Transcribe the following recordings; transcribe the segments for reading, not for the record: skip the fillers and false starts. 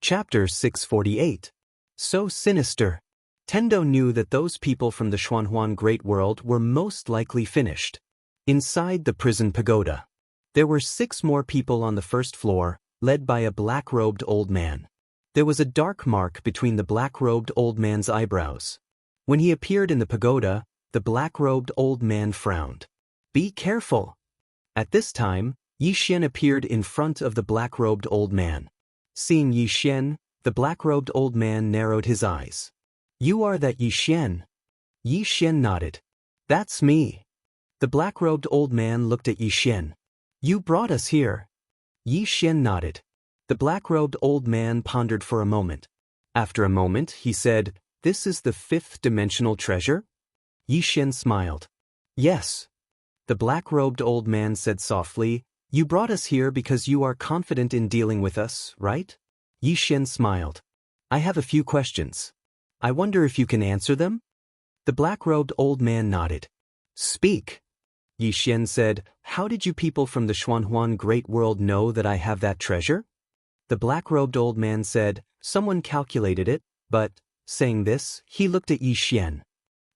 Chapter 648. So sinister. Tendo knew that those people from the Xuanhuan Great World were most likely finished. Inside the prison pagoda, there were 6 more people on the first floor, led by a black-robed old man. There was a dark mark between the black-robed old man's eyebrows. When he appeared in the pagoda, the black-robed old man frowned. "Be careful." At this time, Yixian appeared in front of the black-robed old man. Seeing Yixian, the black-robed old man narrowed his eyes. "You are that Yixian?" Yixian nodded. "That's me." The black-robed old man looked at Yixian. "You brought us here." Yixian nodded. The black-robed old man pondered for a moment. After a moment, he said, "This is the 5th-dimensional treasure?" Yixian smiled. "Yes." The black-robed old man said softly, "You brought us here because you are confident in dealing with us, right?" Yixian smiled. "I have a few questions. I wonder if you can answer them?" The black-robed old man nodded. "Speak." Yixian said, "How did you people from the Xuanhuan Great World know that I have that treasure?" The black-robed old man said, "Someone calculated it, but," saying this, he looked at Yixian.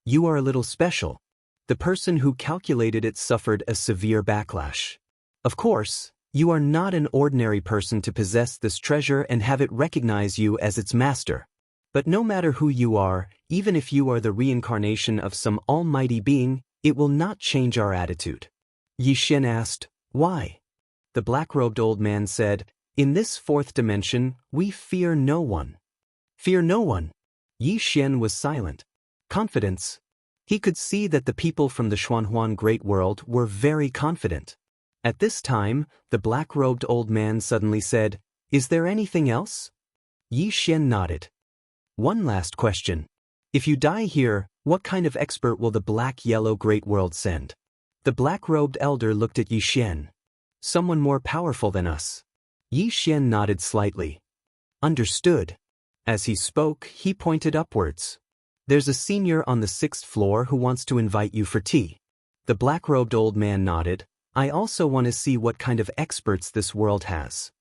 "You are a little special. The person who calculated it suffered a severe backlash. Of course, you are not an ordinary person to possess this treasure and have it recognize you as its master. But no matter who you are, even if you are the reincarnation of some almighty being, it will not change our attitude." Yixian asked, "Why?" The black-robed old man said, "In this 4th dimension, we fear no one." "Fear no one?" Yixian was silent. Confidence. He could see that the people from the Xuanhuan Great World were very confident. At this time, the black-robed old man suddenly said, "Is there anything else?" Yixian nodded. "One last question. If you die here, what kind of expert will the black-yellow Great World send?" The black-robed elder looked at Yixian. "Someone more powerful than us." Yixian nodded slightly. "Understood." As he spoke, he pointed upwards. "There's a senior on the 6th floor who wants to invite you for tea." The black-robed old man nodded. "I also want to see what kind of experts this world has."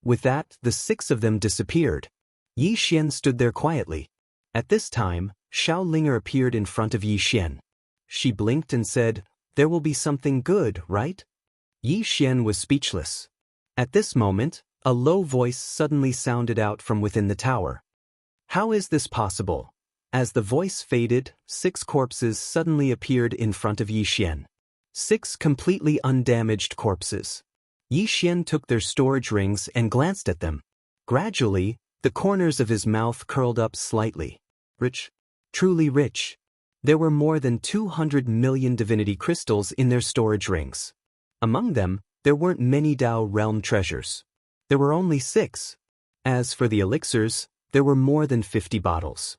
With that, the 6 of them disappeared. Yixian stood there quietly. At this time, Xiaolinger appeared in front of Yixian. She blinked and said, "There will be something good, right?" Yixian was speechless. At this moment, a low voice suddenly sounded out from within the tower. "How is this possible?" As the voice faded, 6 corpses suddenly appeared in front of Yixian. 6 completely undamaged corpses. Yixian took their storage rings and glanced at them. Gradually, the corners of his mouth curled up slightly. Rich. Truly rich. There were more than 200 million divinity crystals in their storage rings. Among them, there weren't many Dao realm treasures. There were only 6. As for the elixirs, there were more than 50 bottles.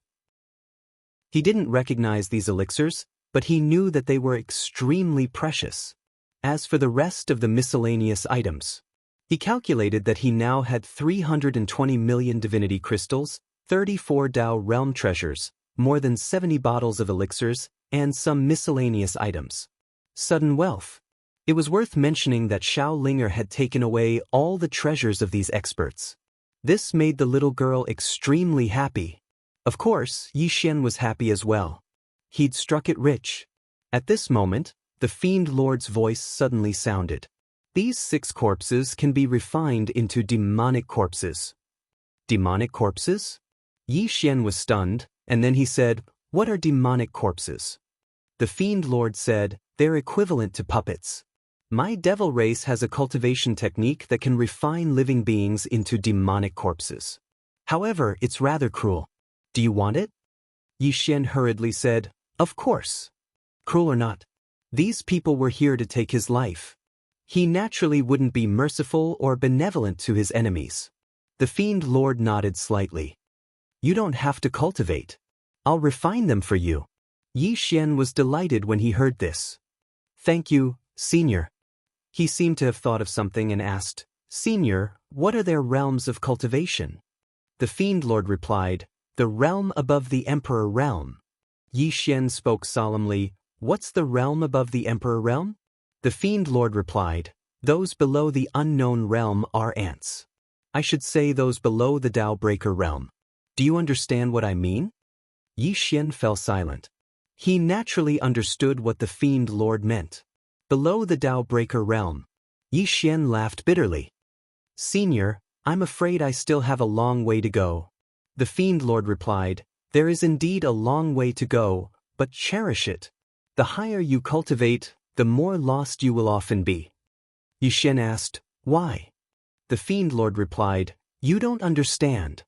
He didn't recognize these elixirs, but he knew that they were extremely precious. As for the rest of the miscellaneous items, he calculated that he now had 320 million divinity crystals, 34 Dao realm treasures, more than 70 bottles of elixirs, and some miscellaneous items. Sudden wealth. It was worth mentioning that Xiaolinger had taken away all the treasures of these experts. This made the little girl extremely happy. Of course, Yixian was happy as well. He'd struck it rich. At this moment, the Fiend Lord's voice suddenly sounded. "These 6 corpses can be refined into demonic corpses." Demonic corpses? Yixian was stunned, and then he said, "What are demonic corpses?" The Fiend Lord said, "They're equivalent to puppets. My devil race has a cultivation technique that can refine living beings into demonic corpses. However, it's rather cruel. Do you want it?" Yixian hurriedly said, "Of course." Cruel or not, these people were here to take his life. He naturally wouldn't be merciful or benevolent to his enemies. The Fiend Lord nodded slightly. "You don't have to cultivate. I'll refine them for you." Yixian was delighted when he heard this. "Thank you, Senior." He seemed to have thought of something and asked, "Senior, what are their realms of cultivation?" The Fiend Lord replied, "The realm above the Emperor realm." Yixian spoke solemnly, "What's the realm above the Emperor realm?" The Fiend Lord replied, "Those below the unknown realm are ants." I should say those below the Tao Breaker realm. Do you understand what I mean? Yi Xian fell silent. He naturally understood what the Fiend Lord meant. Below the Tao Breaker realm. Yi Xian laughed bitterly. Senior, I'm afraid I still have a long way to go. The Fiend Lord replied, there is indeed a long way to go, but cherish it. The higher you cultivate, the more lost you will often be. Yi Xian asked, why? The Fiend Lord replied, you don't understand.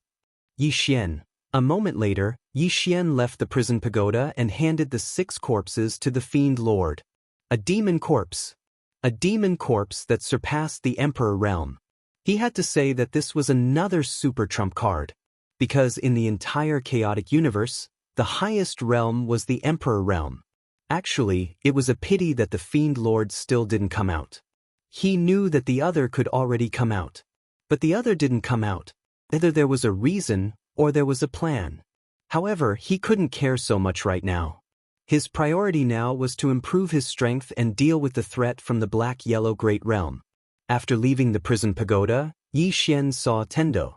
Yi Xian. A moment later, Yi Xian left the prison pagoda and handed the 6 corpses to the Fiend Lord. A demon corpse. A demon corpse that surpassed the Emperor realm. He had to say that this was another super trump card. Because in the entire chaotic universe, the highest realm was the Emperor realm. Actually, it was a pity that the Fiend Lord still didn't come out. He knew that the other could already come out. But the other didn't come out. Either there was a reason, or there was a plan. However, he couldn't care so much right now. His priority now was to improve his strength and deal with the threat from the Black-Yellow Great Realm. After leaving the prison pagoda, Yi Xian saw Tendo.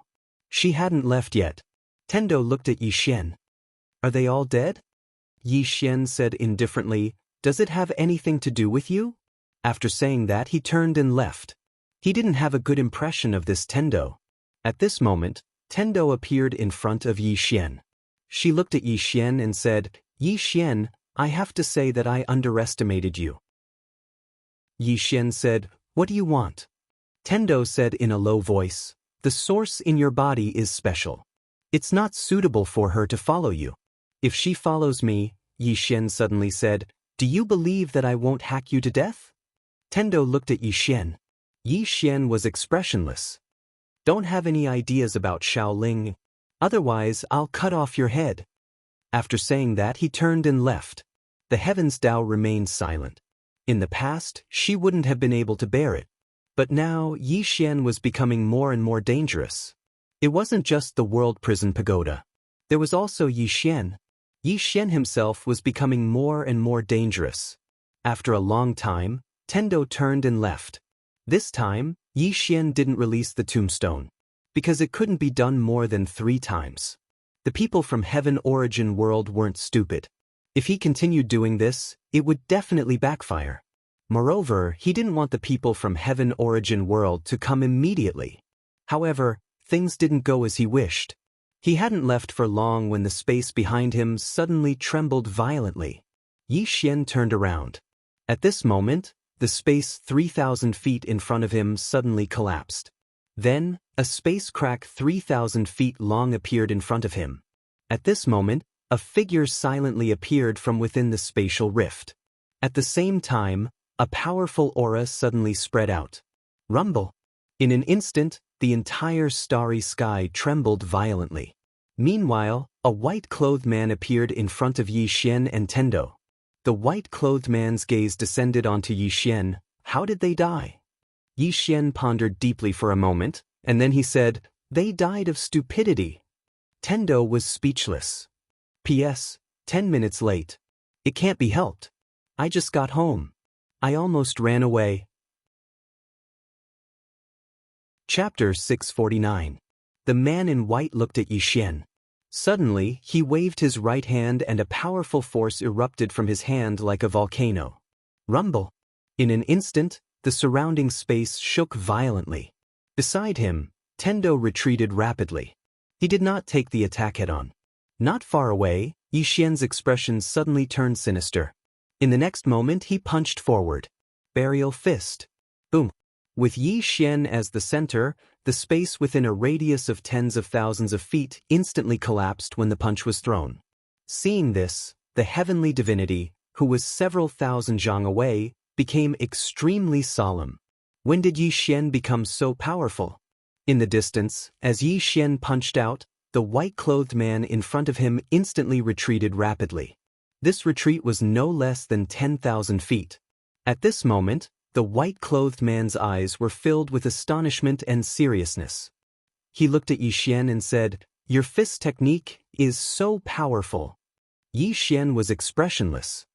She hadn't left yet. Tendo looked at Yi Xian. Are they all dead? Yi Xian said indifferently, does it have anything to do with you? After saying that, he turned and left. He didn't have a good impression of this Tendo. At this moment, Tendo appeared in front of Yi Xian. She looked at Yi Xian and said, Yi Xian, I have to say that I underestimated you. Yi Xian said, what do you want? Tendo said in a low voice, the source in your body is special. It's not suitable for her to follow you. If she follows me, Yi Xian suddenly said, do you believe that I won't hack you to death? Tendo looked at Yi Xian. Yi Xian was expressionless. Don't have any ideas about Shaoling. Otherwise, I'll cut off your head. After saying that, he turned and left. The Heavens Tao remained silent. In the past, she wouldn't have been able to bear it. But now, Yi Xian was becoming more and more dangerous. It wasn't just the World Prison Pagoda. There was also Yi Xian. Yi Xian himself was becoming more and more dangerous. After a long time, Tendo turned and left. This time, Yi Xian didn't release the tombstone. Because it couldn't be done more than 3 times. The people from Heaven Origin World weren't stupid. If he continued doing this, it would definitely backfire. Moreover, he didn't want the people from Heaven Origin World to come immediately. However, things didn't go as he wished. He hadn't left for long when the space behind him suddenly trembled violently. Yi Xian turned around. At this moment, the space 3,000 feet in front of him suddenly collapsed. Then, a space crack 3,000 feet long appeared in front of him. At this moment, a figure silently appeared from within the spatial rift. At the same time, a powerful aura suddenly spread out. Rumble. In an instant, the entire starry sky trembled violently. Meanwhile, a white-clothed man appeared in front of Yi Xian and Tendo. The white-clothed man's gaze descended onto Yi Xian. How did they die? Yi Xian pondered deeply for a moment, and then he said, they died of stupidity. Tendo was speechless. P.S. 10 minutes late. It can't be helped. I just got home. I almost ran away. Chapter 649. The man in white looked at Yi Xian. Suddenly, he waved his right hand and a powerful force erupted from his hand like a volcano. Rumble. In an instant, the surrounding space shook violently. Beside him, Tendo retreated rapidly. He did not take the attack head-on. Not far away, Yi Xian's expression suddenly turned sinister. In the next moment, he punched forward. Burial fist. Boom. With Yi Xian as the center, the space within a radius of tens of thousands of feet instantly collapsed when the punch was thrown. Seeing this, the heavenly divinity, who was several thousand zhang away, became extremely solemn. When did Yi Xian become so powerful? In the distance, as Yi Xian punched out, the white-clothed man in front of him instantly retreated rapidly. This retreat was no less than 10,000 feet. At this moment, the white-clothed man's eyes were filled with astonishment and seriousness. He looked at Yi Xian and said, your fist technique is so powerful. Yi Xian was expressionless.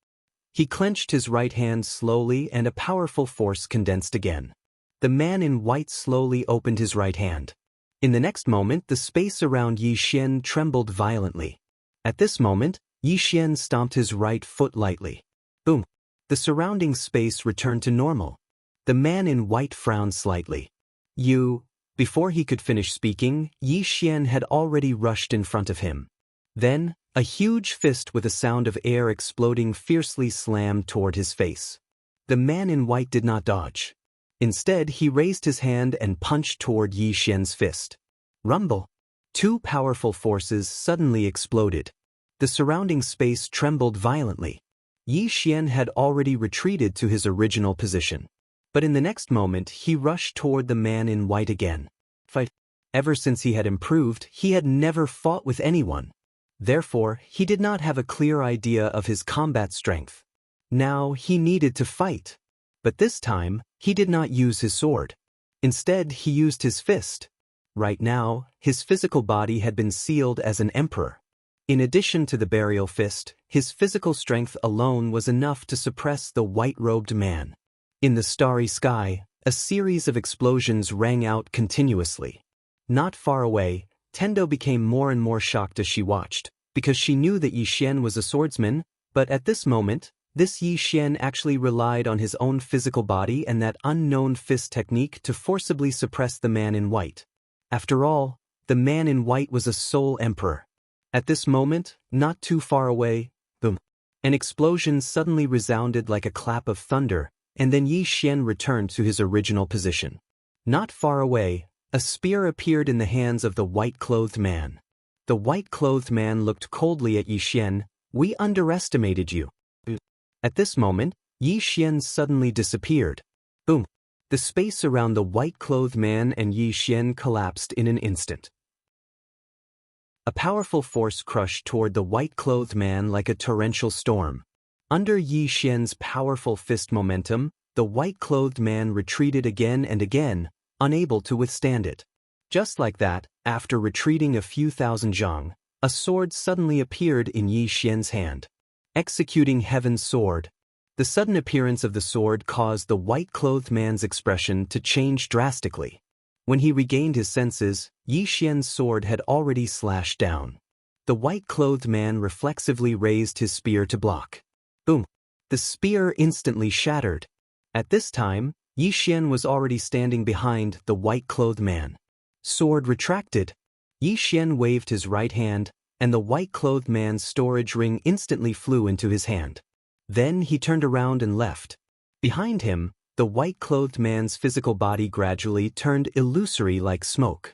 He clenched his right hand slowly and a powerful force condensed again. The man in white slowly opened his right hand. In the next moment, the space around Yi Xian trembled violently. At this moment, Yi Xian stomped his right foot lightly. Boom! The surrounding space returned to normal. The man in white frowned slightly. Before he could finish speaking, Yi Xian had already rushed in front of him. Then, a huge fist with a sound of air exploding fiercely slammed toward his face. The man in white did not dodge. Instead, he raised his hand and punched toward Yi Xian's fist. Rumble! Two powerful forces suddenly exploded. The surrounding space trembled violently. Yi Xian had already retreated to his original position. But in the next moment, he rushed toward the man in white again. Ever since he had improved, he had never fought with anyone. Therefore, he did not have a clear idea of his combat strength. Now, he needed to fight. But this time, he did not use his sword. Instead, he used his fist. Right now, his physical body had been sealed as an emperor. In addition to the burial fist, his physical strength alone was enough to suppress the white-robed man. In the starry sky, a series of explosions rang out continuously. Not far away, Tendo became more and more shocked as she watched, because she knew that Yi Xian was a swordsman, but at this moment, this Yi Xian actually relied on his own physical body and that unknown fist technique to forcibly suppress the man in white. After all, the man in white was a sole emperor. At this moment, not too far away, boom, an explosion suddenly resounded like a clap of thunder, and then Yi Xian returned to his original position. Not far away, a spear appeared in the hands of the white-clothed man. The white-clothed man looked coldly at Yi Xian. "We underestimated you." At this moment, Yi Xian suddenly disappeared. Boom! The space around the white-clothed man and Yi Xian collapsed in an instant. A powerful force crushed toward the white-clothed man like a torrential storm. Under Yi Xian's powerful fist momentum, the white-clothed man retreated again and again, unable to withstand it. Just like that, after retreating a few thousand zhang, a sword suddenly appeared in Yi Xian's hand. Executing Heaven's Sword. The sudden appearance of the sword caused the white-clothed man's expression to change drastically. When he regained his senses, Yi Xian's sword had already slashed down. The white-clothed man reflexively raised his spear to block. Boom! The spear instantly shattered. At this time, Yi Xian was already standing behind the white-clothed man. Sword retracted. Yi Xian waved his right hand, and the white-clothed man's storage ring instantly flew into his hand. Then he turned around and left. Behind him, the white-clothed man's physical body gradually turned illusory like smoke.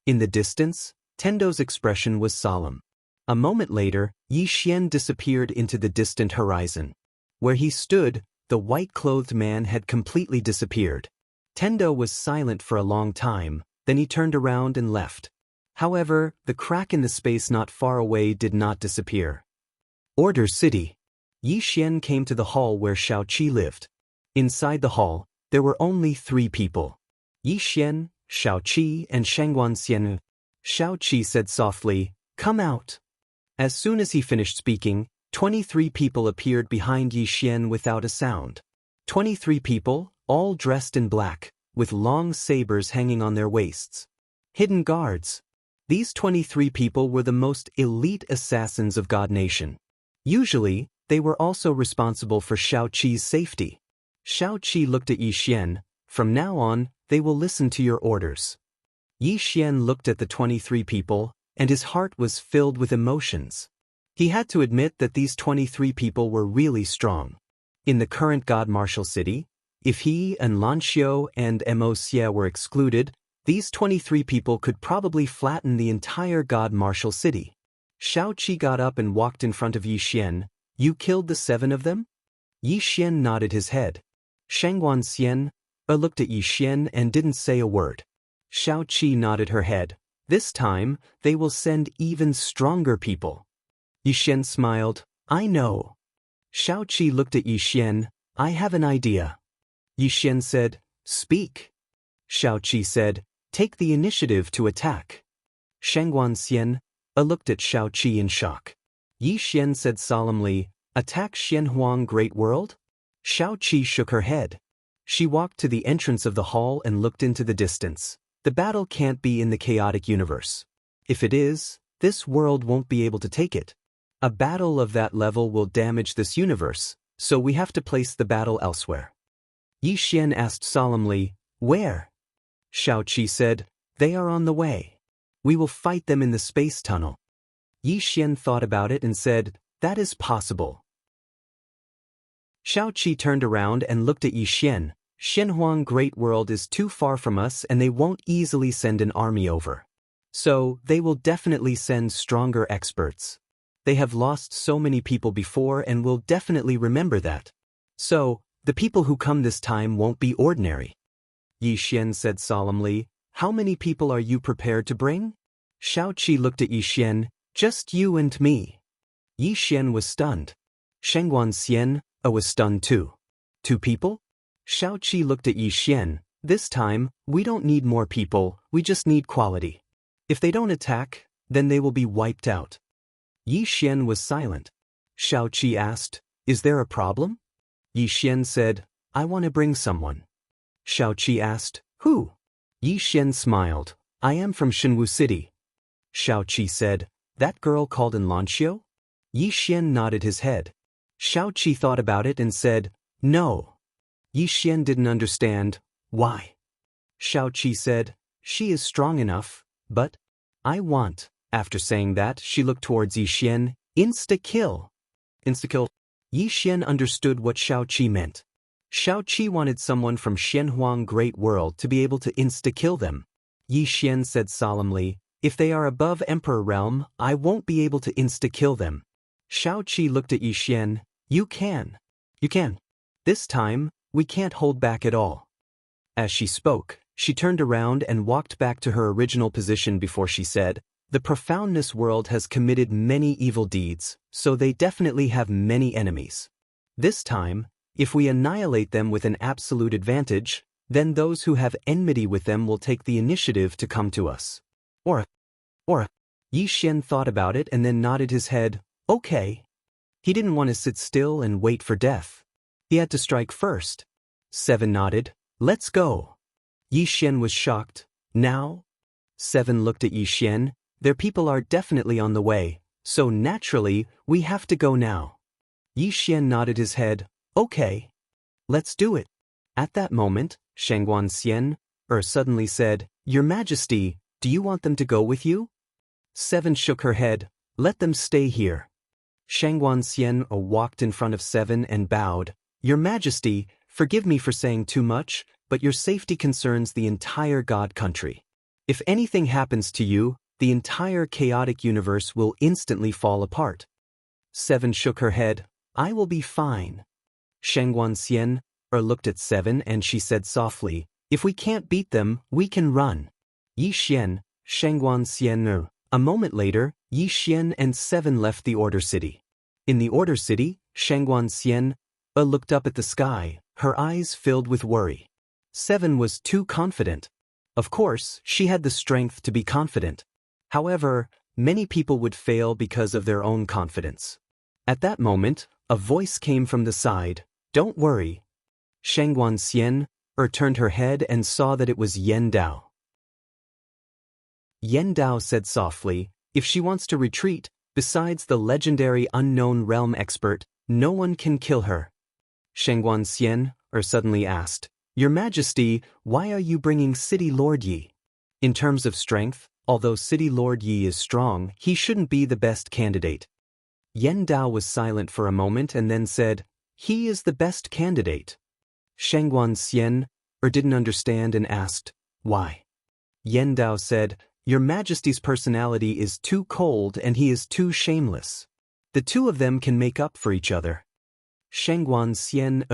In the distance, Tendo's expression was solemn. A moment later, Yi Xian disappeared into the distant horizon. Where he stood, the white-clothed man had completely disappeared. Tendo was silent for a long time, then he turned around and left. However, the crack in the space not far away did not disappear. Order City. Yi Xian came to the hall where Xiaoqi lived. Inside the hall, there were only 3 people. Yi Xian, Xiaoqi, and Xianxia. Xiaoqi said softly, "Come out." As soon as he finished speaking, 23 people appeared behind Yi Xian without a sound. 23 people, all dressed in black, with long sabers hanging on their waists. Hidden guards. These 23 people were the most elite assassins of God Nation. Usually, they were also responsible for Xiaoqi's safety. Xiaoqi looked at Yi Xian. "From now on, they will listen to your orders." Yi Xian looked at the 23 people, and his heart was filled with emotions. He had to admit that these 23 people were really strong. In the current God Martial City, if he and Lanxiu and Mo were excluded, these 23 people could probably flatten the entire God Martial City. Xiaoqi got up and walked in front of Yi Xian. "You killed the 7 of them?" Yi Xian nodded his head. Xianxia looked at Yi Xian and didn't say a word. Xiaoqi nodded her head. "This time, they will send even stronger people." Yi Xian smiled. "I know." Xiaoqi looked at Yi Xian. "I have an idea." Yi Xian said, "Speak." Xiaoqi said, "Take the initiative to attack." Xianxia looked at Xiaoqi in shock. Yi Xian said solemnly, "Attack Xianhuang Great World?" Xiaoqi shook her head. She walked to the entrance of the hall and looked into the distance. The battle can't be in the chaotic universe. If it is, this world won't be able to take it. A battle of that level will damage this universe, so we have to place the battle elsewhere. Yi Xian asked solemnly, "Where?" Xiaoqi said, "They are on the way. We will fight them in the space tunnel." Yi Xian thought about it and said, "That is possible." Xiaoqi turned around and looked at Yi Xian. "Shenhuang Great World is too far from us and they won't easily send an army over. So, they will definitely send stronger experts. They have lost so many people before and will definitely remember that. So, the people who come this time won't be ordinary." Yi Xian said solemnly, "How many people are you prepared to bring?" Xiaoqi looked at Yi Xian, "Just you and me." Yi Xian was stunned. Shengguan Xian was stunned too. "Two people?" Xiaoqi looked at Yi Xian, "This time, we don't need more people, we just need quality. If they don't attack, then they will be wiped out." Yi Xian was silent. Xiaoqi asked, "Is there a problem?" Yi Xian said, "I want to bring someone." Xiaoqi asked, "Who?" Yi Xian smiled, "I am from Shenwu City." Xiaoqi said, "That girl called in Lanxiu?" Yi Xian nodded his head. Xiaoqi thought about it and said, "No." Yi Xian didn't understand. "Why?" Xiaoqi said, "She is strong enough, but I want." After saying that, she looked towards Yi Xian. "Insta-kill." Insta-kill. Yi Xian understood what Xiaoqi meant. Xiaoqi wanted someone from Shenhuang Great World to be able to insta-kill them. Yi Xian said solemnly, "If they are above Emperor Realm, I won't be able to insta-kill them." Xiaoqi looked at Yi Xian. "You can. You can. This time, we can't hold back at all." As she spoke, she turned around and walked back to her original position before she said, "The Profoundness world has committed many evil deeds, so they definitely have many enemies. This time, if we annihilate them with an absolute advantage, then those who have enmity with them will take the initiative to come to us." Or. Yi Xian thought about it and then nodded his head, "Okay." He didn't want to sit still and wait for death. He had to strike first. 7 nodded, "Let's go." Yi Xian was shocked. "Now?" 7 looked at Yi Xian. "Their people are definitely on the way, so naturally, we have to go now." Yi Xian nodded his head, "Okay. Let's do it." At that moment, Shengguan Xian suddenly said, "Your Majesty, do you want them to go with you?" 7 shook her head, "Let them stay here." Shengguan Xian walked in front of 7 and bowed, "Your Majesty, forgive me for saying too much, but your safety concerns the entire God country. If anything happens to you, the entire chaotic universe will instantly fall apart." 7 shook her head, "I will be fine." Shengguan Xian looked at 7 and she said softly, "If we can't beat them, we can run." Yi Xian, Shengguan Xian. A moment later, Yi Xian and 7 left the Order City. In the Order City, Shengguan Xian looked up at the sky, her eyes filled with worry. 7 was too confident. Of course, she had the strength to be confident. However, many people would fail because of their own confidence. At that moment, a voice came from the side, "Don't worry." Shengguan Xian turned her head and saw that it was Yen Dao. Yen Dao said softly, "If she wants to retreat, besides the legendary unknown realm expert, no one can kill her." Shengguan Xian suddenly asked, "Your Majesty, why are you bringing City Lord Yi?" In terms of strength, although City Lord Yi is strong, he shouldn't be the best candidate. Yen Dao was silent for a moment and then said, "He is the best candidate." Shengguan Xian didn't understand and asked, "Why?" Yen Dao said, "Your Majesty's personality is too cold and he is too shameless. The two of them can make up for each other." Shengguan Xian.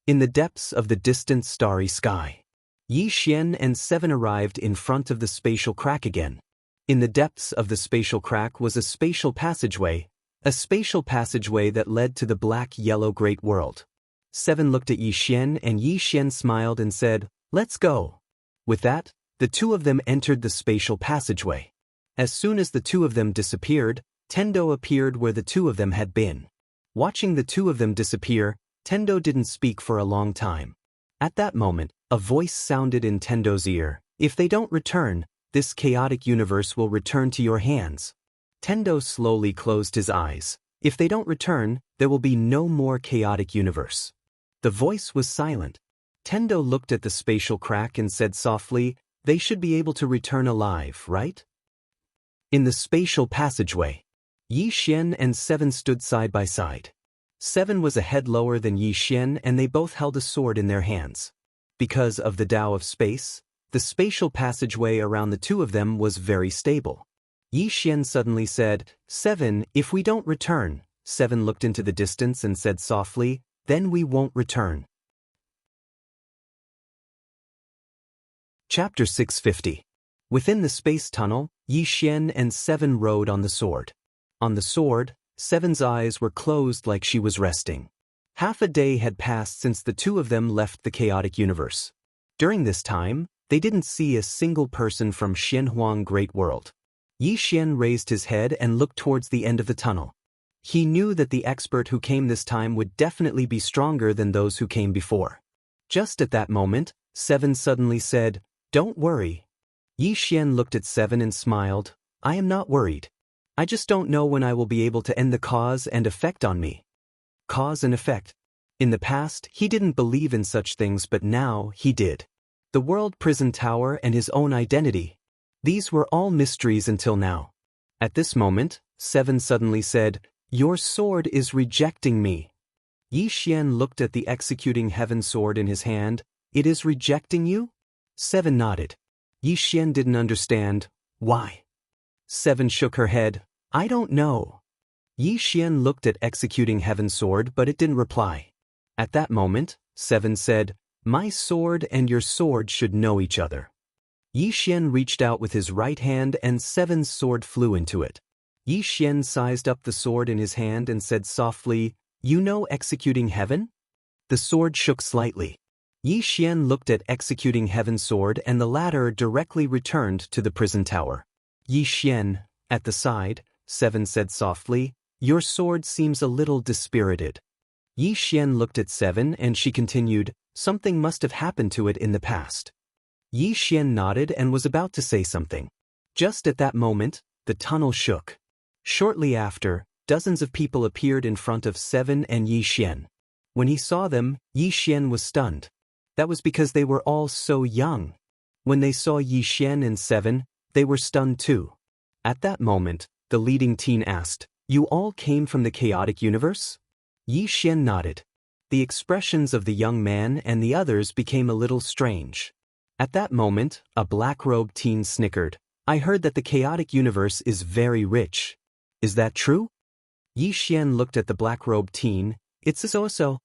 In the depths of the distant starry sky, Yi Xian and 7 arrived in front of the spatial crack again. In the depths of the spatial crack was a spatial passageway that led to the black-yellow great world. 7 looked at Yi Xian and Yi Xian smiled and said, "Let's go." With that, the two of them entered the spatial passageway. As soon as the two of them disappeared, Tendo appeared where the two of them had been. Watching the two of them disappear, Tendo didn't speak for a long time. At that moment, a voice sounded in Tendo's ear, If they don't return, this chaotic universe will return to your hands. Tendo slowly closed his eyes. If they don't return, there will be no more chaotic universe. The voice was silent. Tendo looked at the spatial crack and said softly, they should be able to return alive, right? In the spatial passageway, Yi Xian and Seven stood side by side. Seven was a head lower than Yi Xian and they both held a sword in their hands. Because of the Tao of space, the spatial passageway around the two of them was very stable. Yi Xian suddenly said, Seven, if we don't return. Seven looked into the distance and said softly, then we won't return. Chapter 650. Within the space tunnel, Yi Xian and Seven rode on the sword. On the sword, Seven's eyes were closed like she was resting. Half a day had passed since the two of them left the chaotic universe. During this time, they didn't see a single person from Xianhuang Great World. Yi Xian raised his head and looked towards the end of the tunnel. He knew that the expert who came this time would definitely be stronger than those who came before. Just at that moment, Seven suddenly said, Don't worry. Yi Xian looked at Seven and smiled, I am not worried. I just don't know when I will be able to end the cause and effect on me. Cause and effect. In the past, he didn't believe in such things, but now he did. The world prison tower and his own identity. These were all mysteries until now. At this moment, Seven suddenly said, Your sword is rejecting me. Yi Xian looked at the executing heaven sword in his hand. It is rejecting you? Seven nodded. Yi Xian didn't understand. Why? Seven shook her head. I don't know. Yi Xian looked at executing heaven sword, but it didn't reply. At that moment, Seven said, My sword and your sword should know each other. Yi Xian reached out with his right hand and Seven's sword flew into it. Yi Xian sized up the sword in his hand and said softly, You know executing heaven? The sword shook slightly. Yi Xian looked at executing heaven's sword and the latter directly returned to the prison tower. Yi Xian, at the side, Seven said softly, Your sword seems a little dispirited. Yi Xian looked at Seven and she continued, Something must have happened to it in the past. Yi Xian nodded and was about to say something. Just at that moment, the tunnel shook. Shortly after, dozens of people appeared in front of Seven and Yi Xian. When he saw them, Yi Xian was stunned. That was because they were all so young. When they saw Yi Xian and Seven, they were stunned too. At that moment, the leading teen asked, You all came from the chaotic universe? Yi Xian nodded. The expressions of the young man and the others became a little strange. At that moment, a black-robed teen snickered. I heard that the chaotic universe is very rich. Is that true? Yi Xian looked at the black-robed teen. It's so.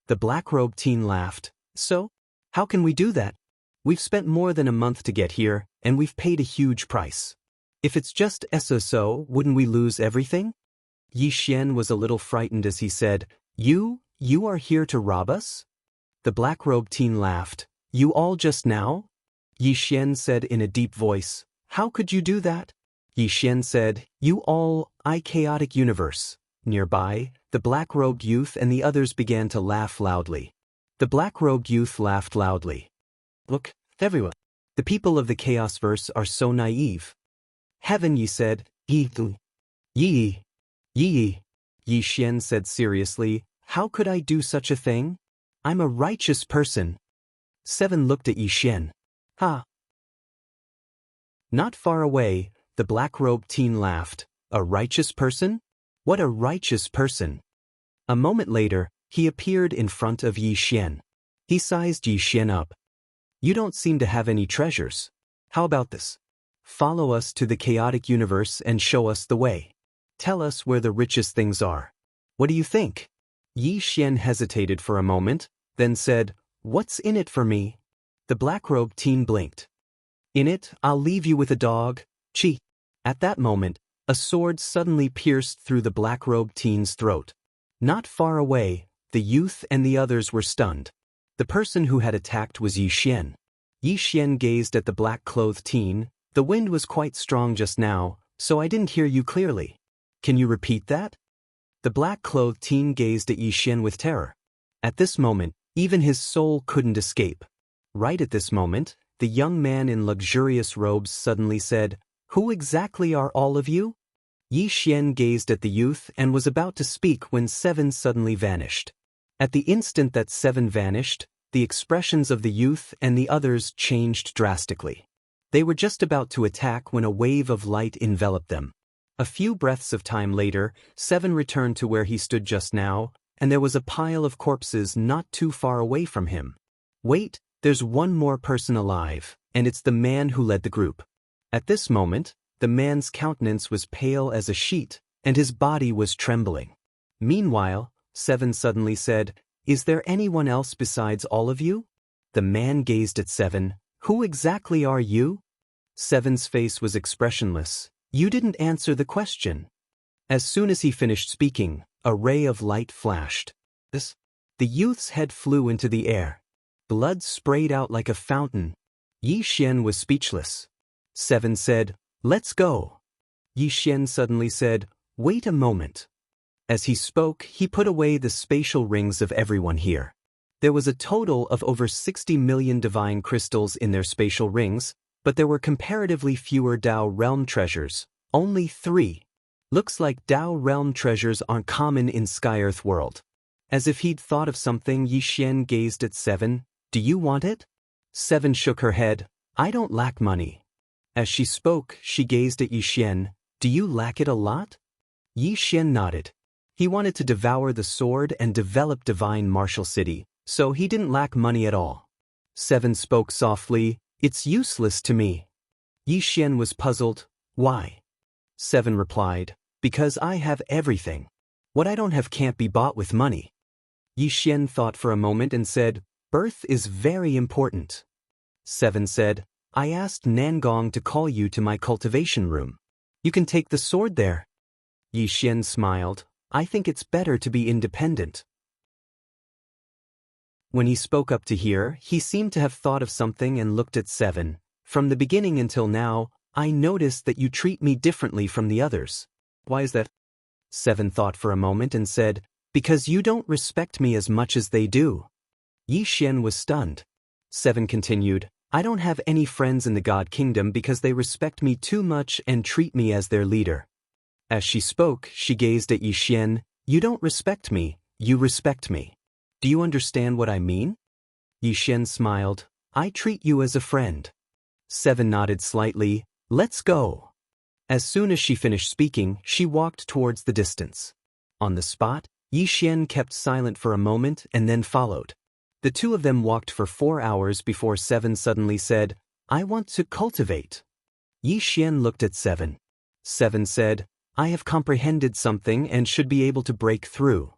The black-robed teen laughed. So? How can we do that? We've spent more than a month to get here, and we've paid a huge price. If it's just so, wouldn't we lose everything? Yi Xian was a little frightened as he said, You are here to rob us? The black-robed teen laughed. You all just now? Yi Xian said in a deep voice, How could you do that? Yi Xian said, You all, chaotic universe. Nearby, the black-robed youth and the others began to laugh loudly. The black-robed youth laughed loudly. Look, everyone. The people of the Chaosverse are so naive. Heaven, Yi said, Yi. Yi. Yi Xian said seriously, How could I do such a thing? I'm a righteous person. Seven looked at Yi Xian. Ha. Not far away, the black-robed teen laughed. A righteous person? What a righteous person. A moment later, he appeared in front of Yi Xian. He sized Yi Xian up. You don't seem to have any treasures. How about this? Follow us to the chaotic universe and show us the way. Tell us where the richest things are. What do you think? Yi Xian hesitated for a moment, then said, What's in it for me? The black-robed teen blinked. In it, I'll leave you with a dog. Chi. At that moment, a sword suddenly pierced through the black-robed teen's throat. Not far away, the youth and the others were stunned. The person who had attacked was Yi Xian. Yi Xian gazed at the black-clothed teen. The wind was quite strong just now, so I didn't hear you clearly. Can you repeat that? The black-clothed teen gazed at Yi Xian with terror. At this moment, even his soul couldn't escape. Right at this moment, the young man in luxurious robes suddenly said, "Who exactly are all of you?" Yi Xian gazed at the youth and was about to speak when Seven suddenly vanished. At the instant that Seven vanished, the expressions of the youth and the others changed drastically. They were just about to attack when a wave of light enveloped them. A few breaths of time later, Seven returned to where he stood just now, and there was a pile of corpses not too far away from him. Wait, there's one more person alive, and it's the man who led the group. At this moment, the man's countenance was pale as a sheet, and his body was trembling. Meanwhile, Seven suddenly said, "Is there anyone else besides all of you?" The man gazed at Seven. "Who exactly are you?" Seven's face was expressionless. "You didn't answer the question." As soon as he finished speaking, a ray of light flashed. The youth's head flew into the air. Blood sprayed out like a fountain. Yi Xian was speechless. Seven said, "Let's go." Yi Xian suddenly said, "Wait a moment." As he spoke, he put away the spatial rings of everyone here. There was a total of over 60 million divine crystals in their spatial rings, but there were comparatively fewer Dao realm treasures, only 3. Looks like Dao realm treasures aren't common in Sky-Earth world. As if he'd thought of something, Yi Xian gazed at Seven. "Do you want it?" Seven shook her head. "I don't lack money." As she spoke, she gazed at Yi Xian. "Do you lack it a lot?" Yi Xian nodded. He wanted to devour the sword and develop divine martial city, so he didn't lack money at all. Seven spoke softly, "It's useless to me." Yi Xian was puzzled. "Why?" Seven replied, "Because I have everything. What I don't have can't be bought with money." Yi Xian thought for a moment and said, "Birth is very important." Seven said, "I asked Nangong to call you to my cultivation room. You can take the sword there." Yi Xian smiled. "I think it's better to be independent." When he spoke up to here, he seemed to have thought of something and looked at Seven. "From the beginning until now, I noticed that you treat me differently from the others. Why is that?" Seven thought for a moment and said, "Because you don't respect me as much as they do." Yi Xian was stunned. Seven continued, "I don't have any friends in the God Kingdom because they respect me too much and treat me as their leader." As she spoke, she gazed at Yi Xian. "You don't respect me, you respect me. Do you understand what I mean?" Yi Xian smiled. "I treat you as a friend." Seven nodded slightly. "Let's go." As soon as she finished speaking, she walked towards the distance. On the spot, Yi Xian kept silent for a moment and then followed. The two of them walked for 4 hours before Seven suddenly said, "I want to cultivate." Yi Xian looked at Seven. Seven said, "I have comprehended something and should be able to break through."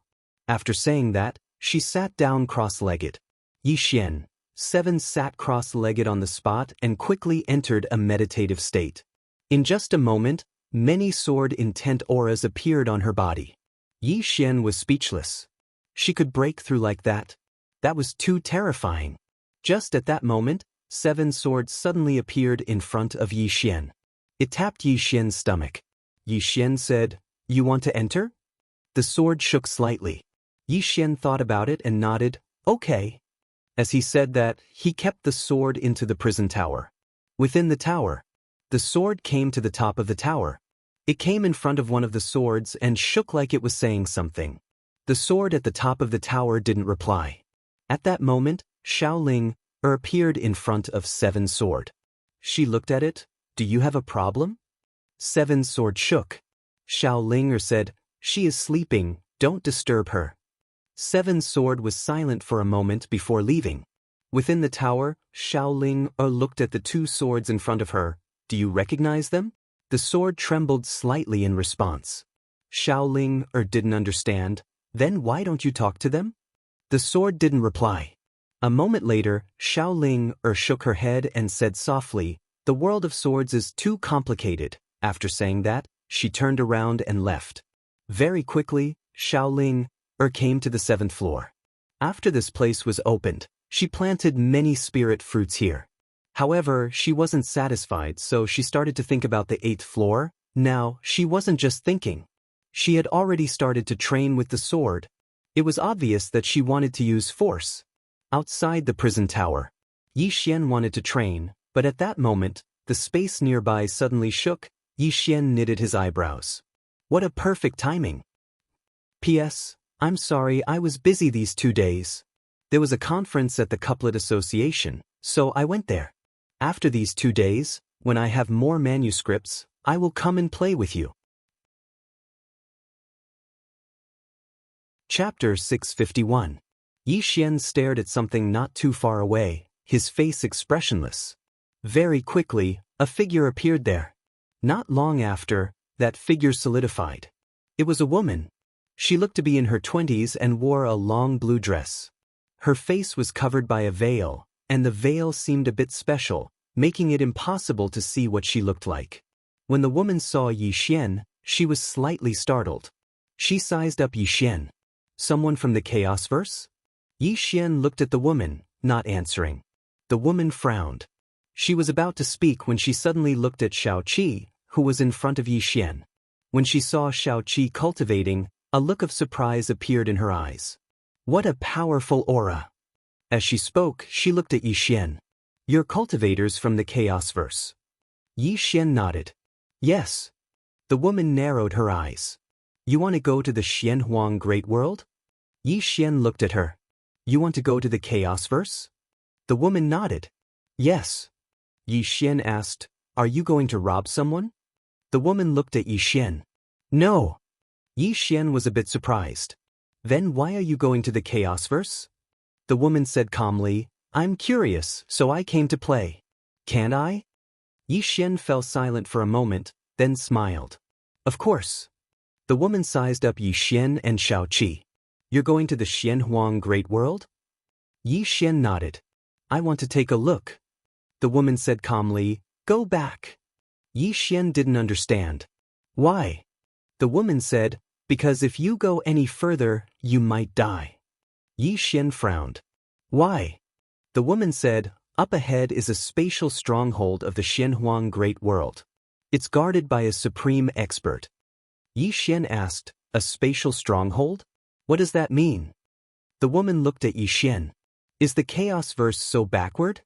After saying that, she sat down cross-legged. Yi Xian. Seven sat cross-legged on the spot and quickly entered a meditative state. In just a moment, many sword-intent auras appeared on her body. Yi Xian was speechless. She could break through like that? That was too terrifying. Just at that moment, 7 swords suddenly appeared in front of Yi Xian. It tapped Yi Xian's stomach. Yi Xian said, "You want to enter?" The sword shook slightly. Yi Xian thought about it and nodded, "Okay." As he said that, he kept the sword into the prison tower. Within the tower, the sword came to the top of the tower. It came in front of one of the swords and shook like it was saying something. The sword at the top of the tower didn't reply. At that moment, Xiaoling appeared in front of 7 sword. She looked at it. "Do you have a problem?" 7 sword shook. Xiaoling said, "She is sleeping, don't disturb her." 7 sword was silent for a moment before leaving. Within the tower, Xiaoling looked at the 2 swords in front of her. "Do you recognize them?" The sword trembled slightly in response. Xiaoling didn't understand. "Then why don't you talk to them?" The sword didn't reply. A moment later, Xiaoling shook her head and said softly, "The world of swords is too complicated." After saying that, she turned around and left. Very quickly, Xiaoling came to the 7th floor. After this place was opened, she planted many spirit fruits here. However, she wasn't satisfied, so she started to think about the 8th floor. Now, she wasn't just thinking. She had already started to train with the sword. It was obvious that she wanted to use force. Outside the prison tower, Yi Xian wanted to train, but at that moment, the space nearby suddenly shook. Yi Xian knitted his eyebrows. What a perfect timing. P.S. I'm sorry I was busy these 2 days. There was a conference at the Couplet Association, so I went there. After these 2 days, when I have more manuscripts, I will come and play with you. Chapter 651. Yi Xian stared at something not too far away, his face expressionless. Very quickly, a figure appeared there. Not long after, that figure solidified. It was a woman. She looked to be in her 20s and wore a long blue dress. Her face was covered by a veil, and the veil seemed a bit special, making it impossible to see what she looked like. When the woman saw Yi Xian, she was slightly startled. She sized up Yi Xian. Someone from the Chaosverse? Yi Xian looked at the woman, not answering. The woman frowned. She was about to speak when she suddenly looked at Xiaoqi, who was in front of Yi Xian. When she saw Xiaoqi cultivating, a look of surprise appeared in her eyes. What a powerful aura! As she spoke, she looked at Yi Xian. You're cultivators from the Chaosverse. Yi Xian nodded. Yes. The woman narrowed her eyes. You want to go to the Xianhuang Great World? Yi Xian looked at her. You want to go to the Chaosverse? The woman nodded. Yes. Yi Xian asked, Are you going to rob someone? The woman looked at Yi Xian. No. Yi Xian was a bit surprised. Then why are you going to the Chaosverse? The woman said calmly, I'm curious, so I came to play. Can't I? Yi Xian fell silent for a moment, then smiled. Of course. The woman sized up Yi Xian and Xiaoqi. You're going to the Xianhuang Great World? Yi Xian nodded. I want to take a look. The woman said calmly, Go back. Yi Xian didn't understand. Why? The woman said, Because if you go any further, you might die. Yi Xian frowned. Why? The woman said, Up ahead is a spatial stronghold of the Xianhuang Great World. It's guarded by a supreme expert. Yi Xian asked, A spatial stronghold? What does that mean? The woman looked at Yi Xian. Is the Chaosverse so backward?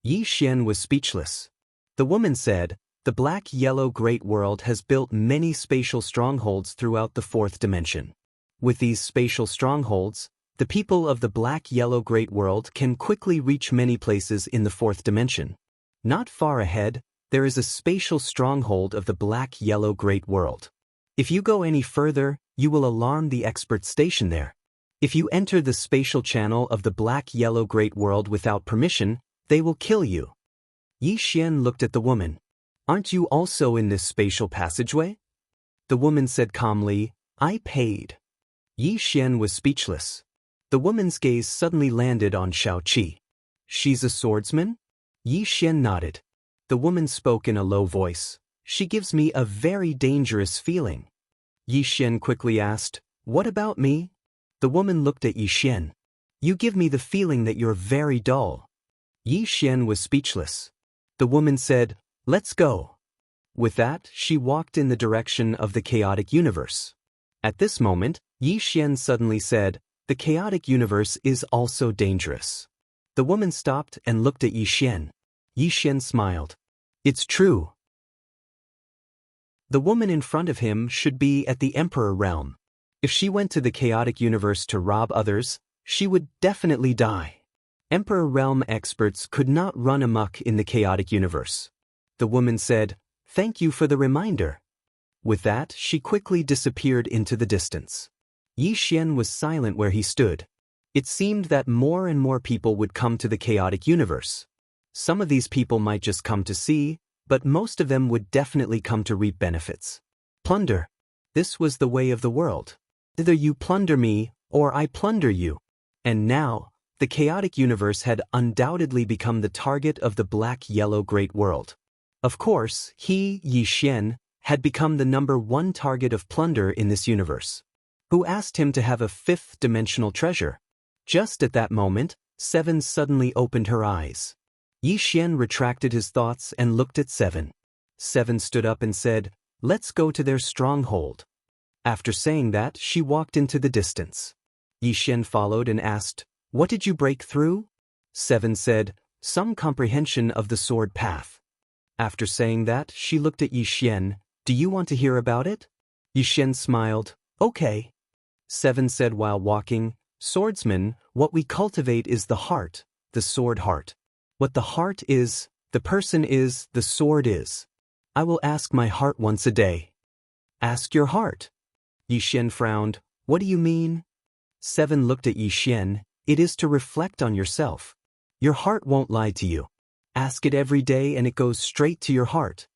Yi Xian was speechless. The woman said, The Black-Yellow Great World has built many spatial strongholds throughout the fourth dimension. With these spatial strongholds, the people of the Black-Yellow Great World can quickly reach many places in the fourth dimension. Not far ahead, there is a spatial stronghold of the Black-Yellow Great World. If you go any further, you will alarm the experts stationed there. If you enter the spatial channel of the Black-Yellow Great World without permission, they will kill you. Yi Xian looked at the woman. Aren't you also in this spatial passageway? The woman said calmly, I paid. Yi Xian was speechless. The woman's gaze suddenly landed on Xiaoqi. She's a swordsman? Yi Xian nodded. The woman spoke in a low voice. She gives me a very dangerous feeling. Yi Xian quickly asked, What about me? The woman looked at Yi Xian. You give me the feeling that you're very dull. Yi Xian was speechless. The woman said, Let's go. With that, she walked in the direction of the chaotic universe. At this moment, Yi Xian suddenly said, The chaotic universe is also dangerous. The woman stopped and looked at Yi Xian. Yi Xian smiled. It's true. The woman in front of him should be at the Emperor realm. If she went to the chaotic universe to rob others, she would definitely die. Emperor realm experts could not run amok in the chaotic universe. The woman said, Thank you for the reminder. With that, she quickly disappeared into the distance. Yi Xian was silent where he stood. It seemed that more and more people would come to the chaotic universe. Some of these people might just come to see, but most of them would definitely come to reap benefits. Plunder. This was the way of the world. Either you plunder me, or I plunder you. And now, the chaotic universe had undoubtedly become the target of the Black-Yellow Great World. Of course, he, Yi Xian, had become the #1 target of plunder in this universe. Who asked him to have a fifth-dimensional treasure? Just at that moment, Seven suddenly opened her eyes. Yi Xian retracted his thoughts and looked at Seven. Seven stood up and said, Let's go to their stronghold. After saying that, she walked into the distance. Yi Xian followed and asked, What did you break through? Seven said, some comprehension of the sword path. After saying that, she looked at Yi Xian. Do you want to hear about it? Yi Xian smiled. Okay. 7 said while walking, Swordsman, what we cultivate is the heart, the sword heart. What the heart is, the person is, the sword is. I will ask my heart once a day. Ask your heart. Yi Xian frowned. What do you mean? 7 looked at Yi Xian. It is to reflect on yourself. Your heart won't lie to you. Ask it every day and it goes straight to your heart.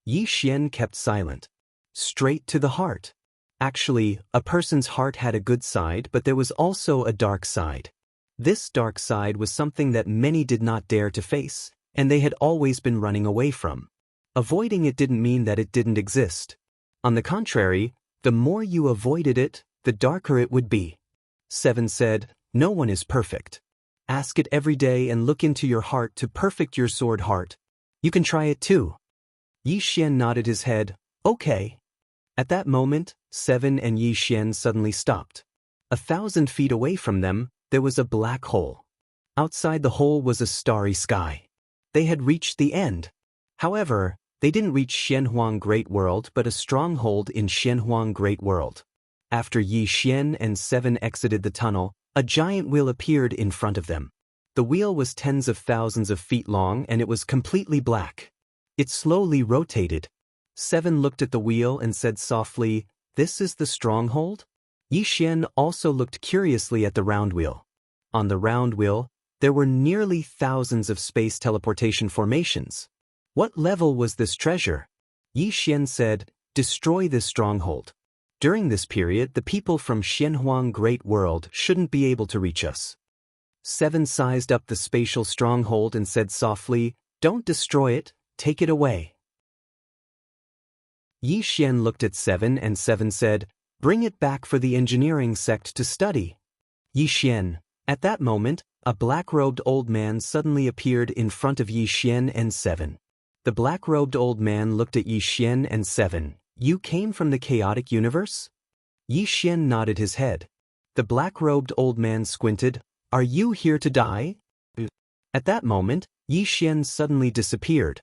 Yi Xian kept silent. Straight to the heart. Actually, a person's heart had a good side, but there was also a dark side. This dark side was something that many did not dare to face, and they had always been running away from. Avoiding it didn't mean that it didn't exist. On the contrary, the more you avoided it, the darker it would be. 7 said, no one is perfect. Ask it every day and look into your heart to perfect your sword heart. You can try it too. Yi Xian nodded his head. Okay. At that moment, 7 and Yi Xian suddenly stopped. 1,000 feet away from them, there was a black hole. Outside the hole was a starry sky. They had reached the end. However, they didn't reach Xianhuang Great World but a stronghold in Xianhuang Great World. After Yi Xian and 7 exited the tunnel, a giant wheel appeared in front of them. The wheel was tens of thousands of feet long and it was completely black. It slowly rotated. 7 looked at the wheel and said softly, this is the stronghold? Yi Xian also looked curiously at the round wheel. On the round wheel, there were nearly thousands of space teleportation formations. What level was this treasure? Yi Xian said, destroy this stronghold. During this period, the people from Xianhuang Great World shouldn't be able to reach us. 7 sized up the spatial stronghold and said softly, don't destroy it, take it away. Yi Xian looked at 7 and 7 said, bring it back for the engineering sect to study. Yi Xian. At that moment, a black-robed old man suddenly appeared in front of Yi Xian and 7. The black-robed old man looked at Yi Xian and 7. You came from the chaotic universe? Yi Xian nodded his head. The black-robed old man squinted. Are you here to die? At that moment, Yi Xian suddenly disappeared.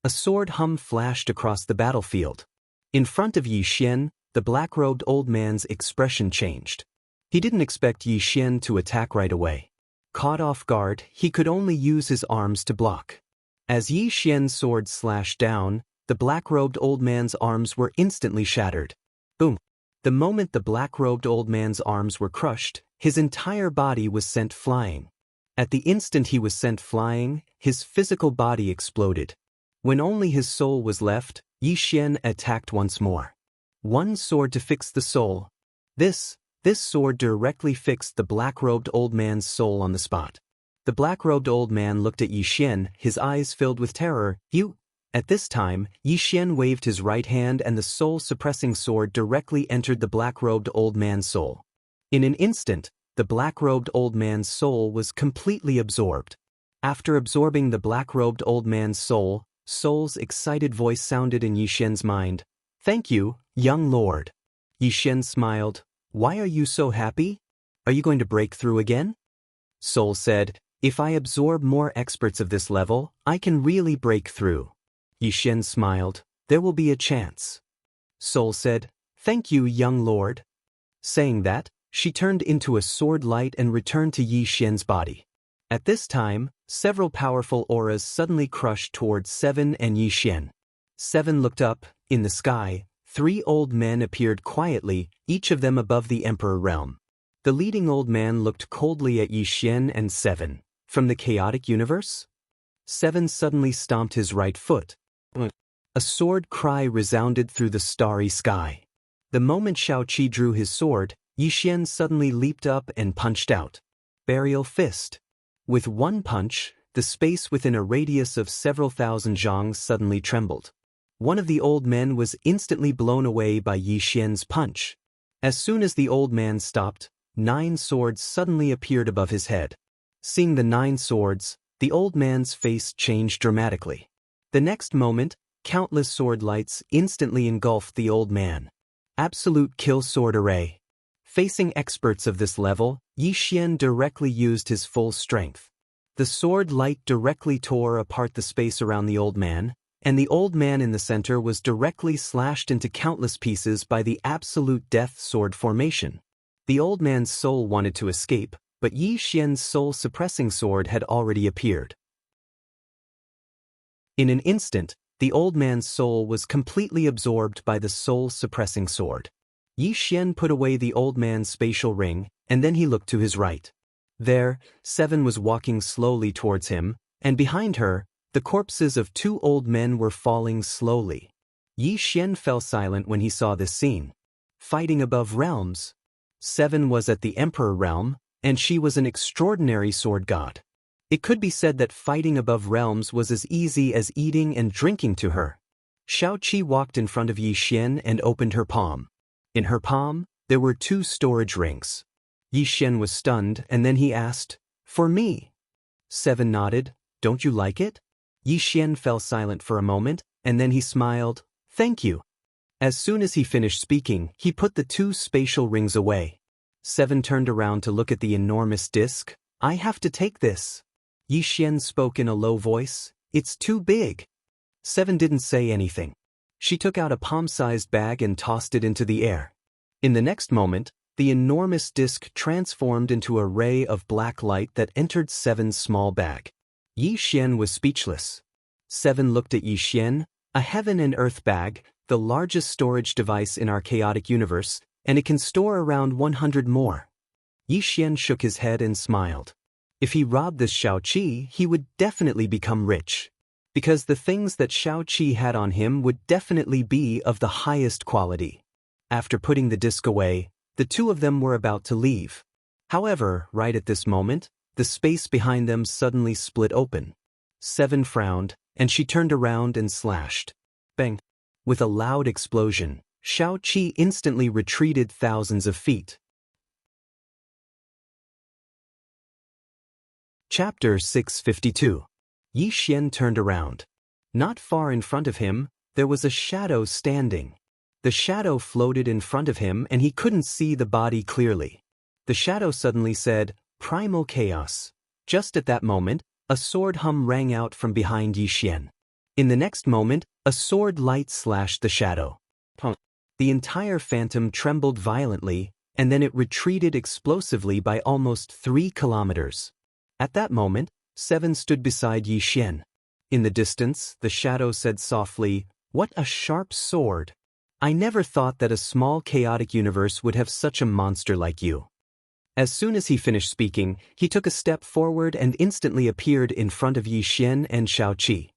A sword hum flashed across the battlefield. In front of Yi Xian, the black-robed old man's expression changed. He didn't expect Yi Xian to attack right away. Caught off guard, he could only use his arms to block. As Yi Xian's sword slashed down, the black-robed old man's arms were instantly shattered. Boom! The moment the black-robed old man's arms were crushed, his entire body was sent flying. At the instant he was sent flying, his physical body exploded. When only his soul was left, Yi Xian attacked once more. One sword to fix the soul. This sword directly fixed the black-robed old man's soul on the spot. The black-robed old man looked at Yi Xian, his eyes filled with terror. You! At this time, Yi Xian waved his right hand and the soul-suppressing sword directly entered the black-robed old man's soul. In an instant, the black-robed old man's soul was completely absorbed. After absorbing the black-robed old man's soul's excited voice sounded in Yi Xian's mind. Thank you, young lord. Yi Xian smiled. Why are you so happy? Are you going to break through again? Soul said, if I absorb more experts of this level, I can really break through. Yi Xian smiled. There will be a chance. Soul said, thank you, young lord. Saying that, she turned into a sword light and returned to Yi Xian's body. At this time, several powerful auras suddenly crushed towards 7 and Yi Xian. 7 looked up. In the sky, 3 old men appeared quietly, each of them above the Emperor realm. The leading old man looked coldly at Yi Xian and 7. From the chaotic universe? 7 suddenly stomped his right foot. A sword cry resounded through the starry sky. The moment Shaoqi drew his sword, Yi Xian suddenly leaped up and punched out. Burial fist. With one punch, the space within a radius of several thousand zhongs suddenly trembled. One of the old men was instantly blown away by Yi Xian's punch. As soon as the old man stopped, 9 swords suddenly appeared above his head. Seeing the 9 swords, the old man's face changed dramatically. The next moment, countless sword lights instantly engulfed the old man. Absolute kill sword array. Facing experts of this level, Yi Xian directly used his full strength. The sword light directly tore apart the space around the old man, and the old man in the center was directly slashed into countless pieces by the absolute death sword formation. The old man's soul wanted to escape, but Yi Xian's soul-suppressing sword had already appeared. In an instant, the old man's soul was completely absorbed by the soul-suppressing sword. Yi Xian put away the old man's spatial ring, and then he looked to his right. There, Seven was walking slowly towards him, and behind her, the corpses of two old men were falling slowly. Yi Xian fell silent when he saw this scene. Fighting above realms. Seven was at the Emperor realm, and she was an extraordinary sword god. It could be said that fighting above realms was as easy as eating and drinking to her. Xiaoqi walked in front of Yi Xian and opened her palm. In her palm, there were 2 storage rings. Yi Xian was stunned, and then he asked, "For me?" Seven nodded. "Don't you like it?" Yi Xian fell silent for a moment, and then he smiled. "Thank you." As soon as he finished speaking, he put the 2 spatial rings away. Seven turned around to look at the enormous disc. "I have to take this." Yi Xian spoke in a low voice. "It's too big." Seven didn't say anything. She took out a palm-sized bag and tossed it into the air. In the next moment, the enormous disc transformed into a ray of black light that entered Seven's small bag. Yi Xian was speechless. Seven looked at Yi Xian, a heaven and earth bag, the largest storage device in our chaotic universe, and it can store around 100 more. Yi Xian shook his head and smiled. If he robbed this Xiaoqi, he would definitely become rich. Because the things that Xiaoqi had on him would definitely be of the highest quality. After putting the disc away, the 2 of them were about to leave. However, right at this moment, the space behind them suddenly split open. Seven frowned, and she turned around and slashed. Bang! With a loud explosion, Xiaoqi instantly retreated thousands of feet. Chapter 652. Yi Xian turned around. Not far in front of him, there was a shadow standing. The shadow floated in front of him and he couldn't see the body clearly. The shadow suddenly said, "Primal chaos." Just at that moment, a sword hum rang out from behind Yi Xian. In the next moment, a sword light slashed the shadow. The entire phantom trembled violently, and then it retreated explosively by almost 3 kilometers. At that moment, Seven stood beside Yi Xian. In the distance, the shadow said softly, "What a sharp sword! I never thought that a small chaotic universe would have such a monster like you." As soon as he finished speaking, he took a step forward and instantly appeared in front of Yi Xian and Xiaoqi.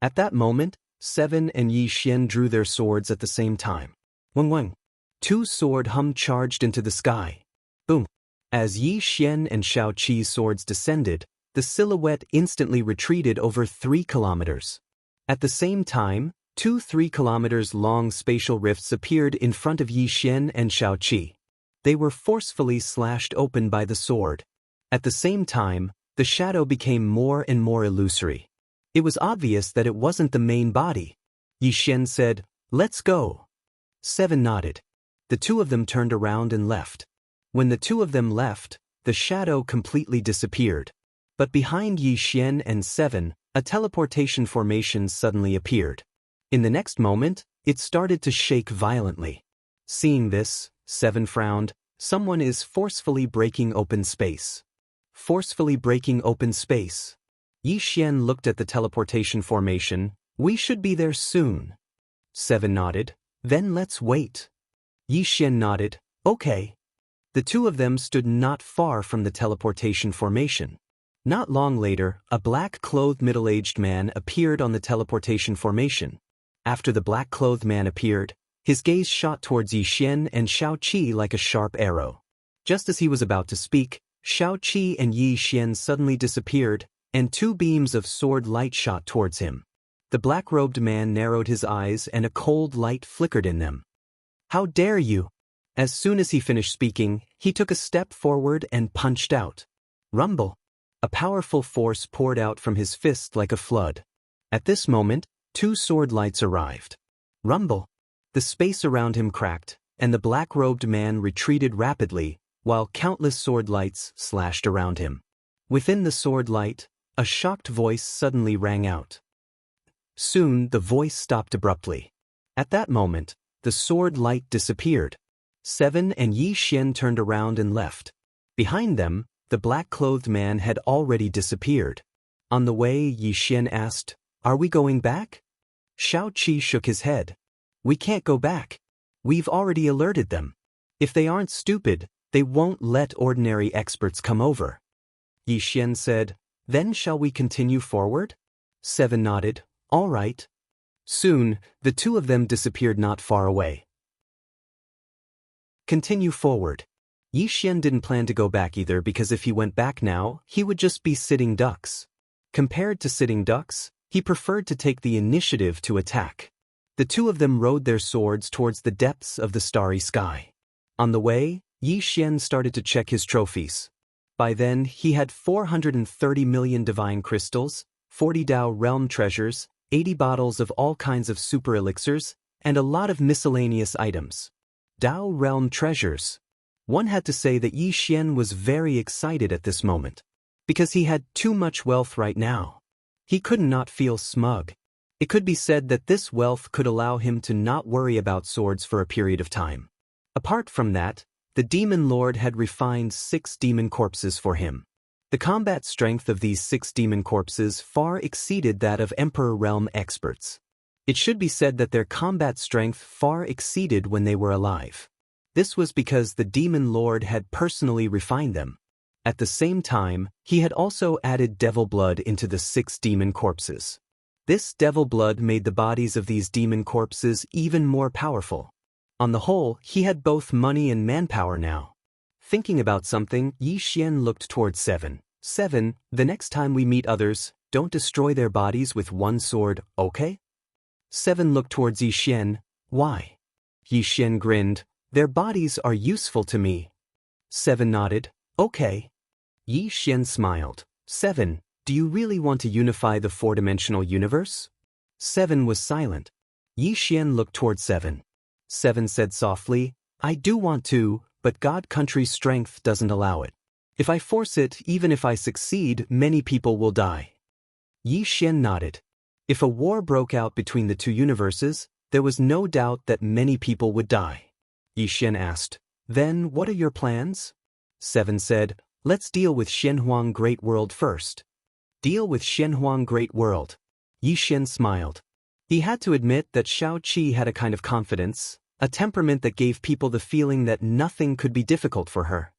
At that moment, Seven and Yi Xian drew their swords at the same time. Wang Wang. 2 sword hum charged into the sky. Boom. As Yi Xian and Xiaoqi's swords descended, the silhouette instantly retreated over 3 kilometers. At the same time, 2 3-kilometers-long spatial rifts appeared in front of Yi Xian and Xiaoqi. They were forcefully slashed open by the sword. At the same time, the shadow became more and more illusory. It was obvious that it wasn't the main body. Yi Xian said, "Let's go." Seven nodded. The 2 of them turned around and left. When the 2 of them left, the shadow completely disappeared. But behind Yi Xian and Seven, a teleportation formation suddenly appeared. In the next moment, it started to shake violently. Seeing this, Seven frowned. Someone is forcefully breaking open space. Forcefully breaking open space. Yi Xian looked at the teleportation formation. "We should be there soon." Seven nodded. "Then let's wait." Yi Xian nodded. "Okay." The 2 of them stood not far from the teleportation formation. Not long later, a black-clothed middle-aged man appeared on the teleportation formation. After the black-clothed man appeared, his gaze shot towards Yi Xian and Xiaoqi like a sharp arrow. Just as he was about to speak, Xiaoqi and Yi Xian suddenly disappeared, and 2 beams of sword light shot towards him. The black-robed man narrowed his eyes and a cold light flickered in them. "How dare you!" As soon as he finished speaking, he took a step forward and punched out. Rumble! A powerful force poured out from his fist like a flood. At this moment, 2 sword lights arrived. Rumble! The space around him cracked, and the black-robed man retreated rapidly, while countless sword lights slashed around him. Within the sword light, A shocked voice suddenly rang out. Soon the voice stopped abruptly. At that moment, the sword light disappeared. 7 and Yi Xian turned around and left. Behind them, the black-clothed man had already disappeared. On the way, Yi Xian asked, "Are we going back?" Shao Qi shook his head. "We can't go back. We've already alerted them. If they aren't stupid, they won't let ordinary experts come over." Yi Xian said, "Then shall we continue forward?" 7 nodded, "All right." Soon, the two of them disappeared not far away. Continue forward. Yi Xian didn't plan to go back either because if he went back now, he would just be sitting ducks. Compared to sitting ducks, he preferred to take the initiative to attack. The two of them rode their swords towards the depths of the starry sky. On the way, Yi Xian started to check his trophies. By then, he had 430 million divine crystals, 40 Dao realm treasures, 80 bottles of all kinds of super elixirs, and a lot of miscellaneous items. Dao realm treasures. One had to say that Yi Xian was very excited at this moment. Because he had too much wealth right now. He could not feel smug. It could be said that this wealth could allow him to not worry about swords for a period of time. Apart from that, the Demon Lord had refined 6 demon corpses for him. The combat strength of these 6 demon corpses far exceeded that of Emperor Realm experts. It should be said that their combat strength far exceeded when they were alive. This was because the Demon Lord had personally refined them. At the same time, he had also added devil blood into the 6 demon corpses. This devil blood made the bodies of these demon corpses even more powerful. On the whole, he had both money and manpower now. Thinking about something, Yi Xian looked towards 7. 7, the next time we meet others, don't destroy their bodies with one sword, okay? 7 looked towards Yi Xian. Why? Yi Xian grinned. Their bodies are useful to me. 7 nodded. Okay. Yi Xian smiled. 7, do you really want to unify the 4-dimensional universe? 7 was silent. Yi Xian looked towards 7. 7 said softly, I do want to, but God country's strength doesn't allow it. If I force it, even if I succeed, many people will die. Yi Xian nodded. If a war broke out between the two universes, there was no doubt that many people would die. Yi Xian asked, Then what are your plans? 7 said, Let's deal with Shenhuang Great World first. Deal with Shenhuang Great World. Yi Xian smiled. He had to admit that Shao Qi had a kind of confidence, a temperament that gave people the feeling that nothing could be difficult for her.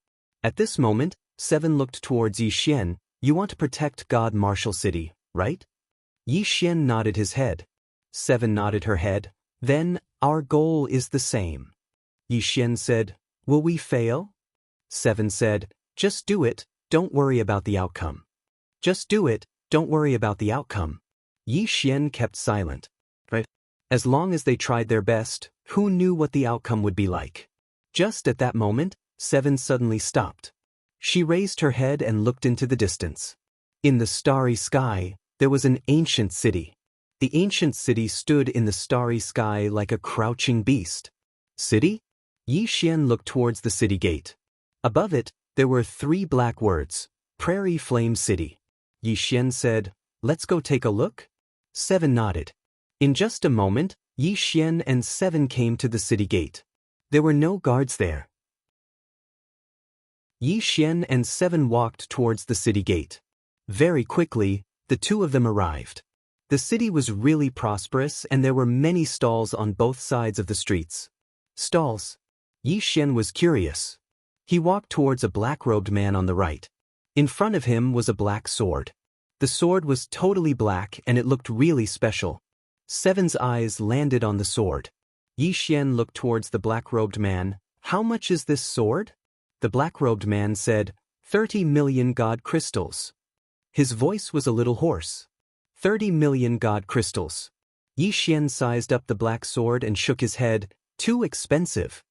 At this moment, 7 looked towards Yi Xian. You want to protect God Martial City, right? Yi Xian nodded his head. 7 nodded her head. Then, our goal is the same. Yi Xian said, Will we fail? 7 said, Just do it, don't worry about the outcome. Just do it, don't worry about the outcome. Yi Xian kept silent. Right? As long as they tried their best, who knew what the outcome would be like? Just at that moment, 7 suddenly stopped. She raised her head and looked into the distance. In the starry sky, there was an ancient city. The ancient city stood in the starry sky like a crouching beast. City? Yi Xian looked towards the city gate. Above it, there were 3 black words, Prairie Flame City. Yi Xian said, Let's go take a look? 7 nodded. In just a moment, Yi Xian and 7 came to the city gate. There were no guards there. Yi Xian and 7 walked towards the city gate. Very quickly, the two of them arrived. The city was really prosperous and there were many stalls on both sides of the streets. Stalls? Yi Xian was curious. He walked towards a black-robed man on the right. In front of him was a black sword. The sword was totally black and it looked really special. 7's eyes landed on the sword. Yi Xian looked towards the black-robed man. How much is this sword? The black-robed man said, 30 million God crystals. His voice was a little hoarse. 30 million God crystals. Yi Xian sized up the black sword and shook his head. Too expensive.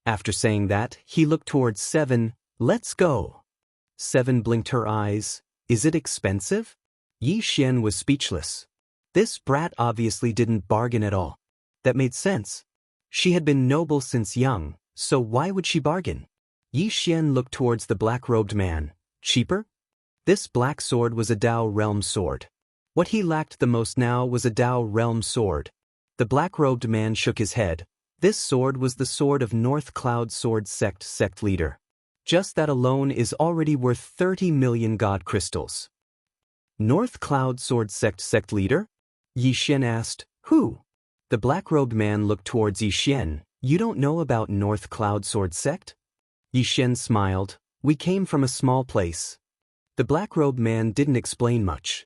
After saying that, he looked towards 7. Let's go. 7 blinked her eyes. Is it expensive? Yi Xian was speechless. This brat obviously didn't bargain at all. That made sense. She had been noble since young, so why would she bargain? Yi Xian looked towards the black-robed man. Cheaper? This black sword was a Dao realm sword. What he lacked the most now was a Dao realm sword. The black-robed man shook his head. This sword was the sword of North Cloud Sword sect leader. Just that alone is already worth 30 million god crystals. North Cloud Sword sect leader? Yi Xian asked. Who? The black-robed man looked towards Yi Xian. You don't know about North Cloud Sword sect? Yi Xian smiled. We came from a small place. The black-robed man didn't explain much.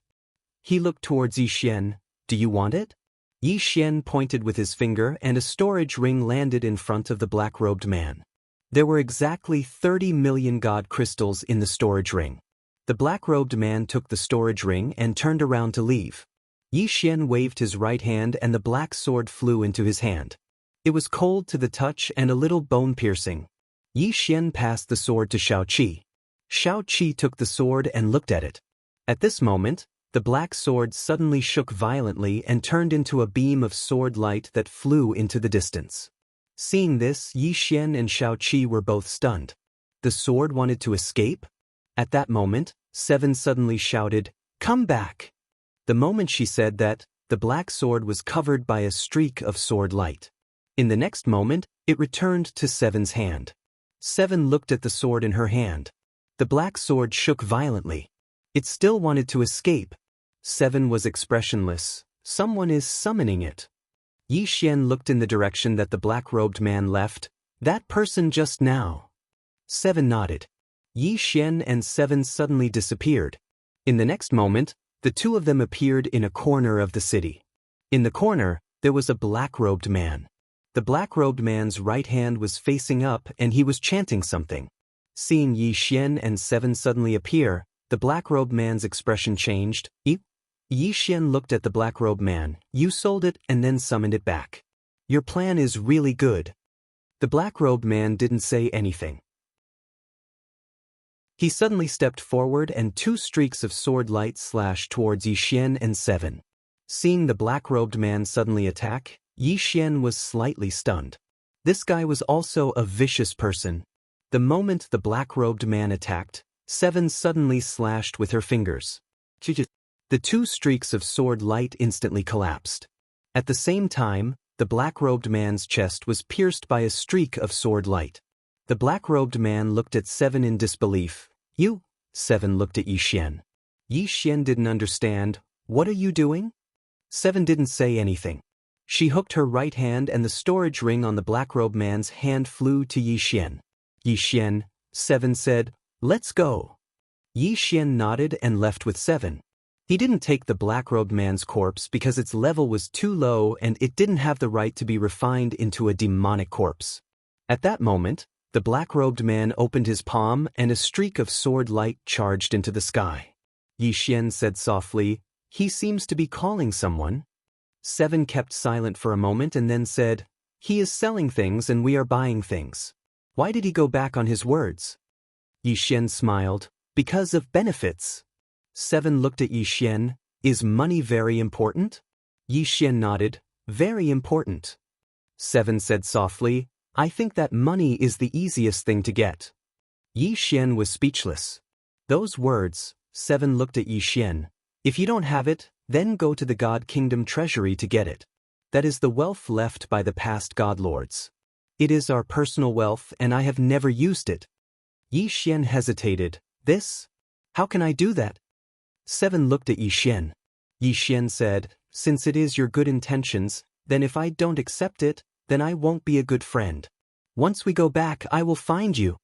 He looked towards Yi Xian. Do you want it? Yi Xian pointed with his finger and a storage ring landed in front of the black-robed man. There were exactly 30 million god crystals in the storage ring. The black-robed man took the storage ring and turned around to leave. Yi Xian waved his right hand and the black sword flew into his hand. It was cold to the touch and a little bone-piercing. Yi Xian passed the sword to Xiao Qi. Xiao Qi took the sword and looked at it. At this moment, the black sword suddenly shook violently and turned into a beam of sword light that flew into the distance. Seeing this, Yi Xian and Xiao Qi were both stunned. The sword wanted to escape? At that moment, Seven suddenly shouted, "Come back!" The moment she said that, the black sword was covered by a streak of sword light. In the next moment, it returned to Seven's hand. Seven looked at the sword in her hand. The black sword shook violently. It still wanted to escape. Seven was expressionless. Someone is summoning it. Yi Xian looked in the direction that the black-robed man left. That person just now. Seven nodded. Yi Xian and Seven suddenly disappeared. In the next moment, the two of them appeared in a corner of the city. In the corner, there was a black-robed man. The black-robed man's right hand was facing up and he was chanting something. Seeing Yi Xian and Seven suddenly appear, the black-robed man's expression changed. Yi Xian looked at the black-robed man. You sold it and then summoned it back. Your plan is really good. The black-robed man didn't say anything. He suddenly stepped forward and two streaks of sword light slashed towards Yi Xian and Seven. Seeing the black-robed man suddenly attack, Yi Xian was slightly stunned. This guy was also a vicious person. The moment the black-robed man attacked, Seven suddenly slashed with her fingers. The two streaks of sword light instantly collapsed. At the same time, the black-robed man's chest was pierced by a streak of sword light. The black-robed man looked at Seven in disbelief. You? Seven looked at Yi Xian. Yi Xian didn't understand. What are you doing? Seven didn't say anything. She hooked her right hand and the storage ring on the black-robed man's hand flew to Yi Xian. Yi Xian, Seven said, let's go. Yi Xian nodded and left with Seven. He didn't take the black-robed man's corpse because its level was too low and it didn't have the right to be refined into a demonic corpse. At that moment, the black-robed man opened his palm and a streak of sword light charged into the sky. Yi Xian said softly, he seems to be calling someone. Seven kept silent for a moment and then said, he is selling things and we are buying things. Why did he go back on his words? Yi Xian smiled, because of benefits. Seven looked at Yi Xian, is money very important? Yi Xian nodded, very important. Seven said softly, I think that money is the easiest thing to get. Yi Xian was speechless. Those words, Seven looked at Yi Xian. If you don't have it, then go to the God Kingdom treasury to get it. That is the wealth left by the past God Lords. It is our personal wealth and I have never used it. Yi Xian hesitated. This? How can I do that? Seven looked at Yi Xian. Yi Xian said, since it is your good intentions, then if I don't accept it, then I won't be a good friend. Once we go back, I will find you.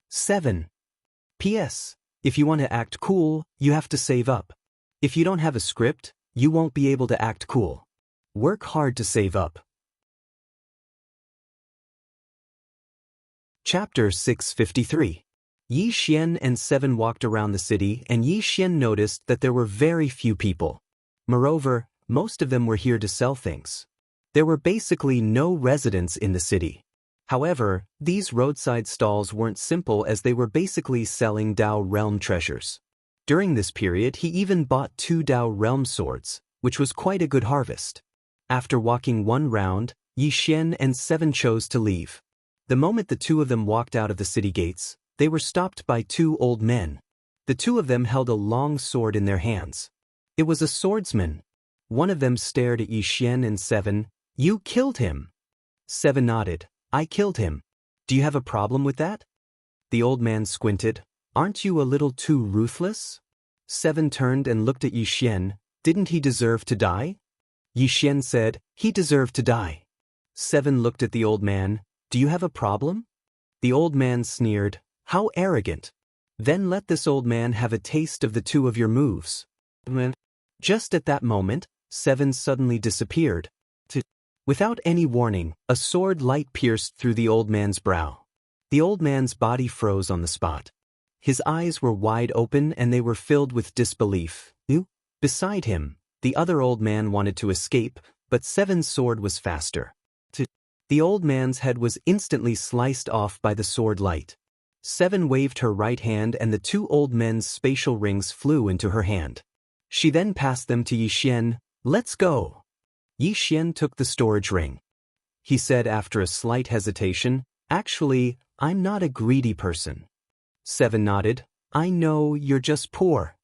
7. P.S. If you want to act cool, you have to save up. If you don't have a script, you won't be able to act cool. Work hard to save up. Chapter 653. Yi Xian and Seven walked around the city and Yi Xian noticed that there were very few people. Moreover, most of them were here to sell things. There were basically no residents in the city. However, these roadside stalls weren't simple as they were basically selling Dao realm treasures. During this period he even bought 2 Dao realm swords, which was quite a good harvest. After walking one round, Yi Xian and Seven chose to leave. The moment the two of them walked out of the city gates, they were stopped by 2 old men. The two of them held a long sword in their hands. It was a swordsman. One of them stared at Yixian and 7. You killed him. 7 nodded. I killed him. Do you have a problem with that? The old man squinted. Aren't you a little too ruthless? 7 turned and looked at Yixian. Didn't he deserve to die? Yixian said, he deserved to die. 7 looked at the old man. Do you have a problem? The old man sneered. How arrogant. Then let this old man have a taste of the two of your moves. Just at that moment, 7 suddenly disappeared. Without any warning, a sword light pierced through the old man's brow. The old man's body froze on the spot. His eyes were wide open and they were filled with disbelief. Beside him, the other old man wanted to escape, but 7's sword was faster. The old man's head was instantly sliced off by the sword light. 7 waved her right hand and the two old men's spatial rings flew into her hand. She then passed them to Yixian. Let's go. Yixian took the storage ring. He said after a slight hesitation, actually, I'm not a greedy person. 7 nodded. I know, you're just poor.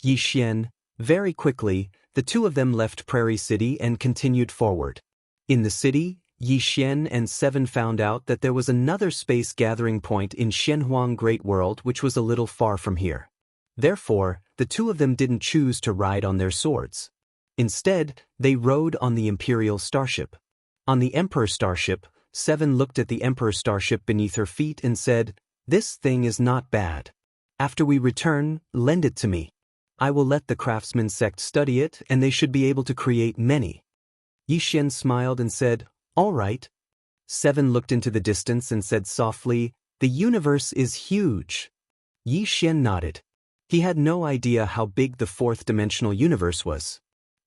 Yixian. Very quickly, the two of them left Prairie City and continued forward. In the city, Yixian and 7 found out that there was another space gathering point in Xianhuang Great World which was a little far from here. Therefore, the two of them didn't choose to ride on their swords. Instead, they rode on the Imperial Starship. On the Emperor Starship, 7 looked at the Emperor Starship beneath her feet and said, This thing is not bad. After we return, lend it to me. I will let the craftsman sect study it and they should be able to create many. Yixian smiled and said, All right. 7 looked into the distance and said softly, The universe is huge. Yixian nodded. He had no idea how big the fourth-dimensional universe was.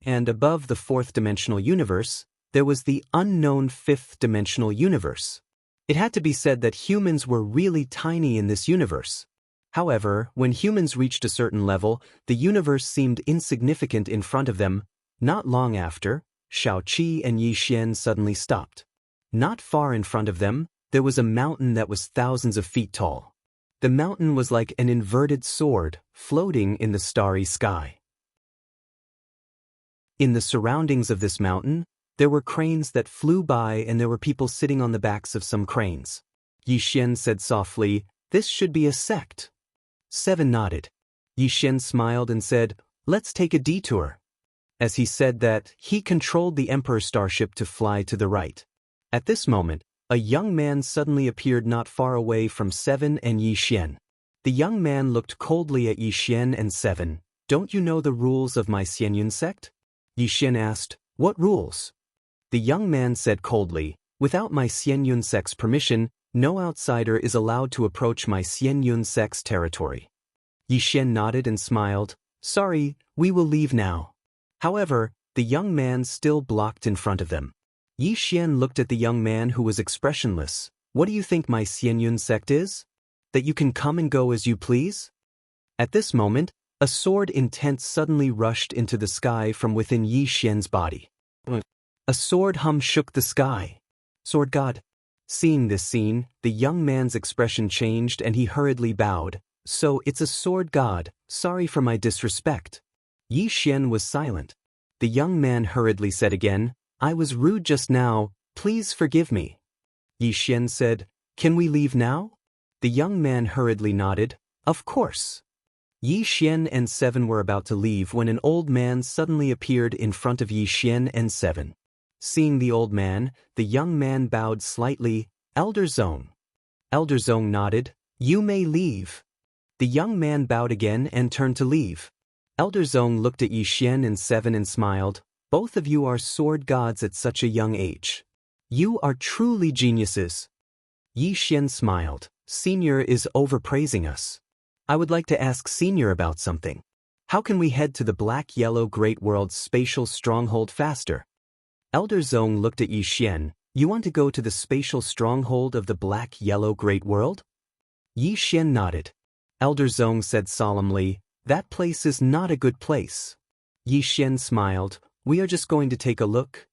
And above the fourth-dimensional universe, there was the unknown fifth-dimensional universe. It had to be said that humans were really tiny in this universe. However, when humans reached a certain level, the universe seemed insignificant in front of them. Not long after, Shaoqi and Yixian suddenly stopped. Not far in front of them, there was a mountain that was thousands of feet tall. The mountain was like an inverted sword, floating in the starry sky. In the surroundings of this mountain, there were cranes that flew by and there were people sitting on the backs of some cranes. Yixian said softly, This should be a sect. 7 nodded. Yixian smiled and said, Let's take a detour. As he said that, he controlled the Emperor Starship to fly to the right. At this moment, a young man suddenly appeared not far away from 7 and Yixian. The young man looked coldly at Yixian and 7. Don't you know the rules of my Xianyun sect? Yixian asked, What rules? The young man said coldly, Without my Xianyun sect's permission, no outsider is allowed to approach my Xianyun sect's territory. Yixian nodded and smiled. Sorry, we will leave now. However, the young man still blocked in front of them. Yixian looked at the young man who was expressionless. What do you think my Xianyun sect is? That you can come and go as you please? At this moment, a sword intent suddenly rushed into the sky from within Yixian's body. A sword hum shook the sky. Sword God. Seeing this scene, the young man's expression changed and he hurriedly bowed. So it's a sword god, sorry for my disrespect. Yixian was silent. The young man hurriedly said again, I was rude just now, please forgive me. Yixian said, Can we leave now? The young man hurriedly nodded, Of course. Yixian and 7 were about to leave when an old man suddenly appeared in front of Yixian and 7. Seeing the old man, the young man bowed slightly, Elder Zong. Elder Zong nodded, You may leave. The young man bowed again and turned to leave. Elder Zong looked at Yixian and 7 and smiled, Both of you are sword gods at such a young age. You are truly geniuses. Yixian smiled, Senior is overpraising us. I would like to ask Senior about something. How can we head to the Black-Yellow Great World's spatial stronghold faster? Elder Zong looked at Yixian, You want to go to the spatial stronghold of the Black-Yellow Great World? Yixian nodded. Elder Zong said solemnly, That place is not a good place. Yixian smiled, We are just going to take a look.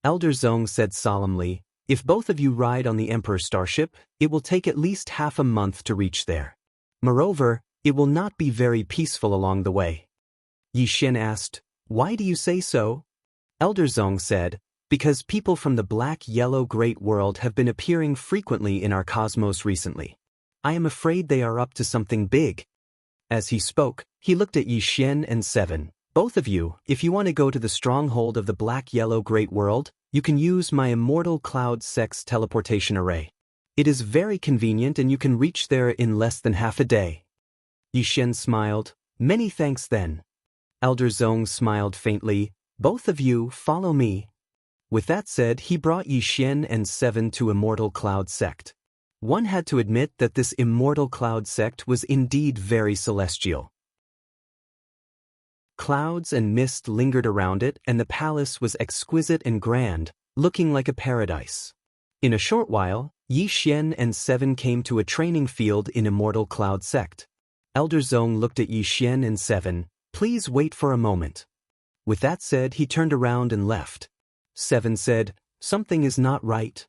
Elder Zong said solemnly, If both of you ride on the Emperor Starship, it will take at least half a month to reach there. Moreover, It will not be very peaceful along the way. Yi Xian asked, "Why do you say so?" Elder Zong said, "Because people from the black-yellow great world have been appearing frequently in our cosmos recently. I am afraid they are up to something big." As he spoke, he looked at Yi Xian and Seven. "Both of you, if you want to go to the stronghold of the black-yellow great world, you can use my Immortal Cloud Sex teleportation array. It is very convenient and you can reach there in less than half a day." Yi Xian smiled. "Many thanks then." Elder Zong smiled faintly. "Both of you, follow me." With that said, he brought Yi Xian and Seven to Immortal Cloud Sect. One had to admit that this Immortal Cloud Sect was indeed very celestial. Clouds and mist lingered around it, and the palace was exquisite and grand, looking like a paradise. In a short while, Yi Xian and Seven came to a training field in Immortal Cloud Sect. Elder Zong looked at Yi Xian and Seven. "Please wait for a moment." With that said, he turned around and left. Seven said, "Something is not right."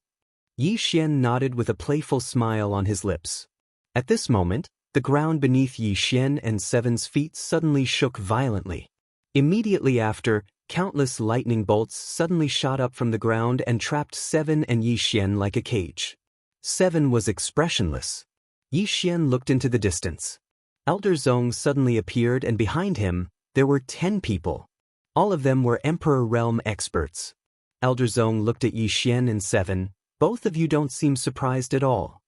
Yi Xian nodded with a playful smile on his lips. At this moment, the ground beneath Yi Xian and Seven's feet suddenly shook violently. Immediately after, countless lightning bolts suddenly shot up from the ground and trapped Seven and Yi Xian like a cage. Seven was expressionless. Yi Xian looked into the distance. Elder Zong suddenly appeared, and behind him, there were 10 people. All of them were Emperor Realm experts. Elder Zong looked at Yi Xian and Seven. "Both of you don't seem surprised at all."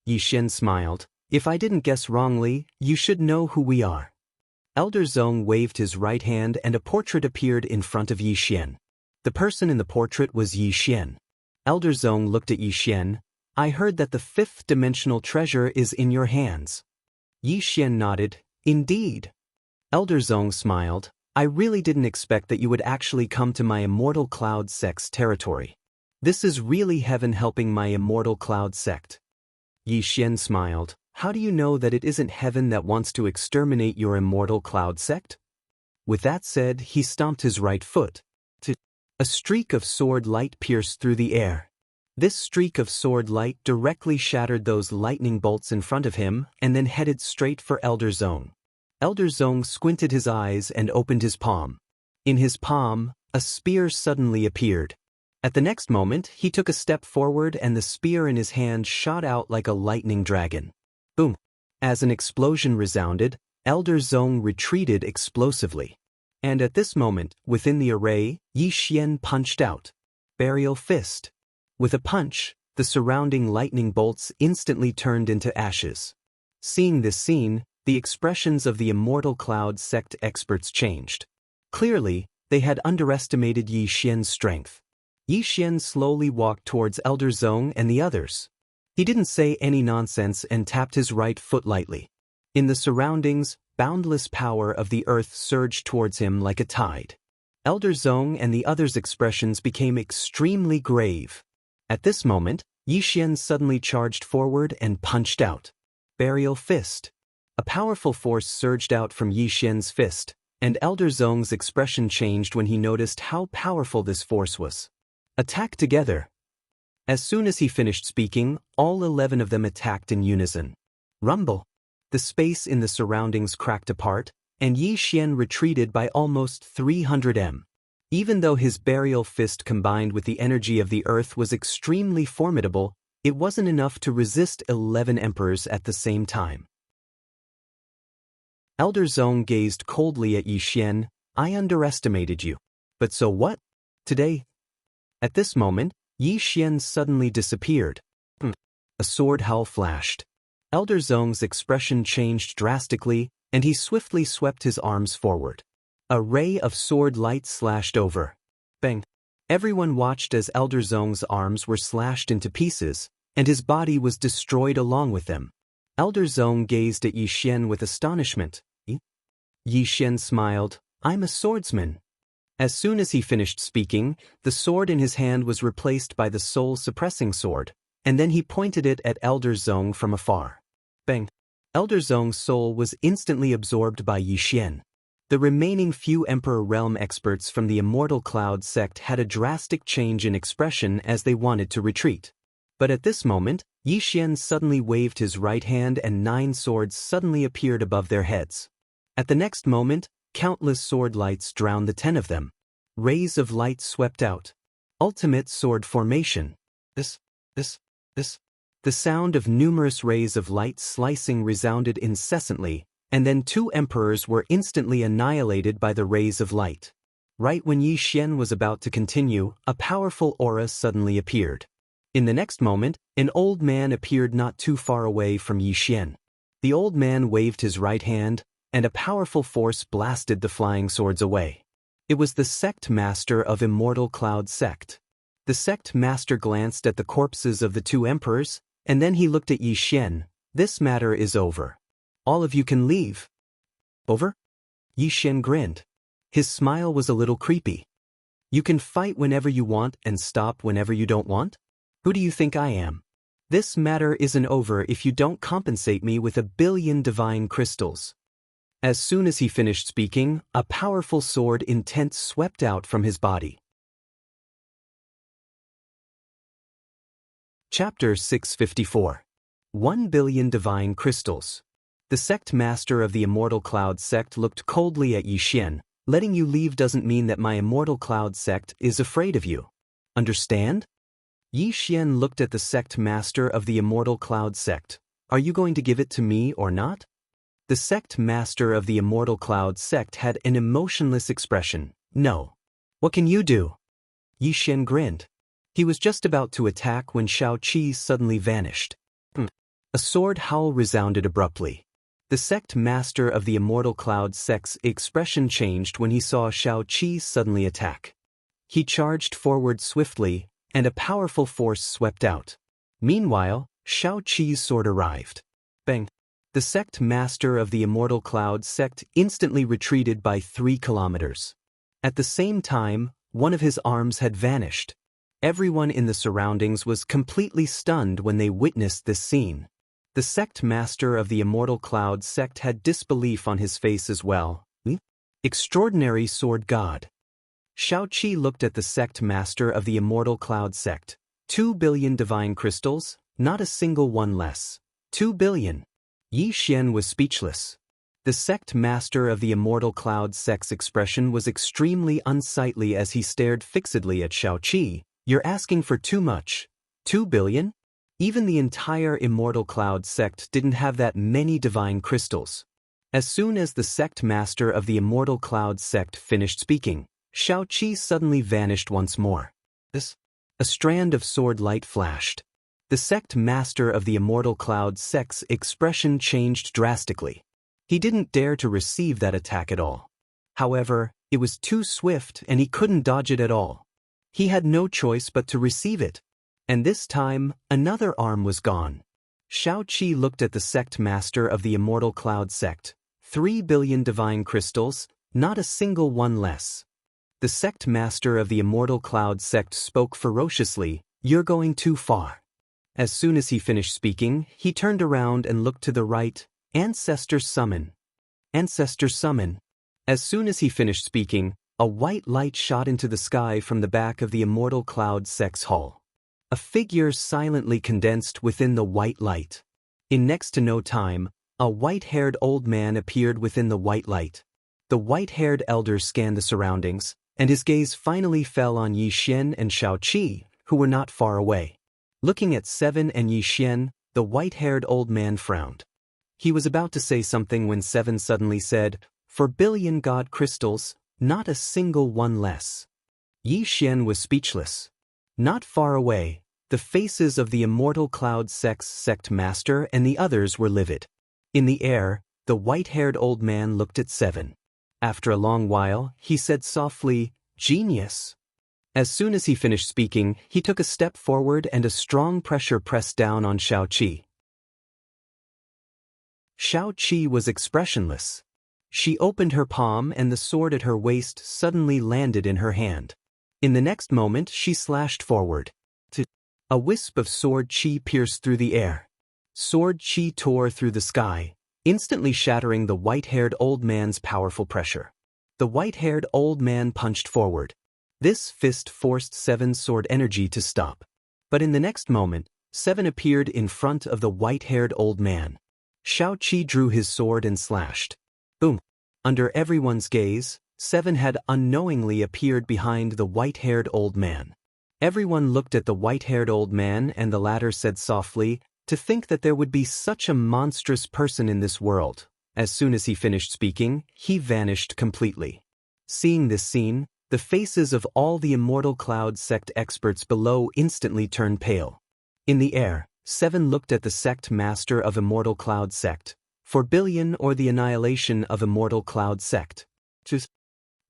Yi Xian smiled. "If I didn't guess wrongly, you should know who we are." Elder Zong waved his right hand and a portrait appeared in front of Yi Xian. The person in the portrait was Yi Xian. Elder Zong looked at Yi Xian. "I heard that the fifth-dimensional treasure is in your hands." Yi Xian nodded. "Indeed." Elder Zong smiled. "I really didn't expect that you would actually come to my Immortal Cloud Sect's territory. This is really heaven helping my Immortal Cloud Sect." Yi Xian smiled. "How do you know that it isn't heaven that wants to exterminate your Immortal Cloud Sect?" With that said, he stomped his right foot. A streak of sword light pierced through the air. This streak of sword light directly shattered those lightning bolts in front of him and then headed straight for Elder Zong. Elder Zong squinted his eyes and opened his palm. In his palm, a spear suddenly appeared. At the next moment, he took a step forward and the spear in his hand shot out like a lightning dragon. Boom! As an explosion resounded, Elder Zong retreated explosively. And at this moment, within the array, Yi Xian punched out. Burial Fist. With a punch, the surrounding lightning bolts instantly turned into ashes. Seeing this scene, the expressions of the Immortal Cloud Sect experts changed. Clearly, they had underestimated Yi Xian's strength. Yi Xian slowly walked towards Elder Zong and the others. He didn't say any nonsense and tapped his right foot lightly. In the surroundings, boundless power of the earth surged towards him like a tide. Elder Zong and the others' expressions became extremely grave. At this moment, Yi Xian suddenly charged forward and punched out. Burial Fist. A powerful force surged out from Yi Xian's fist, and Elder Zong's expression changed when he noticed how powerful this force was. Attack together. As soon as he finished speaking, all 11 of them attacked in unison. Rumble. The space in the surroundings cracked apart, and Yi Xian retreated by almost 300 m. Even though his burial fist combined with the energy of the earth was extremely formidable, it wasn't enough to resist 11 emperors at the same time. Elder Zong gazed coldly at Yi Xian. "I underestimated you. But so what? Today?" At this moment, Yi Xian suddenly disappeared. A sword howl flashed. Elder Zong's expression changed drastically, and he swiftly swept his arms forward. A ray of sword light slashed over. Bang! Everyone watched as Elder Zong's arms were slashed into pieces, and his body was destroyed along with them. Elder Zong gazed at Yi Xian with astonishment. Yi Xian smiled. "I'm a swordsman." As soon as he finished speaking, the sword in his hand was replaced by the soul-suppressing sword, and then he pointed it at Elder Zong from afar. Bang! Elder Zong's soul was instantly absorbed by Yi Xian. The remaining few Emperor Realm experts from the Immortal Cloud Sect had a drastic change in expression as they wanted to retreat. But at this moment, Xian suddenly waved his right hand and 9 swords suddenly appeared above their heads. At the next moment, countless sword lights drowned the 10 of them. Rays of light swept out. Ultimate sword formation. This. The sound of numerous rays of light slicing resounded incessantly, and then 2 emperors were instantly annihilated by the rays of light. Right when Xian was about to continue, a powerful aura suddenly appeared. In the next moment, an old man appeared not too far away from Xian. The old man waved his right hand, and a powerful force blasted the flying swords away. It was the sect master of Immortal Cloud Sect. The sect master glanced at the corpses of the 2 emperors, and then he looked at Xian. This matter is over. All of you can leave. Over? Xian grinned. His smile was a little creepy. You can fight whenever you want and stop whenever you don't want? Who do you think I am? This matter isn't over if you don't compensate me with 1 billion divine crystals. As soon as he finished speaking, a powerful sword intent swept out from his body. Chapter 654. 1 billion divine crystals. The sect master of the Immortal Cloud Sect looked coldly at Xian. Letting you leave doesn't mean that my Immortal Cloud Sect is afraid of you. Understand? Xian looked at the sect master of the Immortal Cloud Sect. Are you going to give it to me or not? The sect master of the Immortal Cloud Sect had an emotionless expression. No. What can you do? Xian grinned. He was just about to attack when Xiaoqi suddenly vanished. A sword howl resounded abruptly. The sect master of the Immortal Cloud Sect's expression changed when he saw Xiaoqi suddenly attack. He charged forward swiftly, and a powerful force swept out. Meanwhile, Xiaoqi's sword arrived. Bang! The sect master of the Immortal Cloud Sect instantly retreated by 3 kilometers. At the same time, one of his arms had vanished. Everyone in the surroundings was completely stunned when they witnessed this scene. The sect master of the Immortal Cloud Sect had disbelief on his face as well. Extraordinary sword god. Xiaoqi looked at the sect master of the Immortal Cloud Sect. 2 billion divine crystals, not a single one less. 2 billion. Xian was speechless. The sect master of the Immortal Cloud Sect's expression was extremely unsightly as he stared fixedly at Xiaoqi. You're asking for too much. 2 billion? Even the entire Immortal Cloud Sect didn't have that many divine crystals. As soon as the sect master of the Immortal Cloud Sect finished speaking, Xiaoqi suddenly vanished once more. A strand of sword light flashed. The sect master of the Immortal Cloud Sect's expression changed drastically. He didn't dare to receive that attack at all. However, it was too swift and he couldn't dodge it at all. He had no choice but to receive it. And this time, another arm was gone. Xiaoqi looked at the sect master of the Immortal Cloud Sect. 3 billion divine crystals, not a single one less. The sect master of the Immortal Cloud Sect spoke ferociously. You're going too far. As soon as he finished speaking, he turned around and looked to the right. Ancestor summon. Ancestor summon. As soon as he finished speaking, a white light shot into the sky from the back of the Immortal Cloud Sect's hall. A figure silently condensed within the white light. In next to no time, a white-haired old man appeared within the white light. The white-haired elder scanned the surroundings, and his gaze finally fell on Xian and Xiaoqi, who were not far away. Looking at Seven and Xian, the white-haired old man frowned. He was about to say something when Seven suddenly said, "For billion god crystals, not a single one less." Xian was speechless. Not far away, the faces of the Immortal Cloud Sect's sect master and the others were livid. In the air, the white-haired old man looked at Seven. After a long while, he said softly, "Genius." As soon as he finished speaking, he took a step forward and a strong pressure pressed down on Xiaoqi. Xiaoqi was expressionless. She opened her palm and the sword at her waist suddenly landed in her hand. In the next moment, she slashed forward. A wisp of sword chi pierced through the air. Sword chi tore through the sky, instantly shattering the white-haired old man's powerful pressure. The white-haired old man punched forward. This fist forced Seven's sword energy to stop. But in the next moment, Seven appeared in front of the white-haired old man. Shao Qi drew his sword and slashed. Boom! Under everyone's gaze, Seven had unknowingly appeared behind the white-haired old man. Everyone looked at the white-haired old man and the latter said softly, "To think that there would be such a monstrous person in this world." As soon as he finished speaking, he vanished completely. Seeing this scene, the faces of all the Immortal Cloud sect experts below instantly turned pale. In the air, Seven looked at the sect master of Immortal Cloud sect. For billion or the annihilation of Immortal Cloud sect.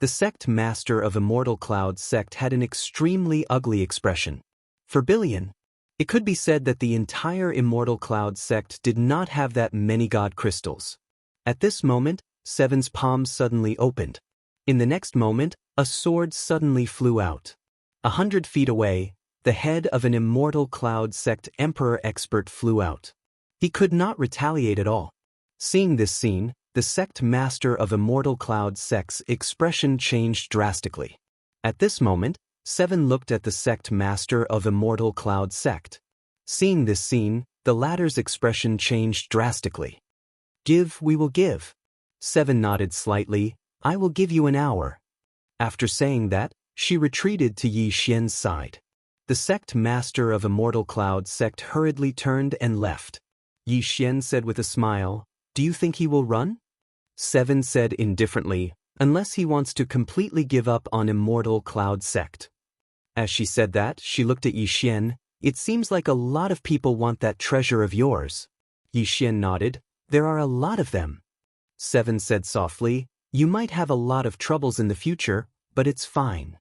The sect master of Immortal Cloud sect had an extremely ugly expression. For billion, it could be said that the entire Immortal Cloud sect did not have that many god crystals. At this moment, Seven's palms suddenly opened. In the next moment, a sword suddenly flew out. 100 feet away, the head of an Immortal Cloud sect emperor expert flew out. He could not retaliate at all. Seeing this scene, the sect master of Immortal Cloud sect's expression changed drastically. At this moment, Seven looked at the sect master of Immortal Cloud sect. Seeing this scene, the latter's expression changed drastically. "Give, we will give." Seven nodded slightly. "I will give you an hour." After saying that, she retreated to Yi Xian's side. The sect master of Immortal Cloud sect hurriedly turned and left. Yi Xian said with a smile, "Do you think he will run?" Seven said indifferently, "Unless he wants to completely give up on Immortal Cloud sect." As she said that, she looked at Yi Xian. "It seems like a lot of people want that treasure of yours." Yi Xian nodded. "There are a lot of them." Seven said softly, "You might have a lot of troubles in the future, but it's fine."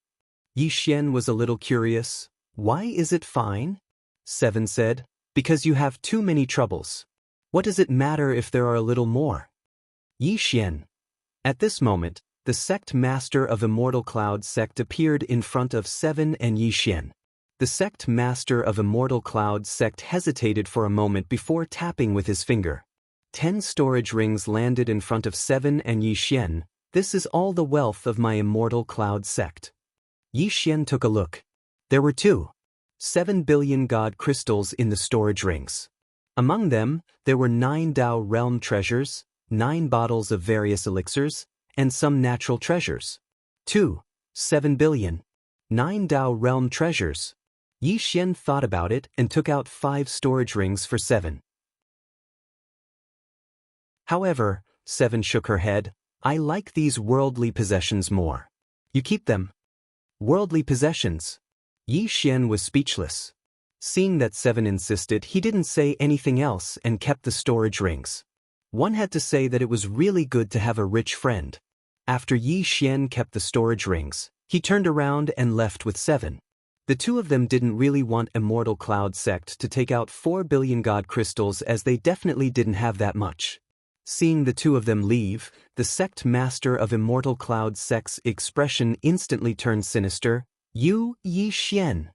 Yi Xian was a little curious. "Why is it fine?" Seven said, "Because you have too many troubles. What does it matter if there are a little more?" Yi Xian. At this moment, the sect master of Immortal Cloud sect appeared in front of Seven and Yi Xian. The sect master of Immortal Cloud sect hesitated for a moment before tapping with his finger. 10 storage rings landed in front of Seven and Yi Xian. "This is all the wealth of my Immortal Cloud sect." Yi Xian took a look. There were 7 billion god crystals in the storage rings. Among them, there were 9 Dao realm treasures, 9 bottles of various elixirs, and some natural treasures. 7 billion. 9 Dao realm treasures. Yi Xian thought about it and took out 5 storage rings for Seven. However, Seven shook her head. "I like these worldly possessions more." "You keep them." "Worldly possessions." Yi Xian was speechless. Seeing that Seven insisted, he didn't say anything else and kept the storage rings. One had to say that it was really good to have a rich friend. After Yi Xian kept the storage rings, he turned around and left with Seven. The two of them didn't really want Immortal Cloud sect to take out 4 billion god crystals as they definitely didn't have that much. Seeing the two of them leave, the sect master of Immortal Cloud sect's expression instantly turned sinister. "You, Yi Xian."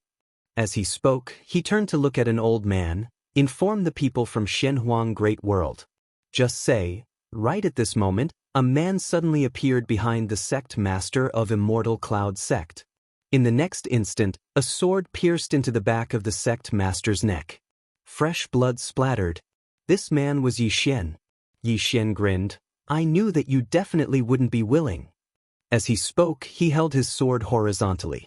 As he spoke, he turned to look at an old man. "Inform the people from Shenhuang Great World. Just say." Right at this moment, a man suddenly appeared behind the sect master of Immortal Cloud sect. In the next instant, a sword pierced into the back of the sect master's neck. Fresh blood splattered. This man was Yi Xian. Yi Xian grinned. "I knew that you definitely wouldn't be willing." As he spoke, he held his sword horizontally.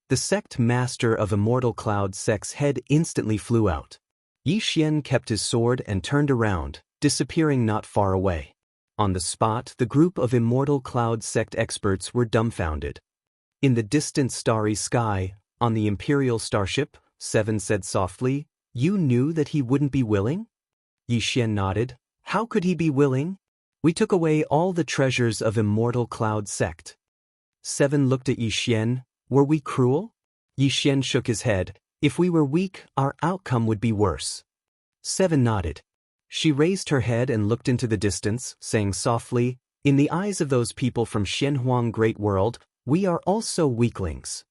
The sect master of Immortal Cloud sect's head instantly flew out. Yi Xian kept his sword and turned around, disappearing not far away. On the spot, the group of Immortal Cloud sect experts were dumbfounded. In the distant starry sky, on the Imperial starship, Seven said softly, "You knew that he wouldn't be willing?" Yi Xian nodded. "How could he be willing? We took away all the treasures of Immortal Cloud sect." Seven looked at Yi Xian. "Were we cruel?" Yi Xian shook his head. "If we were weak, our outcome would be worse." Seven nodded. She raised her head and looked into the distance, saying softly, "In the eyes of those people from Shenhuang Great World, we are also weaklings."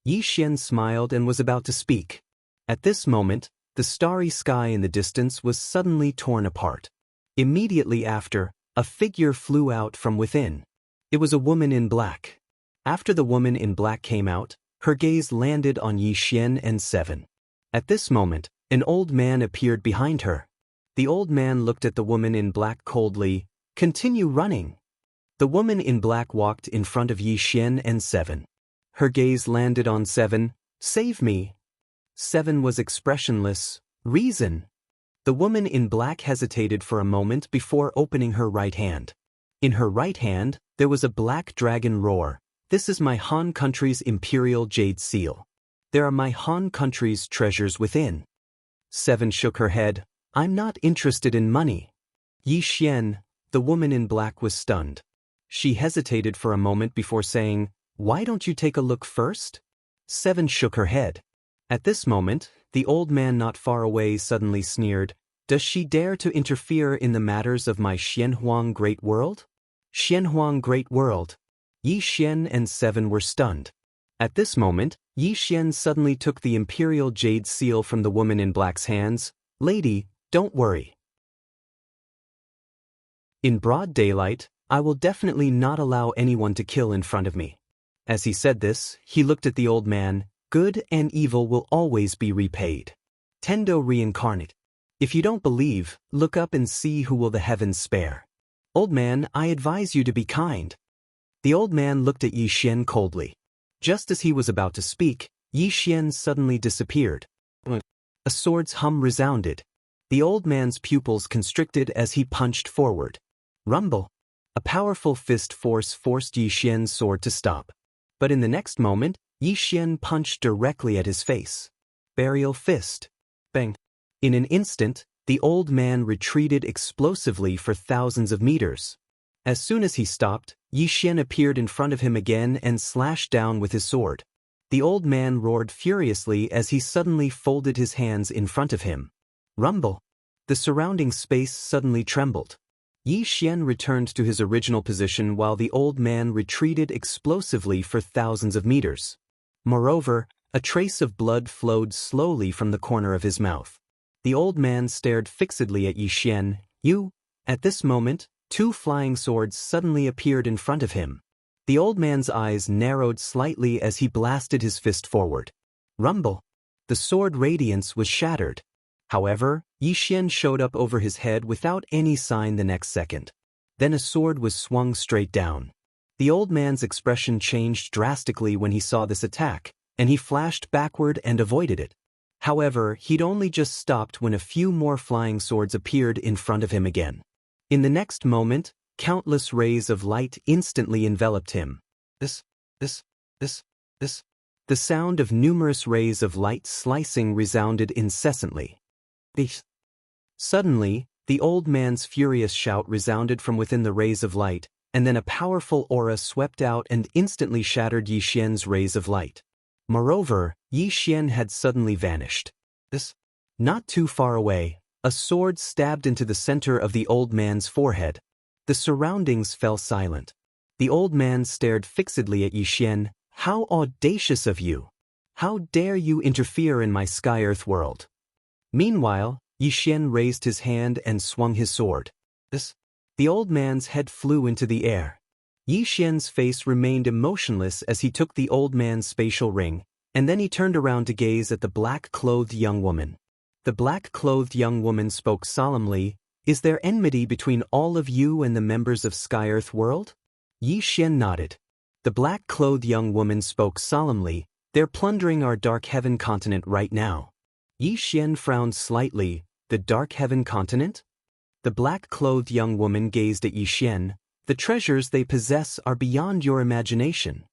Yi Xian smiled and was about to speak. At this moment, the starry sky in the distance was suddenly torn apart. Immediately after, a figure flew out from within. It was a woman in black. After the woman in black came out, her gaze landed on Yi Xian and Seven. At this moment, An old man appeared behind her. The old man looked at the woman in black coldly. Continue running. The woman in black walked in front of Yi Xian and 7. Her gaze landed on 7. Save me. 7 was expressionless. Reason. The woman in black hesitated for a moment before opening her right hand. In her right hand, there was a black dragon roar. This is my Han country's imperial jade seal. There are my Han country's treasures within. 7 shook her head. I'm not interested in money. Yi Xian, the woman in black, was stunned. She hesitated for a moment before saying, Why don't you take a look first? 7 shook her head. At this moment, the old man not far away suddenly sneered, Does she dare to interfere in the matters of my Xianhuang Great World? Xianhuang Great World. Yi Xian and 7 were stunned. At this moment, Yi Xian suddenly took the imperial jade seal from the woman in black's hands. Lady, don't worry. In broad daylight, I will definitely not allow anyone to kill in front of me. As he said this, he looked at the old man. Good and evil will always be repaid. Tendo reincarnate. If you don't believe, look up and see who will the heavens spare. Old man, I advise you to be kind. The old man looked at Yi Xian coldly. Just as he was about to speak, Yi Xian suddenly disappeared. A sword's hum resounded. The old man's pupils constricted as he punched forward. Rumble. A powerful fist force forced Yi Xian's sword to stop. But in the next moment, Yi Xian punched directly at his face. Burial fist. Bang. In an instant, the old man retreated explosively for thousands of meters. As soon as he stopped, Yi Xian appeared in front of him again and slashed down with his sword. The old man roared furiously as he suddenly folded his hands in front of him. Rumble. The surrounding space suddenly trembled. Yi Xian returned to his original position while the old man retreated explosively for thousands of meters. Moreover, a trace of blood flowed slowly from the corner of his mouth. The old man stared fixedly at Yi Xian. You? At this moment, 2 flying swords suddenly appeared in front of him. The old man's eyes narrowed slightly as he blasted his fist forward. Rumble. The sword radiance was shattered. However, Yi Xian showed up over his head without any sign the next second. Then a sword was swung straight down. The old man's expression changed drastically when he saw this attack, and he flashed backward and avoided it. However, he'd only just stopped when a few more flying swords appeared in front of him again. In the next moment, countless rays of light instantly enveloped him. The sound of numerous rays of light slicing resounded incessantly. Suddenly, the old man's furious shout resounded from within the rays of light, and then a powerful aura swept out and instantly shattered Yi Xian's rays of light. Moreover, Yi Xian had suddenly vanished. Not too far away, a sword stabbed into the center of the old man's forehead. The surroundings fell silent. The old man stared fixedly at Yi Xian. How audacious of you! How dare you interfere in my Sky-Earth world? Meanwhile, Yi Xian raised his hand and swung his sword. The old man's head flew into the air. Yi Xian's face remained emotionless as he took the old man's spatial ring, and then he turned around to gaze at the black-clothed young woman. The black-clothed young woman spoke solemnly, Is there enmity between all of you and the members of Sky-Earth world? Yi Xian nodded. The black-clothed young woman spoke solemnly, They're plundering our Dark Heaven continent right now. Yi Xian frowned slightly. The Dark Heaven continent? The black-clothed young woman gazed at Yi Xian. The treasures they possess are beyond your imagination.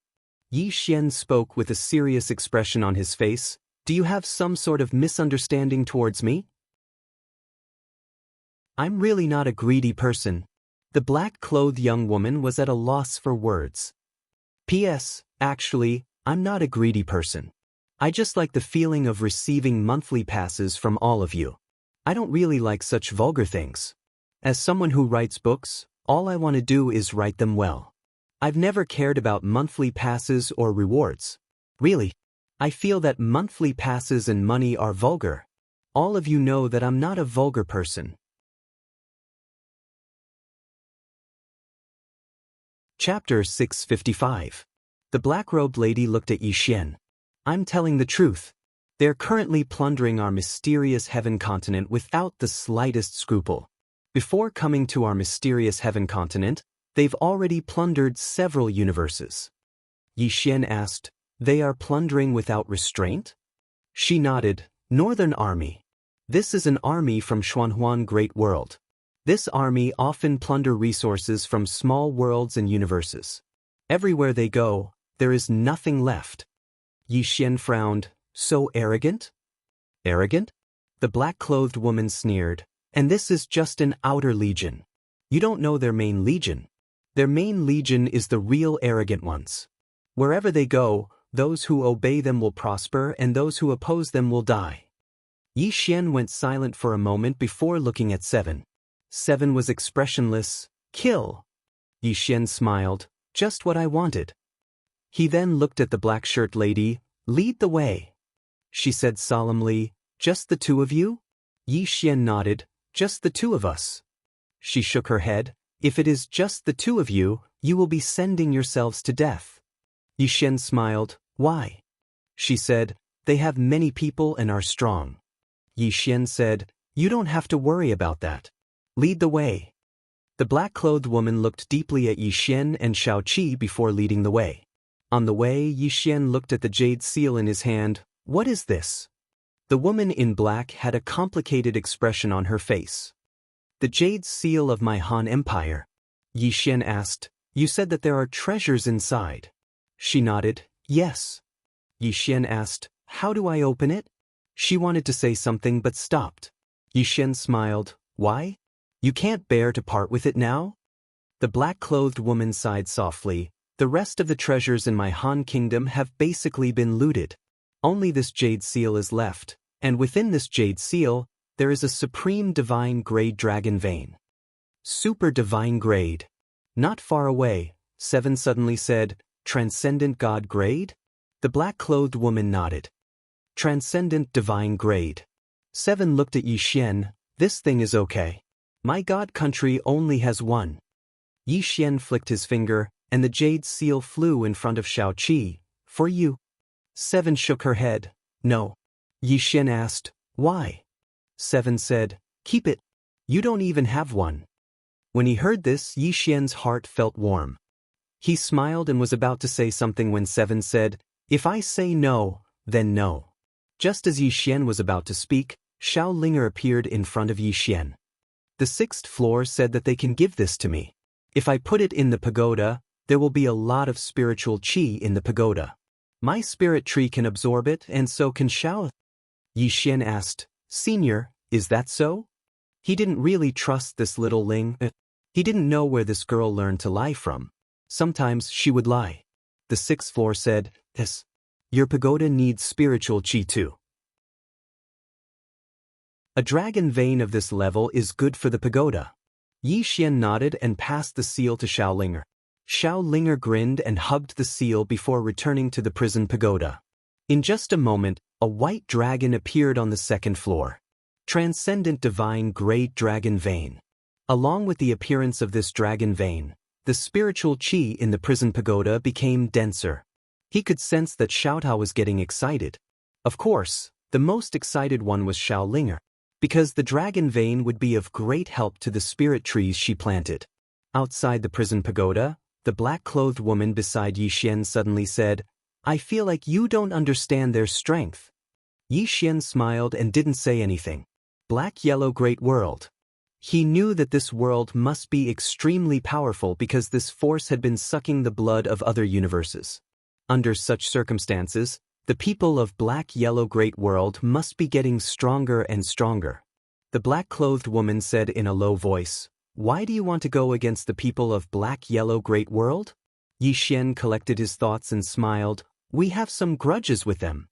Yi Xian spoke with a serious expression on his face. Do you have some sort of misunderstanding towards me? I'm really not a greedy person. The black-clothed young woman was at a loss for words. P.S. Actually, I'm not a greedy person. I just like the feeling of receiving monthly passes from all of you. I don't really like such vulgar things. As someone who writes books, all I want to do is write them well. I've never cared about monthly passes or rewards. Really, I feel that monthly passes and money are vulgar. All of you know that I'm not a vulgar person. Chapter 655. The black-robed lady looked at Yi Xian. I'm telling the truth. They're currently plundering our mysterious heaven continent without the slightest scruple. Before coming to our mysterious heaven continent, they've already plundered several universes. Yixian asked, "They are plundering without restraint?" She nodded, "Northern Army. This is an army from Xuanhuan Great World. This army often plunder resources from small worlds and universes. Everywhere they go, there is nothing left." Yixian frowned. "So arrogant?" "Arrogant?" The black-clothed woman sneered. "And this is just an outer legion. You don't know their main legion. Their main legion is the real arrogant ones. Wherever they go, those who obey them will prosper and those who oppose them will die." Yixian went silent for a moment before looking at Seven. Seven was expressionless. "Kill." Yixian smiled. "Just what I wanted." He then looked at the black-shirt lady. "Lead the way." She said solemnly, "Just the two of you?" Yixian nodded. "Just the two of us." She shook her head. "If it is just the two of you, you will be sending yourselves to death." Yixian smiled. "Why?" She said, "They have many people and are strong." Yixian said, "You don't have to worry about that. Lead the way." The black-clothed woman looked deeply at Yixian and Xiaoqi before leading the way. On the way, Yixian looked at the jade seal in his hand. "What is this?" The woman in black had a complicated expression on her face. "The jade seal of my Han Empire." Yixian asked, "You said that there are treasures inside." She nodded, "Yes." Yixian asked, "How do I open it?" She wanted to say something but stopped. Yixian smiled. "Why? You can't bear to part with it now?" The black-clothed woman sighed softly. "The rest of the treasures in my Han kingdom have basically been looted. Only this jade seal is left, and within this jade seal, there is a supreme divine grade dragon vein." "Super divine grade." Not far away, Seven suddenly said, "Transcendent god grade?" The black-clothed woman nodded. "Transcendent divine grade." Seven looked at Yixian. "This thing is okay. My god country only has one." Yixian flicked his finger, and the jade seal flew in front of Xiaoqi. "For you." Seven shook her head. "No." Yixian asked, "Why?" Seven said, "Keep it. You don't even have one." When he heard this, Yixian's heart felt warm. He smiled and was about to say something when Seven said, "If I say no, then no." Just as Yixian was about to speak, Xiao Linger appeared in front of Yixian. "The sixth floor said that they can give this to me. If I put it in the pagoda, there will be a lot of spiritual qi in the pagoda. My spirit tree can absorb it and so can Xiao." Yixian asked, "Senior, is that so?" He didn't really trust this little Ling. He didn't know where this girl learned to lie from. Sometimes she would lie. The sixth floor said, "Yes. Your pagoda needs spiritual qi too. A dragon vein of this level is good for the pagoda." Yixian nodded and passed the seal to Xiaolinger. Xiaolinger grinned and hugged the seal before returning to the prison pagoda. In just a moment, a white dragon appeared on the second floor. Transcendent divine great dragon vein. Along with the appearance of this dragon vein, the spiritual qi in the prison pagoda became denser. He could sense that Xiaotao was getting excited. Of course, the most excited one was Xiaolinger, because the dragon vein would be of great help to the spirit trees she planted. Outside the prison pagoda, the black-clothed woman beside Yixian suddenly said, "I feel like you don't understand their strength." Yixian smiled and didn't say anything. Black-yellow great world. He knew that this world must be extremely powerful because this force had been sucking the blood of other universes. Under such circumstances, the people of black-yellow great world must be getting stronger and stronger. The black-clothed woman said in a low voice, "Why do you want to go against the people of black-yellow great world?" Yixian collected his thoughts and smiled. "We have some grudges with them."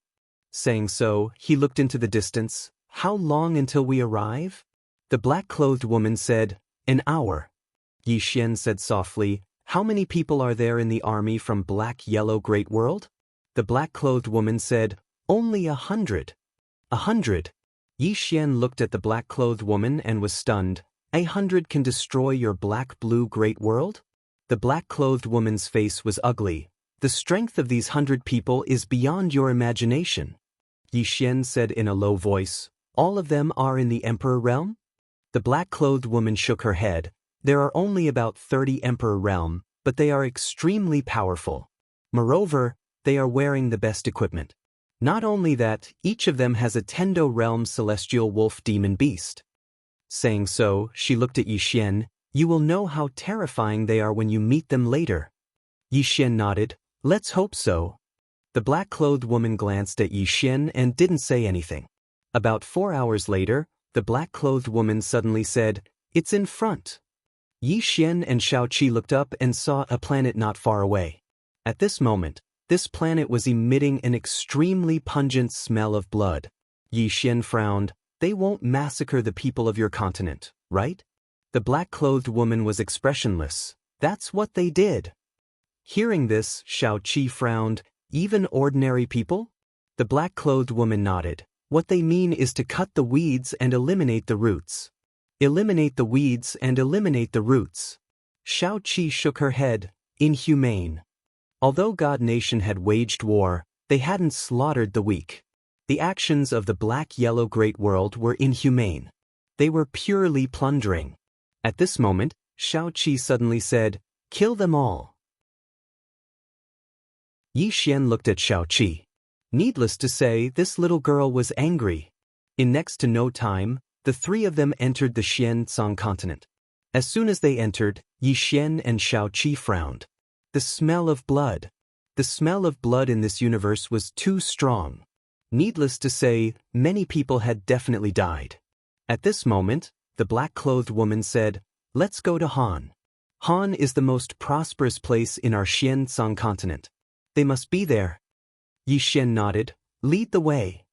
Saying so, he looked into the distance. "How long until we arrive?" The black-clothed woman said, "An hour." Yixian said softly, "How many people are there in the army from black-yellow great world?" The black-clothed woman said, "Only 100. 100. Yixian looked at the black-clothed woman and was stunned. 100 can destroy your black-blue great world? The black-clothed woman's face was ugly. The strength of these 100 people is beyond your imagination. Yi Xian said in a low voice. All of them are in the Emperor realm? The black-clothed woman shook her head. There are only about 30 Emperor realm, but they are extremely powerful. Moreover, they are wearing the best equipment. Not only that, each of them has a Tendo realm celestial wolf demon beast. Saying so, she looked at Yi Xian. You will know how terrifying they are when you meet them later. Yi Xian nodded. Let's hope so. The black-clothed woman glanced at Yi Xian and didn't say anything. About 4 hours later, the black-clothed woman suddenly said, It's in front. Yi Xian and Xiaoqi looked up and saw a planet not far away. At this moment, this planet was emitting an extremely pungent smell of blood. Yi Xian frowned. They won't massacre the people of your continent, right? The black-clothed woman was expressionless. That's what they did. Hearing this, Xiaoqi frowned. Even ordinary people? The black-clothed woman nodded. What they mean is to cut the weeds and eliminate the roots. Eliminate the weeds and eliminate the roots. Xiaoqi shook her head. Inhumane. Although God Nation had waged war, they hadn't slaughtered the weak. The actions of the black-yellow great world were inhumane. They were purely plundering. At this moment, Xiaoqi suddenly said, Kill them all. Yi Xian looked at Xiaoqi. Needless to say, this little girl was angry. In next to no time, the three of them entered the Xianzang continent. As soon as they entered, Yi Xian and Xiaoqi frowned. The smell of blood. The smell of blood in this universe was too strong. Needless to say, many people had definitely died. At this moment, the black-clothed woman said, Let's go to Han. Han is the most prosperous place in our Xianzang continent. They must be there. Yi Xian nodded. Lead the way.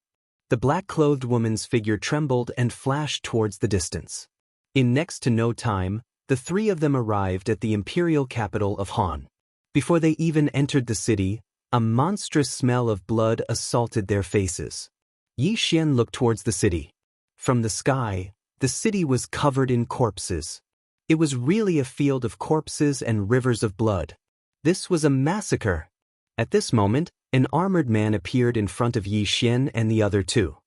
The black-clothed woman's figure trembled and flashed towards the distance. In next to no time, the three of them arrived at the imperial capital of Han. Before they even entered the city, a monstrous smell of blood assaulted their faces. Yi Xian looked towards the city. From the sky, the city was covered in corpses. It was really a field of corpses and rivers of blood. This was a massacre. At this moment, an armored man appeared in front of Yi Xian and the other two.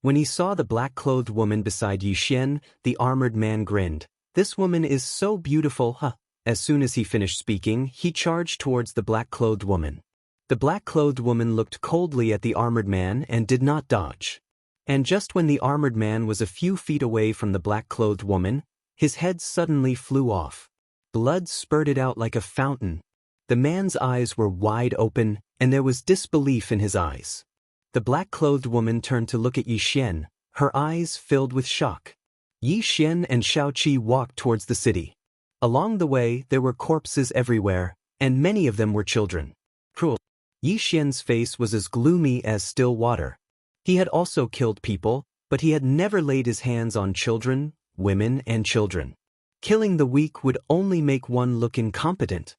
When he saw the black-clothed woman beside Yi Xian, the armored man grinned. This woman is so beautiful, huh? As soon as he finished speaking, he charged towards the black-clothed woman. The black-clothed woman looked coldly at the armored man and did not dodge. And just when the armored man was a few feet away from the black-clothed woman, his head suddenly flew off. Blood spurted out like a fountain. The man's eyes were wide open, and there was disbelief in his eyes. The black-clothed woman turned to look at Yi Xian, her eyes filled with shock. Yi Xian and Xiaoqi walked towards the city. Along the way, there were corpses everywhere, and many of them were children. Cruel. Yi Xian's face was as gloomy as still water. He had also killed people, but he had never laid his hands on children, women, and children. Killing the weak would only make one look incompetent.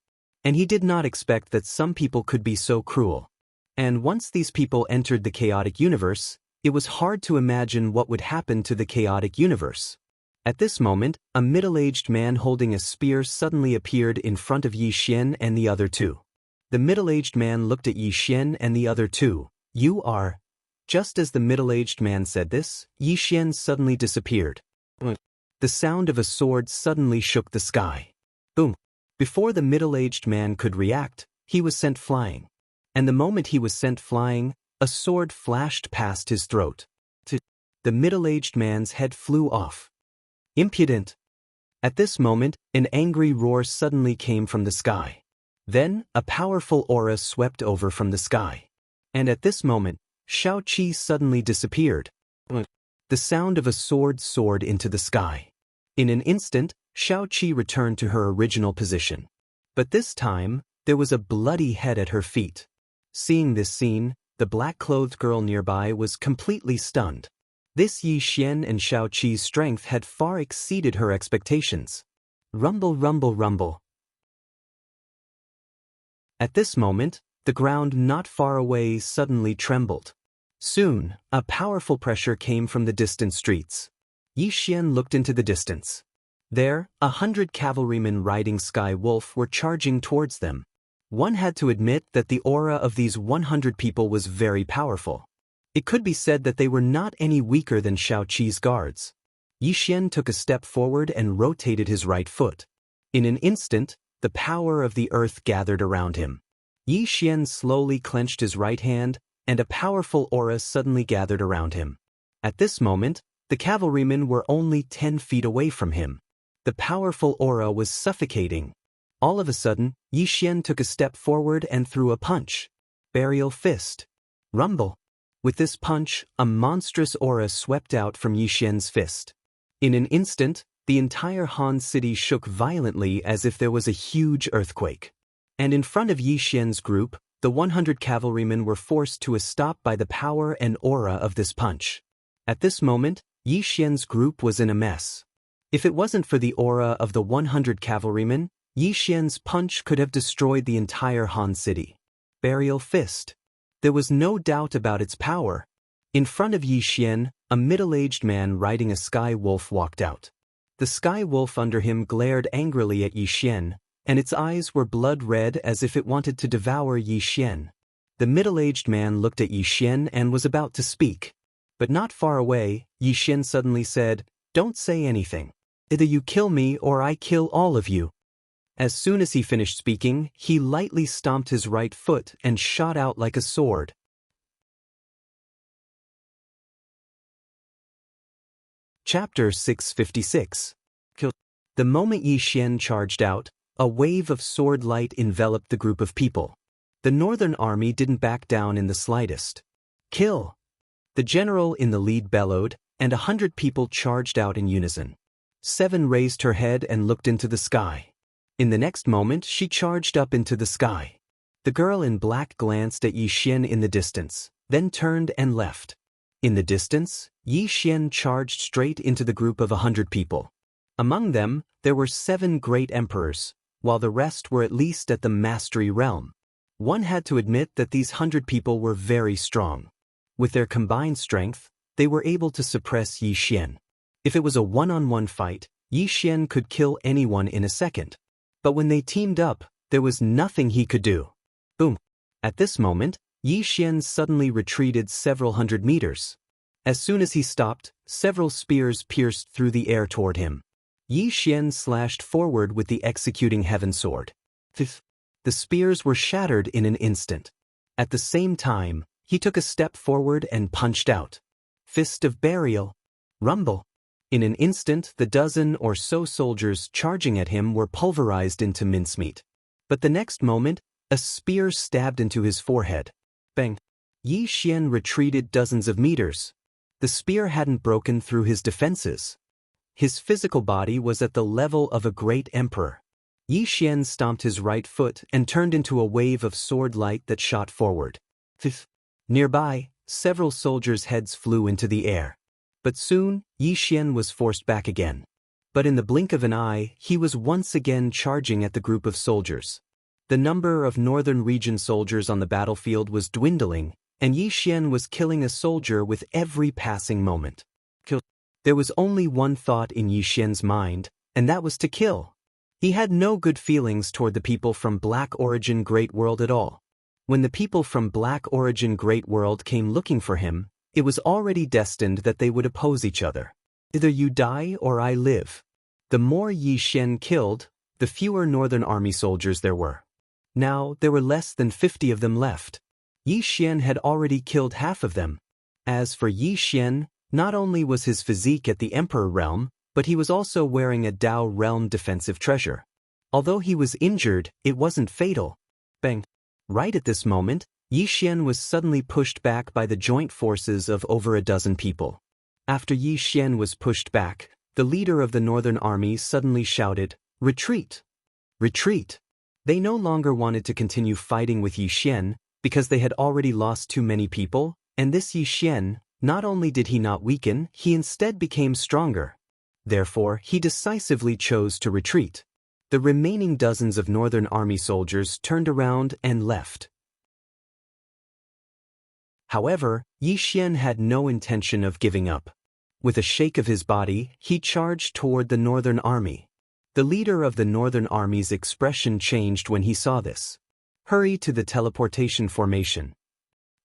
And he did not expect that some people could be so cruel. And once these people entered the chaotic universe, it was hard to imagine what would happen to the chaotic universe. At this moment, a middle-aged man holding a spear suddenly appeared in front of Yi Xian and the other two. The middle-aged man looked at Yi Xian and the other two. You are... Just as the middle-aged man said this, Yi Xian suddenly disappeared. The sound of a sword suddenly shook the sky. Boom. Before the middle-aged man could react, he was sent flying. And the moment he was sent flying, a sword flashed past his throat. The middle-aged man's head flew off. Impudent! At this moment, an angry roar suddenly came from the sky. Then, a powerful aura swept over from the sky. And at this moment, Xiaoqi suddenly disappeared. The sound of a sword soared into the sky. In an instant, Xiaoqi returned to her original position. But this time, there was a bloody head at her feet. Seeing this scene, the black-clothed girl nearby was completely stunned. This Yi Xian and Xiaoqi's strength had far exceeded her expectations. Rumble, rumble, rumble. At this moment, the ground not far away suddenly trembled. Soon, a powerful pressure came from the distant streets. Yi Xian looked into the distance. There, 100 cavalrymen riding Sky Wolf were charging towards them. One had to admit that the aura of these 100 people was very powerful. It could be said that they were not any weaker than Xiaoqi's guards. Yi Xian took a step forward and rotated his right foot. In an instant, the power of the earth gathered around him. Yi Xian slowly clenched his right hand, and a powerful aura suddenly gathered around him. At this moment, the cavalrymen were only 10 feet away from him. The powerful aura was suffocating. All of a sudden, Yi Xian took a step forward and threw a punch. Burial fist. Rumble. With this punch, a monstrous aura swept out from Yi Xian's fist. In an instant, the entire Han city shook violently as if there was a huge earthquake. And in front of Yi Xian's group, the 100 cavalrymen were forced to a stop by the power and aura of this punch. At this moment, Yi Xian's group was in a mess. If it wasn't for the aura of the 100 cavalrymen, Yi Xian's punch could have destroyed the entire Han city. Burial fist. There was no doubt about its power. In front of Yi Xian, a middle-aged man riding a sky wolf walked out. The sky wolf under him glared angrily at Yi Xian, and its eyes were blood-red as if it wanted to devour Yi Xian. The middle-aged man looked at Yi Xian and was about to speak. But not far away, Yi Xian suddenly said, "Don't say anything. Either you kill me or I kill all of you." As soon as he finished speaking, he lightly stomped his right foot and shot out like a sword. Chapter 656. The moment Yi Xian charged out, a wave of sword light enveloped the group of people. The northern army didn't back down in the slightest. Kill! The general in the lead bellowed, and 100 people charged out in unison. 7 raised her head and looked into the sky. In the next moment, she charged up into the sky. The girl in black glanced at Yi Xian in the distance, then turned and left. In the distance, Yi Xian charged straight into the group of 100 people. Among them, there were 7 great emperors, while the rest were at least at the mastery realm. One had to admit that these 100 people were very strong. With their combined strength, they were able to suppress Yi Xian. If it was a one-on-one fight, Yi Xian could kill anyone in a second. But when they teamed up, there was nothing he could do. Boom! At this moment, Yi Xian suddenly retreated several hundred meters. As soon as he stopped, several spears pierced through the air toward him. Yi Xian slashed forward with the executing heaven sword. The spears were shattered in an instant. At the same time, he took a step forward and punched out. Fist of burial. Rumble. In an instant, the dozen or so soldiers charging at him were pulverized into mincemeat. But the next moment, a spear stabbed into his forehead. Bang! Yi Xian retreated dozens of meters. The spear hadn't broken through his defenses. His physical body was at the level of a great emperor. Yi Xian stomped his right foot and turned into a wave of sword light that shot forward. Nearby, several soldiers' heads flew into the air. But soon, Yi Xian was forced back again. But in the blink of an eye, he was once again charging at the group of soldiers. The number of northern region soldiers on the battlefield was dwindling, and Yi Xian was killing a soldier with every passing moment. There was only one thought in Yi Xian's mind, and that was to kill. He had no good feelings toward the people from Black Origin Great World at all. When the people from Black Origin Great World came looking for him, it was already destined that they would oppose each other. Either you die or I live. The more Yi Xian killed, the fewer Northern Army soldiers there were. Now, there were less than 50 of them left. Yi Xian had already killed half of them. As for Yi Xian, not only was his physique at the Emperor realm, but he was also wearing a Dao realm defensive treasure. Although he was injured, it wasn't fatal. Bang! Right at this moment, Yi Xian was suddenly pushed back by the joint forces of over a dozen people. After Yi Xian was pushed back, the leader of the Northern Army suddenly shouted, "Retreat! Retreat!" They no longer wanted to continue fighting with Yi Xian because they had already lost too many people, and this Yi Xian, not only did he not weaken, he instead became stronger. Therefore, he decisively chose to retreat. The remaining dozens of Northern Army soldiers turned around and left. However, Yi Xian had no intention of giving up. With a shake of his body, he charged toward the Northern Army. The leader of the Northern Army's expression changed when he saw this. Hurry to the teleportation formation.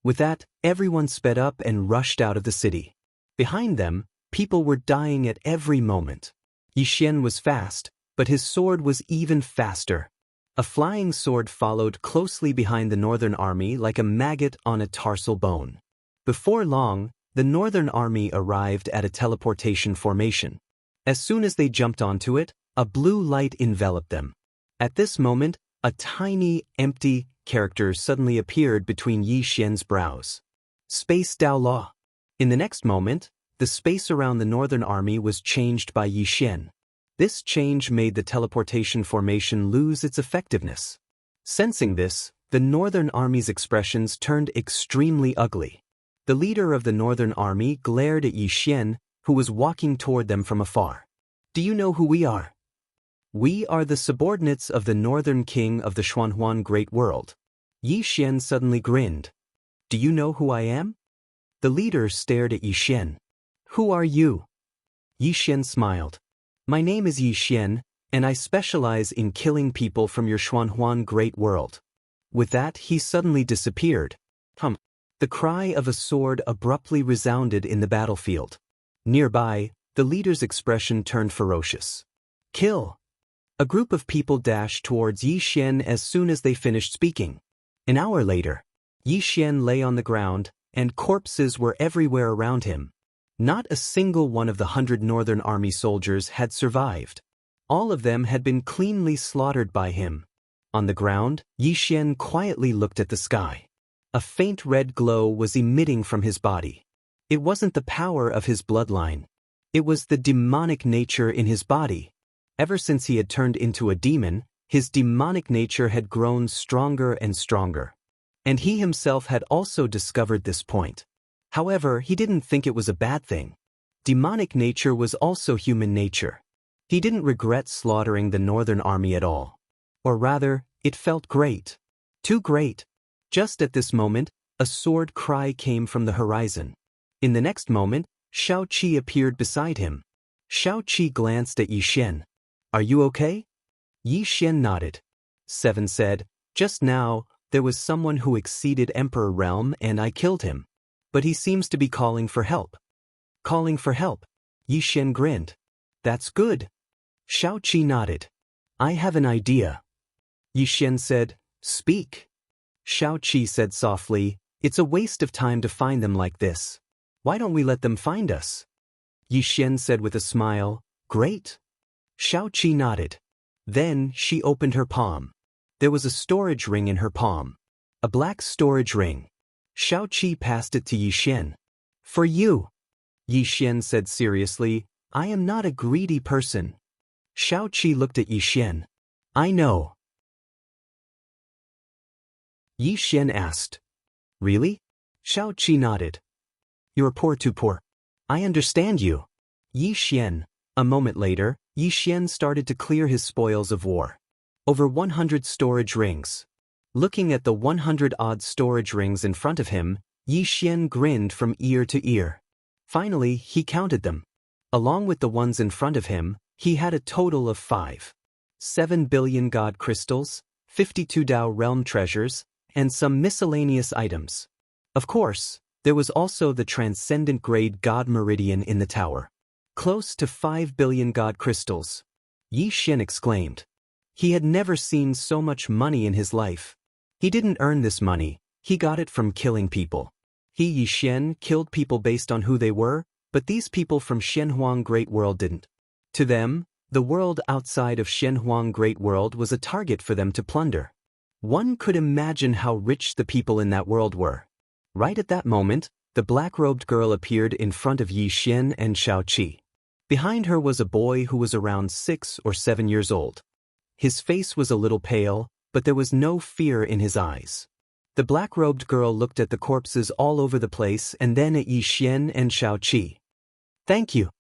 With that, everyone sped up and rushed out of the city. Behind them, people were dying at every moment. Yixian was fast, but his sword was even faster. A flying sword followed closely behind the northern army like a maggot on a tarsal bone. Before long, the northern army arrived at a teleportation formation. As soon as they jumped onto it, a blue light enveloped them. At this moment, a tiny, empty character suddenly appeared between Yixian's brows. Space Dao Law. In the next moment, the space around the northern army was changed by Yixian. This change made the teleportation formation lose its effectiveness. Sensing this, the northern army's expressions turned extremely ugly. The leader of the northern army glared at Yixian, who was walking toward them from afar. "Do you know who we are?" "We are the subordinates of the northern king of the Xuanhuan Great World." Yixian suddenly grinned. "Do you know who I am?" The leader stared at Yixian. "Who are you?" Yixian smiled. "My name is Yixian, and I specialize in killing people from your Xuanhuan Great World." With that, he suddenly disappeared. The cry of a sword abruptly resounded in the battlefield. Nearby, the leader's expression turned ferocious. "Kill!" A group of people dashed towards Yixian as soon as they finished speaking. An hour later, Yixian lay on the ground, and corpses were everywhere around him. Not a single one of the 100 Northern Army soldiers had survived. All of them had been cleanly slaughtered by him. On the ground, Yixian quietly looked at the sky. A faint red glow was emitting from his body. It wasn't the power of his bloodline. It was the demonic nature in his body. Ever since he had turned into a demon, his demonic nature had grown stronger and stronger. And he himself had also discovered this point. However, he didn't think it was a bad thing. Demonic nature was also human nature. He didn't regret slaughtering the Northern Army at all. Or rather, it felt great. Too great. Just at this moment, a sword cry came from the horizon. In the next moment, Shao Qi appeared beside him. Shao Qi glanced at Yixian. "Are you okay?" Yixian nodded. Seven said, "Just now, there was someone who exceeded Emperor Realm and I killed him. But he seems to be calling for help." "Calling for help?" Yixian grinned. "That's good." Shao Qi nodded. "I have an idea." Yixian said, "Speak." Shao Qi said softly, "It's a waste of time to find them like this. Why don't we let them find us?" Yixian said with a smile, "Great." Shao Qi nodded. Then she opened her palm. There was a storage ring in her palm. A black storage ring. Shao Qi passed it to Yixian. "For you." Yixian said seriously, "I am not a greedy person." Shao Qi looked at Yixian. "I know." Yixian asked, "Really?" Shao Qi nodded. "You're poor, too poor. I understand you." Yixian. A moment later, Yixian started to clear his spoils of war. Over 100 storage rings. Looking at the 100-odd storage rings in front of him, Yixian grinned from ear to ear. Finally, he counted them. Along with the ones in front of him, he had a total of 5. 7 billion god crystals, 52 Dao realm treasures, and some miscellaneous items. Of course, there was also the transcendent grade god meridian in the tower. Close to 5 billion god crystals. Yixian exclaimed. He had never seen so much money in his life. He didn't earn this money, he got it from killing people. He, Yixian, killed people based on who they were, but these people from Xuanhuan Great World didn't. To them, the world outside of Xuanhuan Great World was a target for them to plunder. One could imagine how rich the people in that world were. Right at that moment, the black-robed girl appeared in front of Yixian and Shao Qi. Behind her was a boy who was around 6 or 7 years old. His face was a little pale, but there was no fear in his eyes. The black-robed girl looked at the corpses all over the place and then at Yixian and Shao Qi. "Thank you."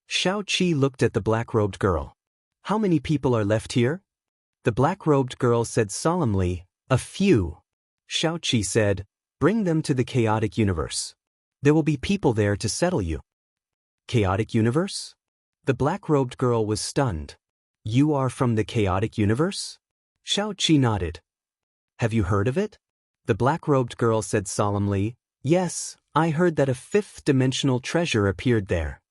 Shao Qi looked at the black-robed girl. "How many people are left here?" The black-robed girl said solemnly, "A few." Shao Qi said, "Bring them to the chaotic universe. There will be people there to settle you." Chaotic universe? The black-robed girl was stunned. "You are from the chaotic universe?" Shao Qi nodded. "Have you heard of it?" The black-robed girl said solemnly, "Yes, I heard that a fifth-dimensional treasure appeared there."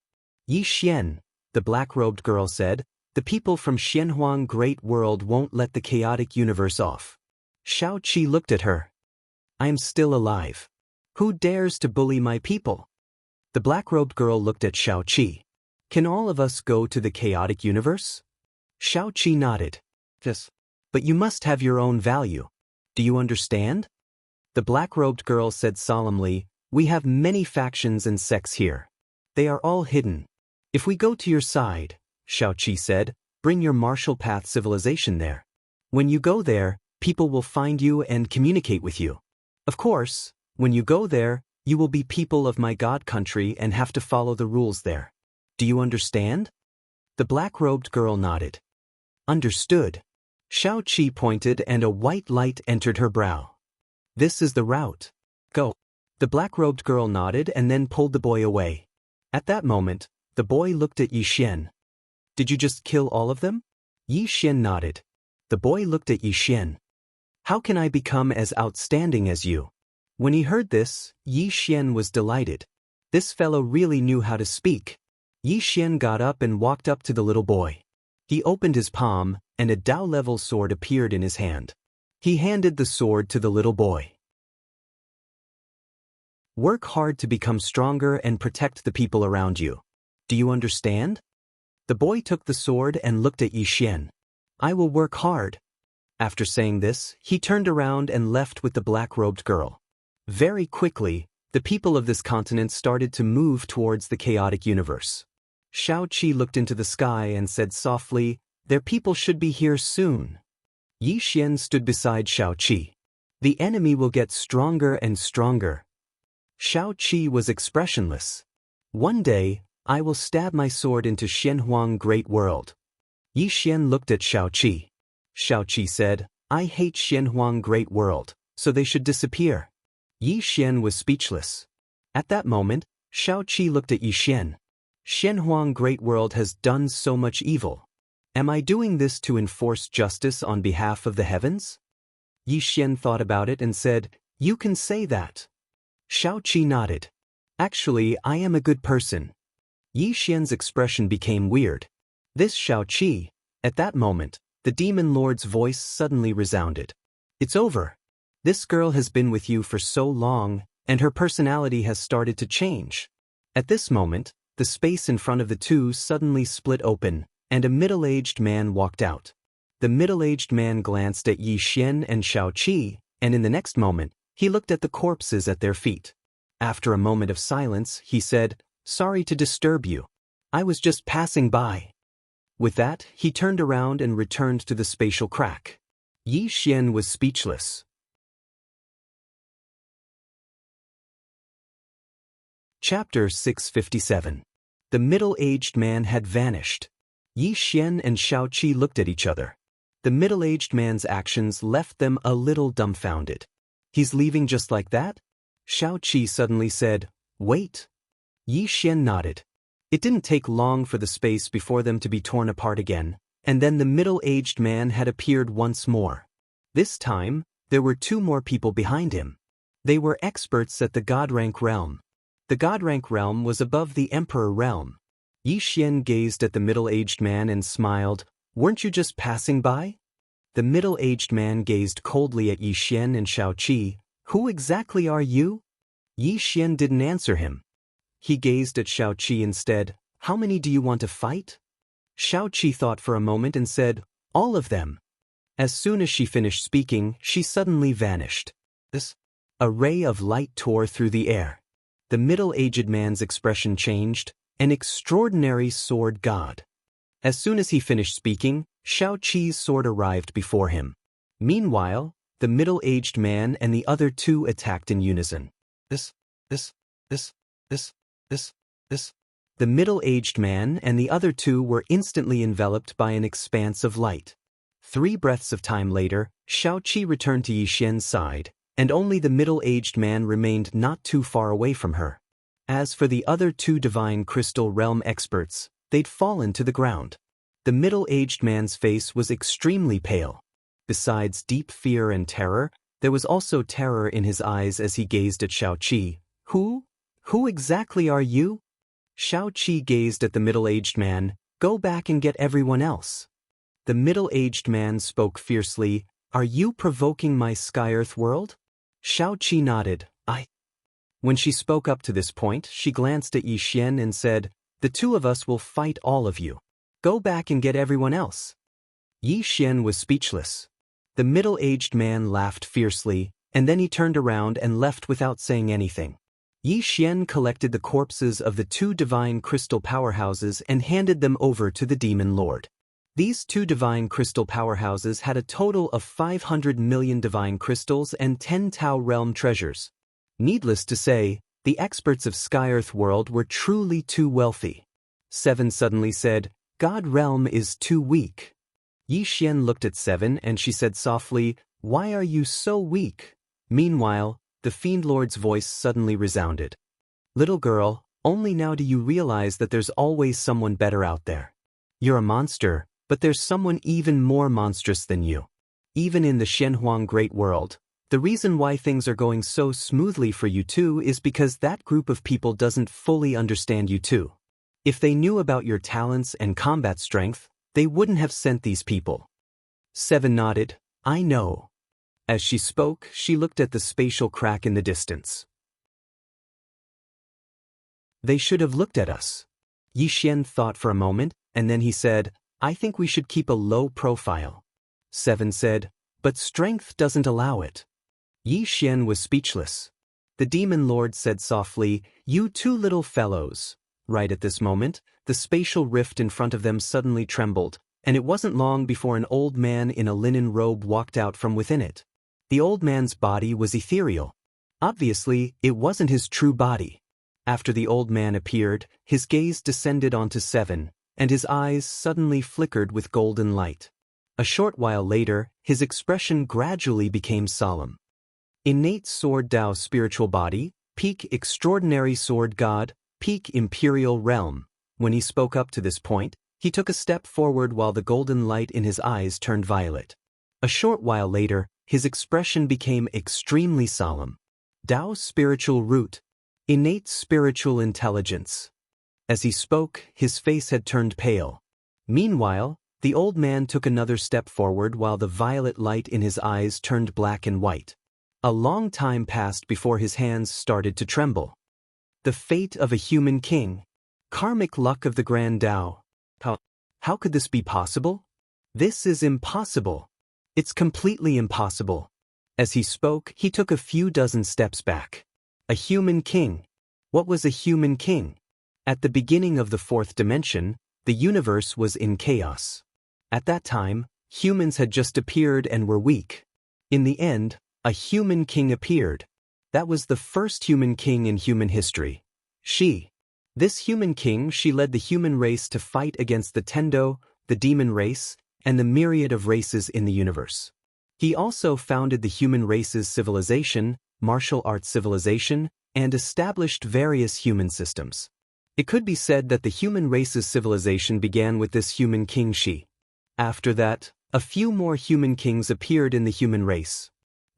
"Yi Xian," the black-robed girl said, "the people from Xianhuang Great World won't let the chaotic universe off." Xiaoqi looked at her. "I am still alive. Who dares to bully my people?" The black-robed girl looked at Xiaoqi. "Can all of us go to the chaotic universe?" Xiaoqi nodded. "Yes. But you must have your own value. Do you understand?" The black-robed girl said solemnly, "We have many factions and sects here. They are all hidden. If we go to your side," Xiaoqi said, "bring your martial path civilization there. When you go there, people will find you and communicate with you. Of course, when you go there, you will be people of my god country and have to follow the rules there. Do you understand?" The black-robed girl nodded. "Understood." Xiaoqi pointed and a white light entered her brow. "This is the route. Go." The black-robed girl nodded and then pulled the boy away. At that moment, the boy looked at Yi Xian. "Did you just kill all of them?" Yi Xian nodded. The boy looked at Yi Xian. "How can I become as outstanding as you?" When he heard this, Yi Xian was delighted. This fellow really knew how to speak. Yi Xian got up and walked up to the little boy. He opened his palm, and a Dao-level sword appeared in his hand. He handed the sword to the little boy. "Work hard to become stronger and protect the people around you. Do you understand?" The boy took the sword and looked at Yi Xian. "I will work hard." After saying this, he turned around and left with the black-robed girl. Very quickly, the people of this continent started to move towards the chaotic universe. Xiaoqi looked into the sky and said softly, "Their people should be here soon." Yi Xian stood beside Xiaoqi. "The enemy will get stronger and stronger." Xiaoqi was expressionless. "One day, I will stab my sword into Xianhuang Great World." Yi Xian looked at Xiaoqi. Xiaoqi said, "I hate Xianhuang Great World, so they should disappear." Yi Xian was speechless. At that moment, Xiaoqi looked at Yi Xian. "Xianhuang Great World has done so much evil. Am I doing this to enforce justice on behalf of the heavens?" Yi Xian thought about it and said, "You can say that." Xiaoqi nodded. "Actually, I am a good person." Yi Xian's expression became weird. This Xiaoqi. At that moment, the demon lord's voice suddenly resounded. "It's over. This girl has been with you for so long, and her personality has started to change." At this moment, the space in front of the two suddenly split open, and a middle-aged man walked out. The middle-aged man glanced at Yi Xian and Xiaoqi, and in the next moment, he looked at the corpses at their feet. After a moment of silence, he said, "Sorry to disturb you. I was just passing by." With that, he turned around and returned to the spatial crack. Yi Xian was speechless. Chapter 657. The middle-aged man had vanished. Yi Xian and Xiaoqi looked at each other. The middle-aged man's actions left them a little dumbfounded. "He's leaving just like that?" Xiaoqi suddenly said, "Wait." Yi Xian nodded. It didn't take long for the space before them to be torn apart again, and then the middle-aged man had appeared once more. This time, there were two more people behind him. They were experts at the God-rank realm. The God-rank realm was above the Emperor realm. Yi Xian gazed at the middle-aged man and smiled. "Weren't you just passing by?" The middle-aged man gazed coldly at Yi Xian and Xiaoqi. "Who exactly are you?" Yi Xian didn't answer him. He gazed at Xiaoqi instead. "How many do you want to fight?" Xiaoqi thought for a moment and said, "All of them." As soon as she finished speaking, she suddenly vanished. A ray of light tore through the air. The middle-aged man's expression changed. An extraordinary sword god. As soon as he finished speaking, Xiaoqi's sword arrived before him. Meanwhile, the middle-aged man and the other two attacked in unison. This. The middle-aged man and the other two were instantly enveloped by an expanse of light. 3 breaths of time later, Xiaoqi returned to Yi Xian's side, and only the middle-aged man remained not too far away from her. As for the other two divine crystal realm experts, they'd fallen to the ground. The middle-aged man's face was extremely pale. Besides deep fear and terror, There was also terror in his eyes as he gazed at Xiaoqi. Who exactly are you? Xiaoqi gazed at the middle-aged man. Go back and get everyone else. The middle-aged man spoke fiercely. Are you provoking my Sky-Earth world? Xiaoqi nodded. When she spoke up to this point, she glanced at Yi Xian and said, the two of us will fight all of you. Go back and get everyone else. Yi Xian was speechless. The middle-aged man laughed fiercely, and then he turned around and left without saying anything. Yi Xian collected the corpses of the two divine crystal powerhouses and handed them over to the demon lord. These two divine crystal powerhouses had a total of 500 million divine crystals and 10 Tao realm treasures. Needless to say, the experts of Sky-Earth world were truly too wealthy. Seven suddenly said, God realm is too weak. Yi Xian looked at Seven and she said softly, why are you so weak? Meanwhile, the Fiend Lord's voice suddenly resounded. Little girl, only now do you realize that there's always someone better out there. You're a monster, but there's someone even more monstrous than you. Even in the Shenhuang Great World, the reason why things are going so smoothly for you too is because that group of people doesn't fully understand you too. If they knew about your talents and combat strength, they wouldn't have sent these people. Seven nodded. I know. As she spoke, she looked at the spatial crack in the distance. They should have looked at us. Yi Xian thought for a moment, and then he said, I think we should keep a low profile. Seven said, but strength doesn't allow it. Yi Xian was speechless. The demon lord said softly, you two little fellows. Right at this moment, the spatial rift in front of them suddenly trembled, and it wasn't long before an old man in a linen robe walked out from within it. The old man's body was ethereal. Obviously, it wasn't his true body. After the old man appeared, his gaze descended onto Seven, and his eyes suddenly flickered with golden light. A short while later, his expression gradually became solemn. Innate Sword Dao spiritual body, peak extraordinary sword god, peak imperial realm. When he spoke up to this point, he took a step forward while the golden light in his eyes turned violet. A short while later, his expression became extremely solemn. Dao spiritual root, innate spiritual intelligence. As he spoke, his face had turned pale. Meanwhile, the old man took another step forward while the violet light in his eyes turned black and white. A long time passed before his hands started to tremble. The fate of a human king. Karmic luck of the Grand Dao. How could this be possible? This is impossible. It's completely impossible. As he spoke, he took a few dozen steps back. A human king. What was a human king? At the beginning of the fourth dimension, the universe was in chaos. At that time, humans had just appeared and were weak. In the end, a human king appeared. That was the first human king in human history. This human king, she led the human race to fight against the Tendo, the demon race, and the myriad of races in the universe. He also founded the human race's civilization, martial arts civilization, and established various human systems. It could be said that the human race's civilization began with this human king Shi. After that, a few more human kings appeared in the human race.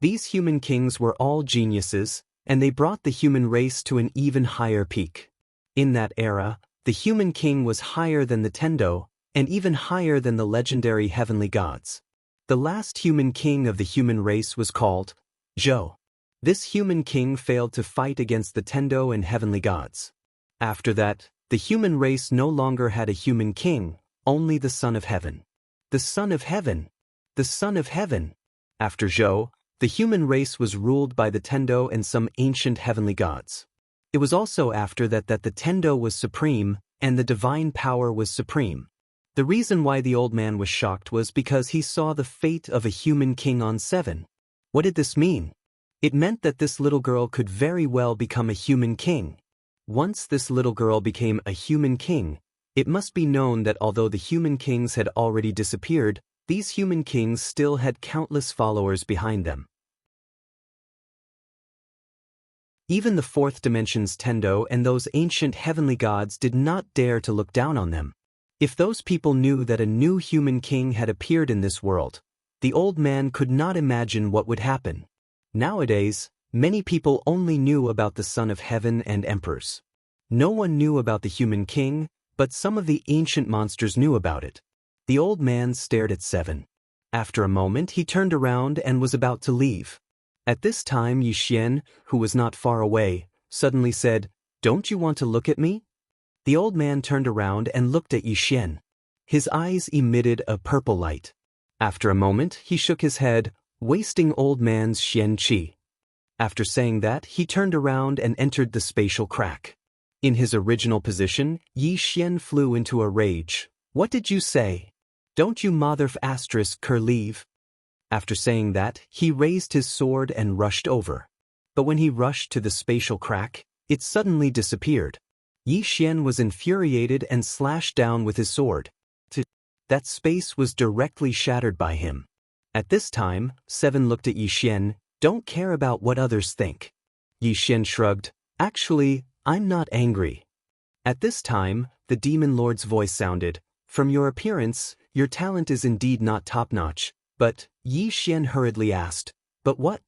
These human kings were all geniuses, and they brought the human race to an even higher peak. In that era, the human king was higher than the Tendo, and even higher than the legendary heavenly gods. The last human king of the human race was called Zhou. This human king failed to fight against the Tendo and heavenly gods. After that, the human race no longer had a human king, only the Son of Heaven. The Son of Heaven! The Son of Heaven! After Zhou, the human race was ruled by the Tendo and some ancient heavenly gods. It was also after that the Tendo was supreme, and the divine power was supreme. The reason why the old man was shocked was because he saw the fate of a human king on Seven. What did this mean? It meant that this little girl could very well become a human king. Once this little girl became a human king, it must be known that although the human kings had already disappeared, these human kings still had countless followers behind them. Even the fourth dimension's Tendo and those ancient heavenly gods did not dare to look down on them. If those people knew that a new human king had appeared in this world, the old man could not imagine what would happen. Nowadays, many people only knew about the Son of Heaven and emperors. No one knew about the human king, but some of the ancient monsters knew about it. The old man stared at 7. After a moment he turned around and was about to leave. At this time Yixian, who was not far away, suddenly said, "Don't you want to look at me?" The old man turned around and looked at Yixian. His eyes emitted a purple light. After a moment he shook his head, wasting old man's Xian qi. After saying that, he turned around and entered the spatial crack. In his original position, Yixian flew into a rage. "What did you say? Don't you mother****** leave?" After saying that, he raised his sword and rushed over. But when he rushed to the spatial crack, it suddenly disappeared. Yixian was infuriated and slashed down with his sword. That space was directly shattered by him. At this time, 7 looked at Yixian. "Don't care about what others think." Yixian shrugged. "Actually, I'm not angry." At this time, the demon lord's voice sounded. "From your appearance, your talent is indeed not top-notch." But, Yixian hurriedly asked, "But what?"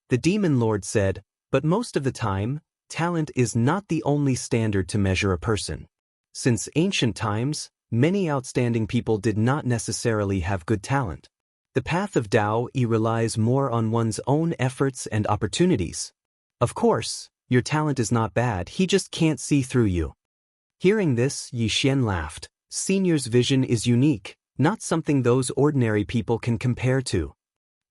The demon lord said, "But most of the time, talent is not the only standard to measure a person. Since ancient times, many outstanding people did not necessarily have good talent. The path of Dao relies more on one's own efforts and opportunities. Of course, your talent is not bad, he just can't see through you." Hearing this, Yixian laughed. "Senior's vision is unique, not something those ordinary people can compare to."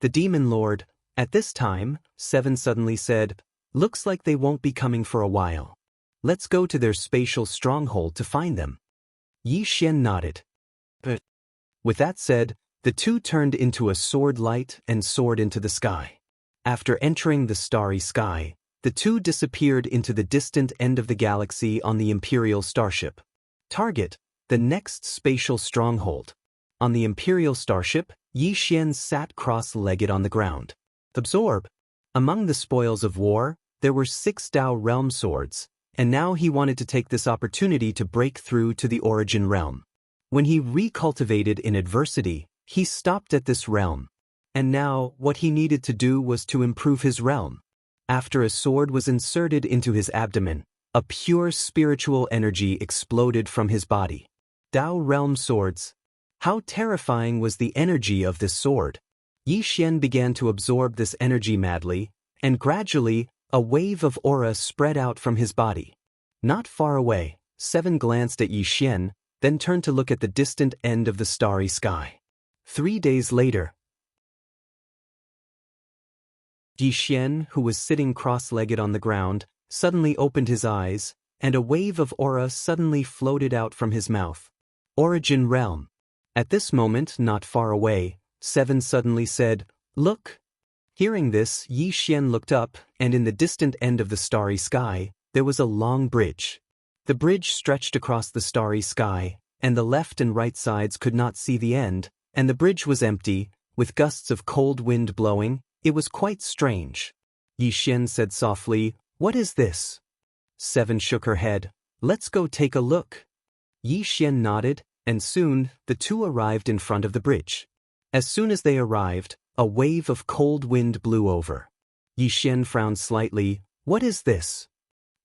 The demon lord, at this time, 7 suddenly said, "Looks like they won't be coming for a while. Let's go to their spatial stronghold to find them." Yixian nodded. But with that said, the two turned into a sword light and soared into the sky. After entering the starry sky, the two disappeared into the distant end of the galaxy on the Imperial starship. Target: the next spatial stronghold. On the Imperial starship, Yixian sat cross-legged on the ground. Absorb. Among the spoils of war, there were 6 Dao realm swords, and now he wanted to take this opportunity to break through to the origin realm. When he recultivated in adversity, he stopped at this realm. And now, what he needed to do was to improve his realm. After a sword was inserted into his abdomen, a pure spiritual energy exploded from his body. Dao realm swords. How terrifying was the energy of this sword! Yixian began to absorb this energy madly, and gradually, a wave of aura spread out from his body. Not far away, 7 glanced at Yixian, then turned to look at the distant end of the starry sky. 3 days later, Yixian, who was sitting cross-legged on the ground, suddenly opened his eyes, and a wave of aura suddenly floated out from his mouth. Origin realm. At this moment, not far away, 7 suddenly said, "Look." Hearing this, Yixian looked up, and in the distant end of the starry sky, there was a long bridge. The bridge stretched across the starry sky, and the left and right sides could not see the end, and the bridge was empty, with gusts of cold wind blowing. It was quite strange. Yixian said softly, "What is this?" 7 shook her head. "Let's go take a look." Yixian nodded, and soon, the two arrived in front of the bridge. As soon as they arrived, a wave of cold wind blew over. Yixian frowned slightly. "What is this?"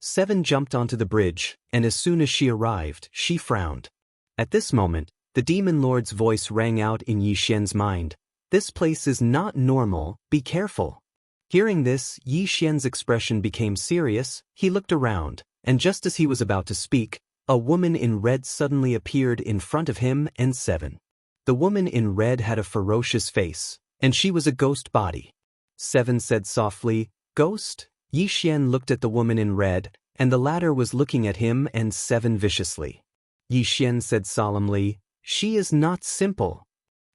7 jumped onto the bridge, and as soon as she arrived, she frowned. At this moment, the demon lord's voice rang out in Yixian's mind. "This place is not normal, be careful." Hearing this, Yixian's expression became serious. He looked around, and just as he was about to speak, a woman in red suddenly appeared in front of him and 7. The woman in red had a ferocious face, and she was a ghost body. 7 said softly, "Ghost?" Yixian looked at the woman in red, and the latter was looking at him and 7 viciously. Yixian said solemnly, "She is not simple."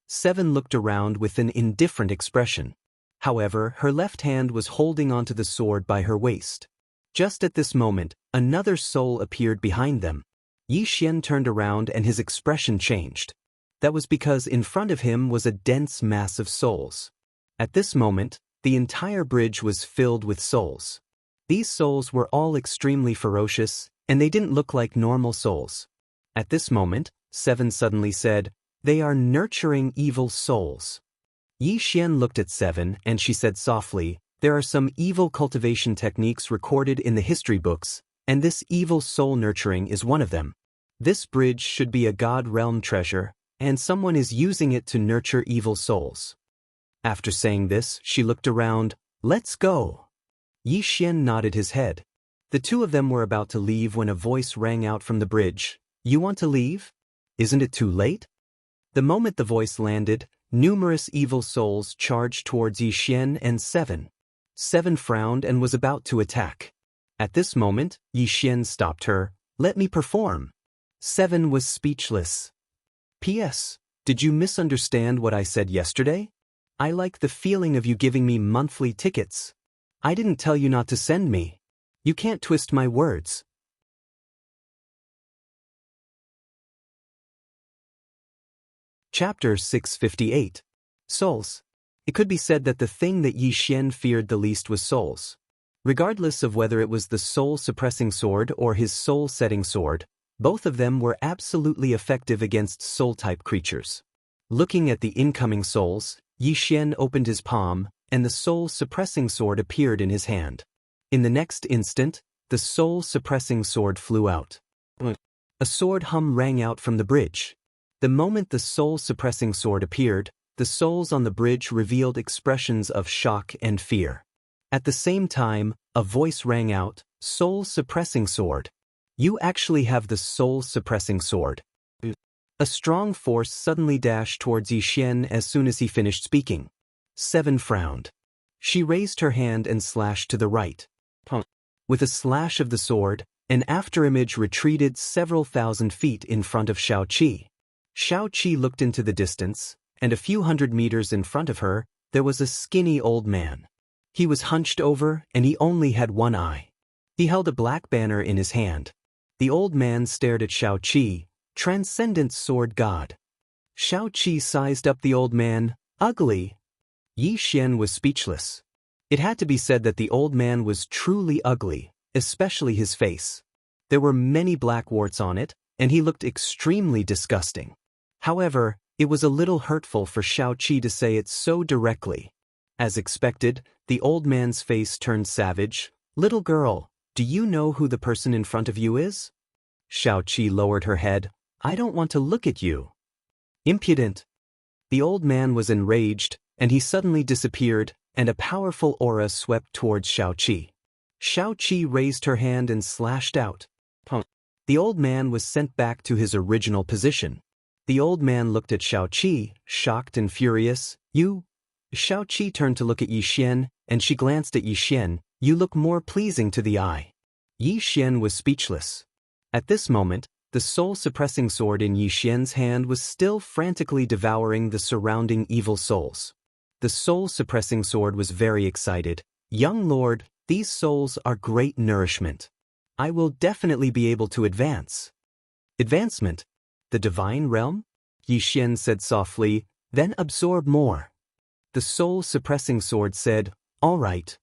7 looked around with an indifferent expression. However, her left hand was holding onto the sword by her waist. Just at this moment, another soul appeared behind them. Yixian turned around and his expression changed. That was because in front of him was a dense mass of souls. At this moment, the entire bridge was filled with souls. These souls were all extremely ferocious, and they didn't look like normal souls. At this moment, 7 suddenly said, "They are nurturing evil souls." Yixian looked at 7 and she said softly, There are some evil cultivation techniques recorded in the history books, and this evil soul nurturing is one of them. This bridge should be a god realm treasure, and someone is using it to nurture evil souls. After saying this, she looked around. Let's go. Yi Xian nodded his head. The two of them were about to leave when a voice rang out from the bridge. You want to leave? Isn't it too late? The moment the voice landed, numerous evil souls charged towards Yi Xian and Seven. Seven frowned and was about to attack. At this moment, Yi Xian stopped her. Let me perform. Seven was speechless. P.S. Did you misunderstand what I said yesterday? I like the feeling of you giving me monthly tickets. I didn't tell you not to send me. You can't twist my words. Chapter 658. Souls. It could be said that the thing that Yi Xian feared the least was souls. Regardless of whether it was the soul-suppressing sword or his soul-setting sword, both of them were absolutely effective against soul-type creatures. Looking at the incoming souls, Yi Xian opened his palm, and the soul-suppressing sword appeared in his hand. In the next instant, the soul-suppressing sword flew out. A sword hum rang out from the bridge. The moment the soul-suppressing sword appeared, the souls on the bridge revealed expressions of shock and fear. At the same time, a voice rang out, Soul-suppressing sword. You actually have the soul-suppressing sword. A strong force suddenly dashed towards Yi Xian as soon as he finished speaking. Seven frowned. She raised her hand and slashed to the right. With a slash of the sword, an afterimage retreated several thousand feet in front of Shao Qi. Shao Qi looked into the distance, and a few hundred meters in front of her, there was a skinny old man. He was hunched over, and he only had one eye. He held a black banner in his hand. The old man stared at Shao Qi, Transcendent Sword God. Shao Qi sized up the old man, ugly. Yi Xian was speechless. It had to be said that the old man was truly ugly, especially his face. There were many black warts on it, and he looked extremely disgusting. However, it was a little hurtful for Shao Qi to say it so directly. As expected, the old man's face turned savage. Little girl, do you know who the person in front of you is? Shao Qi lowered her head. I don't want to look at you. Impudent. The old man was enraged, and he suddenly disappeared, and a powerful aura swept towards Shao Qi. Shao Qi raised her hand and slashed out. The old man was sent back to his original position. The old man looked at Shao Qi, shocked and furious. You? Shao Qi turned to look at Yi Xian, and she glanced at Yi Xian. You look more pleasing to the eye. Yi Xian was speechless. At this moment, the soul-suppressing sword in Yi Xian's hand was still frantically devouring the surrounding evil souls. The soul-suppressing sword was very excited. Young lord, these souls are great nourishment. I will definitely be able to advance. Advancement? The divine realm? Yi Xian said softly, then absorb more. The soul-suppressing sword said, all right.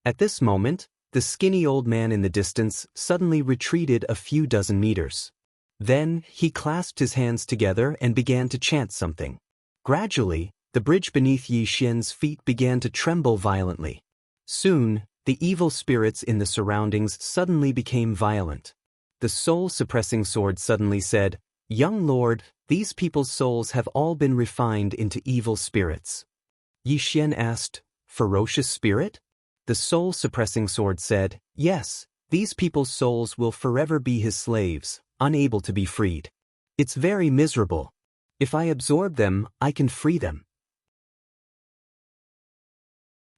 At this moment, the skinny old man in the distance suddenly retreated a few dozen meters. Then, he clasped his hands together and began to chant something. Gradually, the bridge beneath Yi Xian's feet began to tremble violently. Soon, the evil spirits in the surroundings suddenly became violent. The soul-suppressing sword suddenly said, Young lord, these people's souls have all been refined into evil spirits. Yi Xian asked, ferocious spirit? The soul-suppressing sword said, yes, these people's souls will forever be his slaves, unable to be freed. It's very miserable. If I absorb them, I can free them.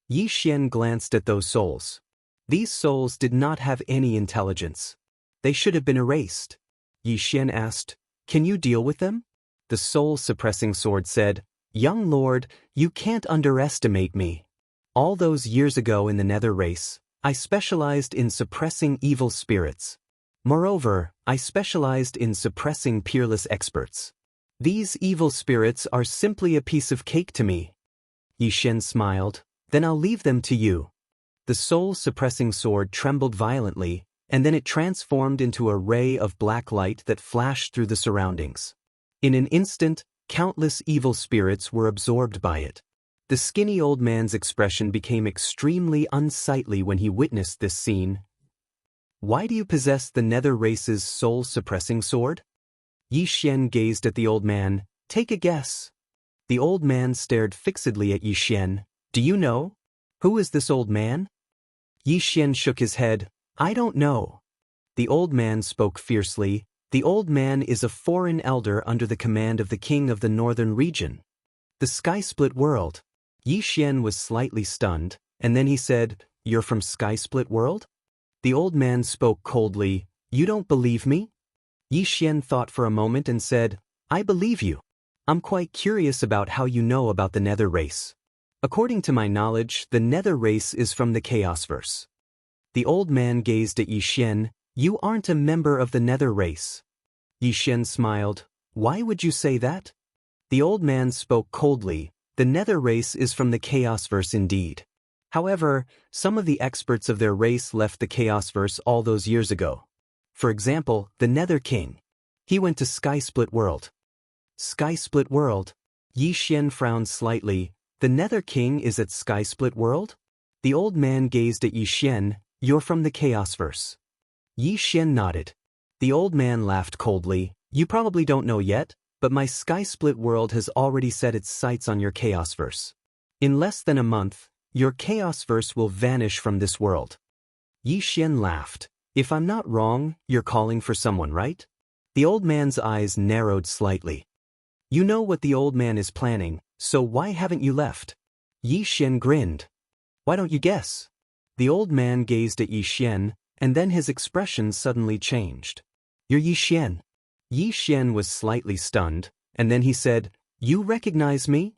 Yi Xian glanced at those souls. These souls did not have any intelligence. They should have been erased. Yi Xian asked, can you deal with them? The soul-suppressing sword said, young lord, you can't underestimate me. All those years ago in the Nether race, I specialized in suppressing evil spirits. Moreover, I specialized in suppressing peerless experts. These evil spirits are simply a piece of cake to me. Yi Xian smiled, then I'll leave them to you. The soul-suppressing sword trembled violently, and then it transformed into a ray of black light that flashed through the surroundings. In an instant, countless evil spirits were absorbed by it. The The skinny old man's expression became extremely unsightly when he witnessed this scene. Why do you possess the nether race's soul-suppressing sword? Yi Xian gazed at the old man. Take a guess. The old man stared fixedly at Yi Xian. Do you know? Who is this old man? Yi Xian shook his head. I don't know. The old man spoke fiercely. The old man is a foreign elder under the command of the king of the northern region. The sky-split world. Yi Xian was slightly stunned, and then he said, You're from sky-split world? The old man spoke coldly. You don't believe me? Yi Xian thought for a moment and said, I believe you. I'm quite curious about how you know about the nether race. According to my knowledge, the nether race is from the Chaosverse. The old man gazed at Yi Xian. You aren't a member of the nether race. Yi Xian smiled. Why would you say that? The old man spoke coldly. The nether race is from the Chaosverse indeed. However, some of the experts of their race left the Chaosverse all those years ago. For example, the Nether King. He went to Sky-Split World. Sky-Split World? Yi Xian frowned slightly. The Nether King is at Sky-Split World? The old man gazed at Yi Xian. You're from the Chaosverse. Yi Xian nodded. The old man laughed coldly. You probably don't know yet, but my Sky-Split World has already set its sights on your Chaosverse. In less than a month, your Chaosverse will vanish from this world. Yi Xian laughed. If I'm not wrong, you're calling for someone, right? The old man's eyes narrowed slightly. You know what the old man is planning, so why haven't you left? Yi Xian grinned. Why don't you guess? The old man gazed at Yi Xian, and then his expression suddenly changed. You're Yi Xian. Yi Xian was slightly stunned, and then he said, You recognize me?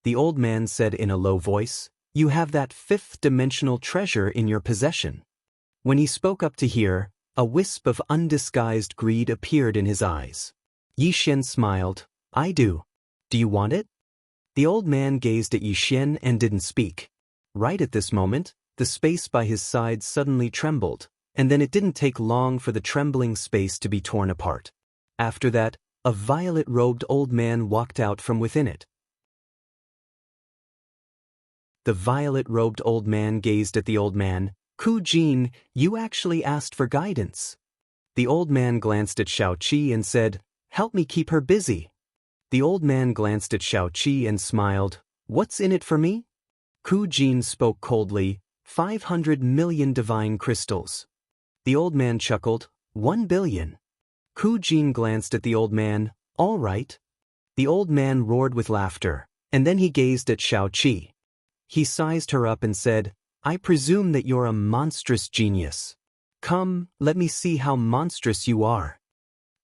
The old man said in a low voice, You have that fifth-dimensional treasure in your possession. When he spoke up to hear, a wisp of undisguised greed appeared in his eyes. Yi Xian smiled. I do. Do you want it? The old man gazed at Yi Xian and didn't speak. Right at this moment, the space by his side suddenly trembled, and then it didn't take long for the trembling space to be torn apart. After that, a violet-robed old man walked out from within it. The violet-robed old man gazed at the old man. Ku Jin, you actually asked for guidance. The old man glanced at Shao Qi and said, Help me keep her busy. The old man glanced at Shao Qi and smiled. What's in it for me? Ku Jin spoke coldly. 500 million divine crystals. The old man chuckled. 1 billion. Ku Jin glanced at the old man. All right. The old man roared with laughter, and then he gazed at Shao Qi. He sized her up and said, I presume that you're a monstrous genius. Come, let me see how monstrous you are.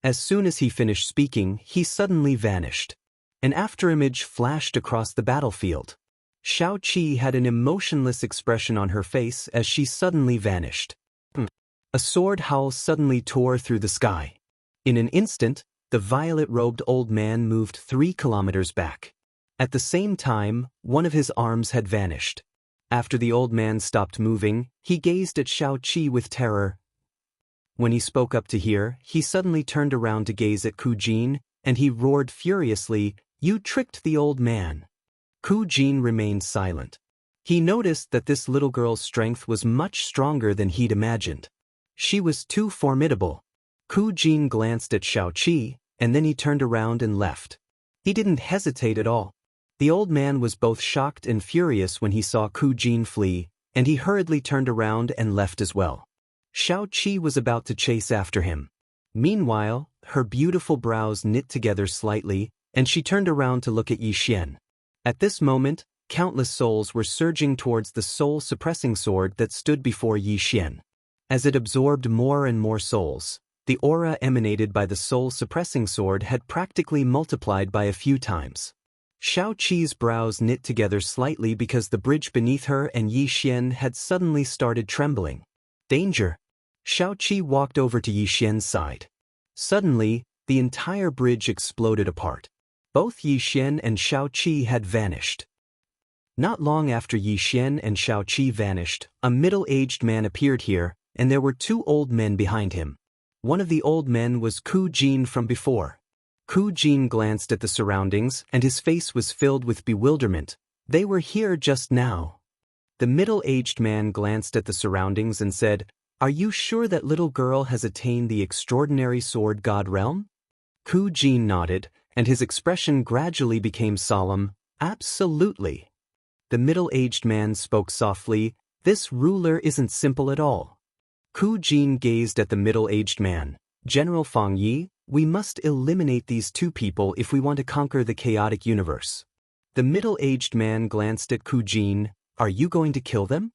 As soon as he finished speaking, he suddenly vanished. An afterimage flashed across the battlefield. Shao Qi had an emotionless expression on her face as she suddenly vanished. A sword howl suddenly tore through the sky. In an instant, the violet-robed old man moved 3 kilometers back. At the same time, one of his arms had vanished. After the old man stopped moving, he gazed at Shao Qi with terror. When he spoke up to hear, he suddenly turned around to gaze at Ku Jin, and he roared furiously, You tricked the old man. Ku Jin remained silent. He noticed that this little girl's strength was much stronger than he'd imagined. She was too formidable. Ku Jin glanced at Shao Qi, and then he turned around and left. He didn't hesitate at all. The old man was both shocked and furious when he saw Ku Jin flee, and he hurriedly turned around and left as well. Shao Qi was about to chase after him. Meanwhile, her beautiful brows knit together slightly, and she turned around to look at Yi Xian. At this moment, countless souls were surging towards the soul-suppressing sword that stood before Yi Xian. As it absorbed more and more souls, the aura emanated by the soul-suppressing sword had practically multiplied by a few times. Shao Qi's brows knit together slightly because the bridge beneath her and Yi Xian had suddenly started trembling. Danger! Shao Qi walked over to Yi Xian's side. Suddenly, the entire bridge exploded apart. Both Yi Xian and Shao Qi had vanished. Not long after Yi Xian and Shao Qi vanished, a middle-aged man appeared here, and there were 2 old men behind him. One of the old men was Ku Jin from before. Ku Jin glanced at the surroundings, and his face was filled with bewilderment. They were here just now. The middle-aged man glanced at the surroundings and said, "Are you sure that little girl has attained the extraordinary sword god realm?" Ku Jin nodded, and his expression gradually became solemn. "Absolutely." The middle-aged man spoke softly, "This ruler isn't simple at all." Ku Jin gazed at the middle-aged man. "General Fang Yi, we must eliminate these two people if we want to conquer the chaotic universe." The middle-aged man glanced at Ku Jin. "Are you going to kill them?"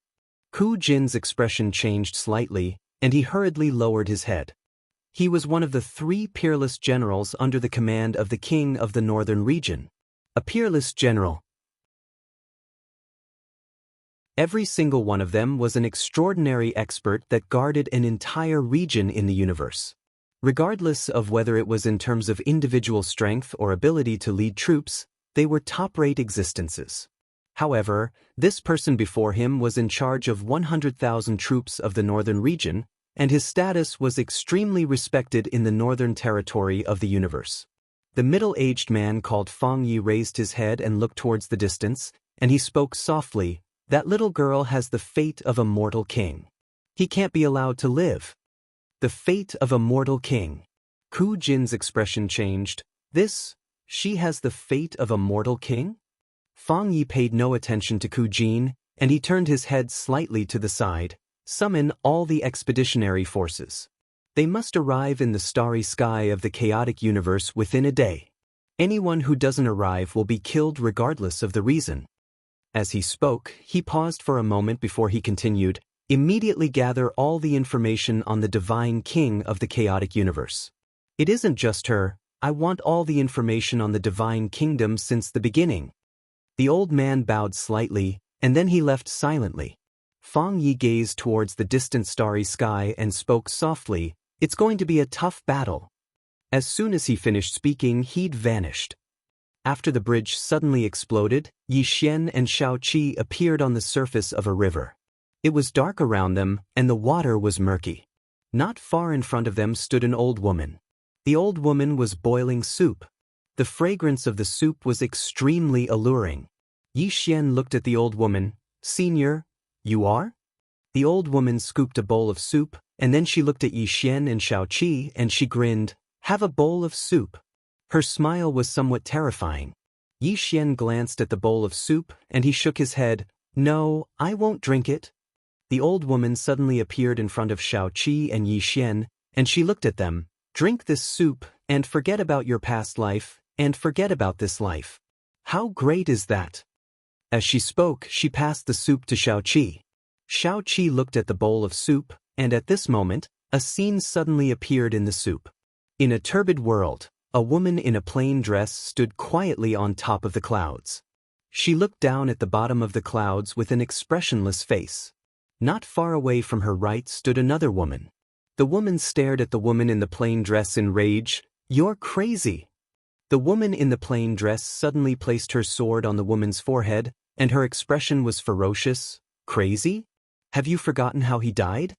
Ku Jin's expression changed slightly, and he hurriedly lowered his head. He was one of the 3 peerless generals under the command of the king of the northern region. A peerless general. Every single one of them was an extraordinary expert that guarded an entire region in the universe. Regardless of whether it was in terms of individual strength or ability to lead troops, they were top-rate existences. However, this person before him was in charge of 100,000 troops of the northern region, and his status was extremely respected in the northern territory of the universe. The middle-aged man called Fang Yi raised his head and looked towards the distance, and he spoke softly, "That little girl has the fate of a mortal king. He can't be allowed to live." The fate of a mortal king. Ku Jin's expression changed. She has the fate of a mortal king? Fang Yi paid no attention to Ku Jin, and he turned his head slightly to the side. "Summon all the expeditionary forces. They must arrive in the starry sky of the chaotic universe within a day. Anyone who doesn't arrive will be killed regardless of the reason." As he spoke, he paused for a moment before he continued, "Immediately gather all the information on the divine king of the chaotic universe. It isn't just her, I want all the information on the divine kingdom since the beginning." The old man bowed slightly, and then he left silently. Fang Yi gazed towards the distant starry sky and spoke softly, "It's going to be a tough battle." As soon as he finished speaking, he'd vanished. After the bridge suddenly exploded, Yixian and Xiaoqi appeared on the surface of a river. It was dark around them, and the water was murky. Not far in front of them stood an old woman. The old woman was boiling soup. The fragrance of the soup was extremely alluring. Yixian looked at the old woman. "Senior, you are?" The old woman scooped a bowl of soup, and then she looked at Yixian and Xiaoqi and she grinned. "Have a bowl of soup." Her smile was somewhat terrifying. Yixian glanced at the bowl of soup, and he shook his head. "No, I won't drink it." The old woman suddenly appeared in front of Xiaoqi and Yixian, and she looked at them. "Drink this soup, and forget about your past life, and forget about this life. How great is that?" As she spoke, she passed the soup to Xiaoqi. Xiaoqi looked at the bowl of soup, and at this moment, a scene suddenly appeared in the soup. In a turbid world, a woman in a plain dress stood quietly on top of the clouds. She looked down at the bottom of the clouds with an expressionless face. Not far away from her right stood another woman. The woman stared at the woman in the plain dress in rage. "You're crazy." The woman in the plain dress suddenly placed her sword on the woman's forehead, and her expression was ferocious. "Crazy? Have you forgotten how he died?"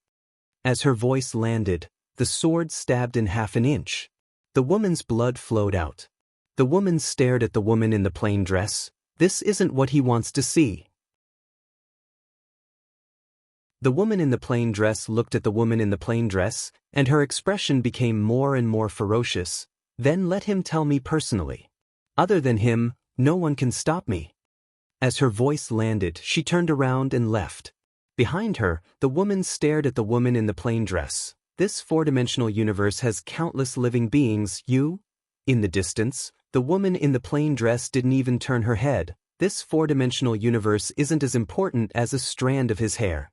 As her voice landed, the sword stabbed in half an inch. The woman's blood flowed out. The woman stared at the woman in the plain dress. "This isn't what he wants to see." The woman in the plain dress looked at the woman in the plain dress, and her expression became more and more ferocious. "Then let him tell me personally. Other than him, no one can stop me." As her voice landed, she turned around and left. Behind her, the woman stared at the woman in the plain dress. "This four-dimensional universe has countless living beings, you?" In the distance, the woman in the plain dress didn't even turn her head. "This four-dimensional universe isn't as important as a strand of his hair."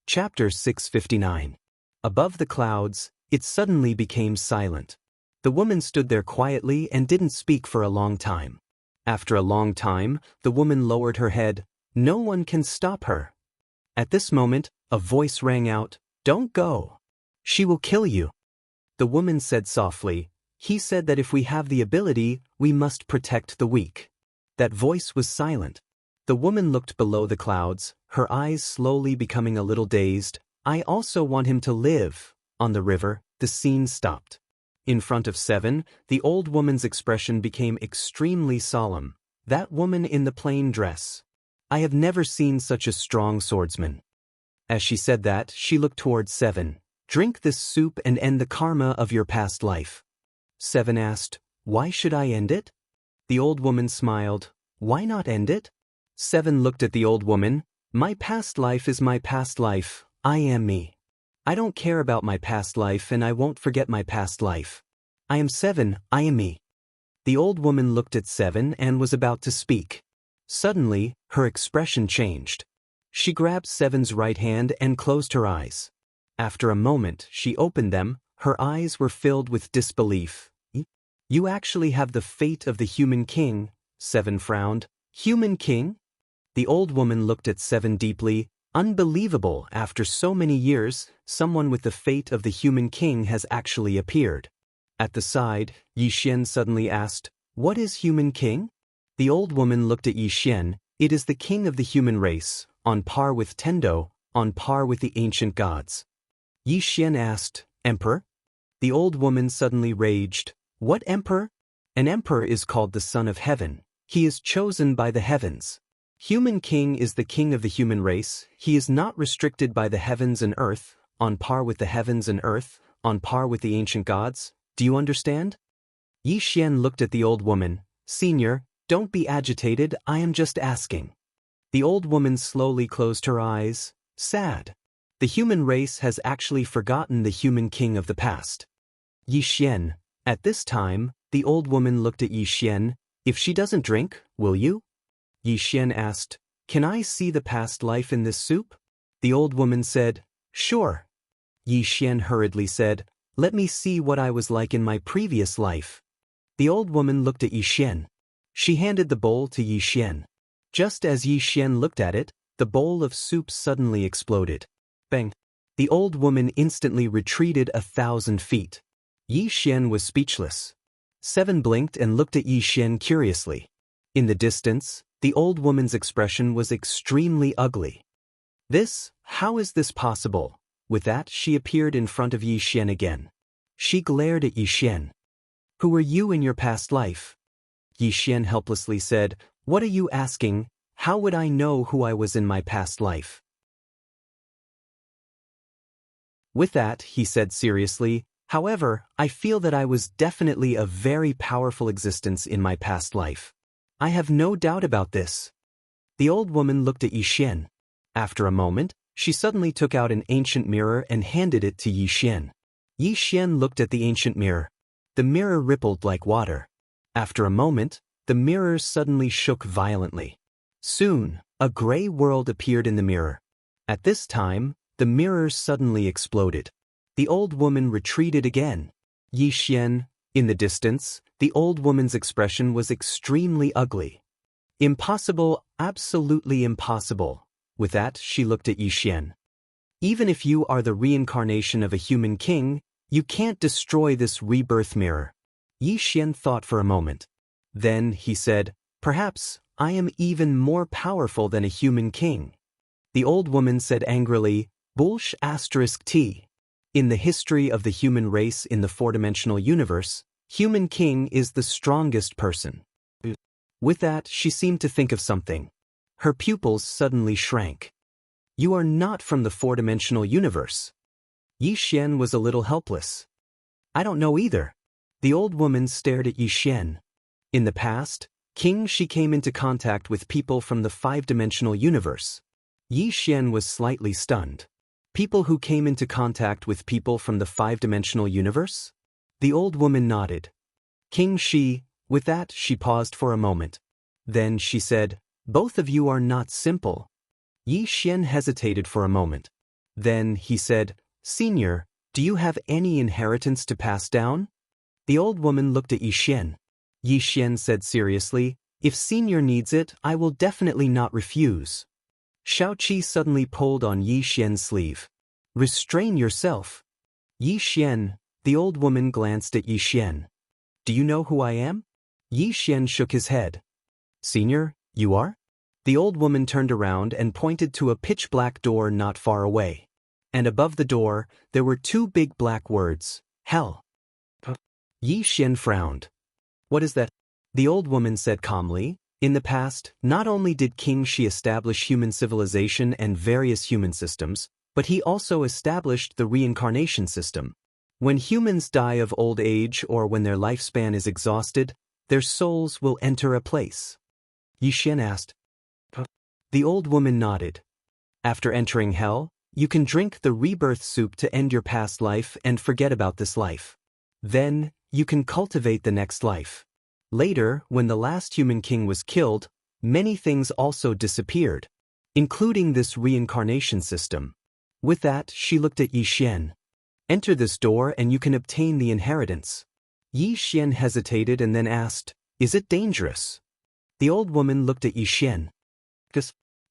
Chapter 659. Above the clouds, it suddenly became silent. The woman stood there quietly and didn't speak for a long time. After a long time, the woman lowered her head. "No one can stop her." At this moment, a voice rang out, "Don't go. She will kill you." The woman said softly, "He said that if we have the ability, we must protect the weak." That voice was silent. The woman looked below the clouds, her eyes slowly becoming a little dazed. "I also want him to live." On the river, the scene stopped. In front of 7, the old woman's expression became extremely solemn. That woman in the plain dress. I have never seen such a strong swordsman. As she said that, she looked towards 7. Drink this soup and end the karma of your past life. 7 asked, why should I end it? The old woman smiled, why not end it? 7 looked at the old woman, my past life is my past life, I am me. I don't care about my past life and I won't forget my past life. I am 7, I am me. The old woman looked at 7 and was about to speak. Suddenly, her expression changed. She grabbed 7's right hand and closed her eyes. After a moment, she opened them, her eyes were filled with disbelief. You actually have the fate of the human king, 7 frowned. Human king? The old woman looked at 7 deeply. Unbelievable, after so many years, someone with the fate of the human king has actually appeared. At the side, Yixian suddenly asked, what is human king? The old woman looked at Yixian, it is the king of the human race, on par with Tendo, on par with the ancient gods. Yixian asked, Emperor? The old woman suddenly raged, what emperor? An emperor is called the son of heaven, he is chosen by the heavens. Human king is the king of the human race, he is not restricted by the heavens and earth, on par with the heavens and earth, on par with the ancient gods, do you understand? Yixian looked at the old woman, Senior, don't be agitated, I am just asking. The old woman slowly closed her eyes, sad. The human race has actually forgotten the human king of the past. Yixian, at this time, the old woman looked at Yixian, if she doesn't drink, will you? Yixian asked, can I see the past life in this soup? The old woman said, sure. Yixian hurriedly said, let me see what I was like in my previous life. The old woman looked at Yixian. She handed the bowl to Yixian. Just as Yixian looked at it, the bowl of soup suddenly exploded. Bang! The old woman instantly retreated 1,000 feet. Yixian was speechless. 7 blinked and looked at Yixian curiously. In the distance, the old woman's expression was extremely ugly. How is this possible? With that, she appeared in front of Yixian again. She glared at Yixian. Who were you in your past life? Yixian helplessly said, what are you asking? How would I know who I was in my past life? With that, he said seriously, however, I feel that I was definitely a very powerful existence in my past life. I have no doubt about this. The old woman looked at Yixian. After a moment, she suddenly took out an ancient mirror and handed it to Yixian. Yixian looked at the ancient mirror. The mirror rippled like water. After a moment, the mirror suddenly shook violently. Soon, a gray world appeared in the mirror. At this time, the mirror suddenly exploded. The old woman retreated again. Yixian, in the distance, the old woman's expression was extremely ugly. Impossible, absolutely impossible. With that, she looked at Yixian. Even if you are the reincarnation of a human king, you can't destroy this rebirth mirror. Yixian thought for a moment. Then, he said, perhaps, I am even more powerful than a human king. The old woman said angrily, **T. In the history of the human race in the four-dimensional universe, human king is the strongest person. With that, she seemed to think of something. Her pupils suddenly shrank. You are not from the four-dimensional universe. Yixian was a little helpless. I don't know either. The old woman stared at Yixian. In the past, she came into contact with people from the five-dimensional universe. Yixian was slightly stunned. People who came into contact with people from the five-dimensional universe? The old woman nodded. With that, she paused for a moment. Then she said, both of you are not simple. Yixian hesitated for a moment. Then he said, Senior, do you have any inheritance to pass down? The old woman looked at Yixian. Yixian said seriously, if Senior needs it, I will definitely not refuse. Shaoqi suddenly pulled on Yixian's sleeve. Restrain yourself. Yixian, the old woman glanced at Yixian. Do you know who I am? Yixian shook his head. Senior, you are? The old woman turned around and pointed to a pitch-black door not far away. And above the door, there were two big black words, Hell. Yi Xian frowned. What is that? The old woman said calmly. In the past, not only did King Shi establish human civilization and various human systems, but he also established the reincarnation system. When humans die of old age or when their lifespan is exhausted, their souls will enter a place. Yi Xian asked. The old woman nodded. After entering hell, you can drink the rebirth soup to end your past life and forget about this life. Then, you can cultivate the next life. Later, when the last human king was killed, many things also disappeared, including this reincarnation system. With that, she looked at Yi Xian. Enter this door and you can obtain the inheritance. Yi Xian hesitated and then asked, Is it dangerous? The old woman looked at Yi Xian.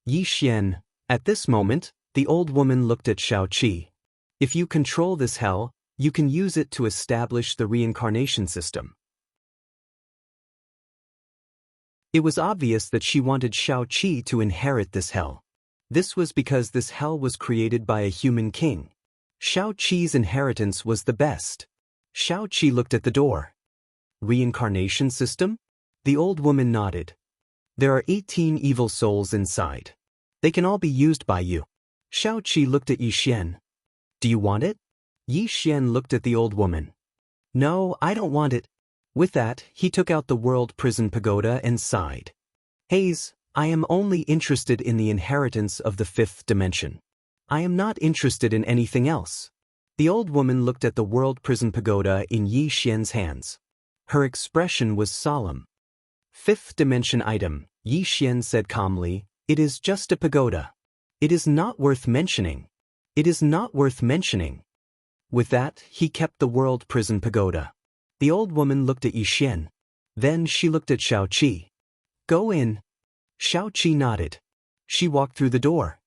Yi Xian. At this moment, the old woman looked at Xiaoqi. If you control this hell, you can use it to establish the reincarnation system. It was obvious that she wanted Xiaoqi to inherit this hell. This was because this hell was created by a human king. Xiaoqi's inheritance was the best. Xiaoqi looked at the door. Reincarnation system? The old woman nodded. There are 18 evil souls inside. They can all be used by you. Xiaoqi looked at Yi Xian. Do you want it? Yi Xian looked at the old woman. No, I don't want it. With that, he took out the world prison pagoda and sighed. Haze, I am only interested in the inheritance of the fifth dimension. I am not interested in anything else. The old woman looked at the world prison pagoda in Yi Xian's hands. Her expression was solemn. Fifth dimension item, Yi Xian said calmly, it is just a pagoda. It is not worth mentioning. It is not worth mentioning. With that, he kept the world prison pagoda. The old woman looked at Yi Xian. Then she looked at Xiaoqi. Go in. Xiaoqi nodded. She walked through the door.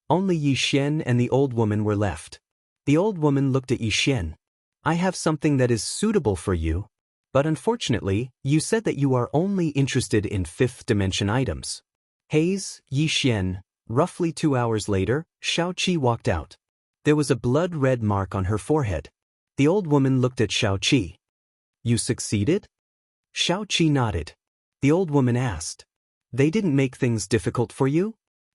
Only Yi Xian and the old woman were left. The old woman looked at Yi Xian. I have something that is suitable for you. But unfortunately, you said that you are only interested in fifth dimension items. Haze, Yi Xian. Roughly 2 hours later, Xiaoqi walked out. There was a blood-red mark on her forehead. The old woman looked at Xiaoqi. You succeeded? Xiaoqi nodded. The old woman asked. They didn't make things difficult for you?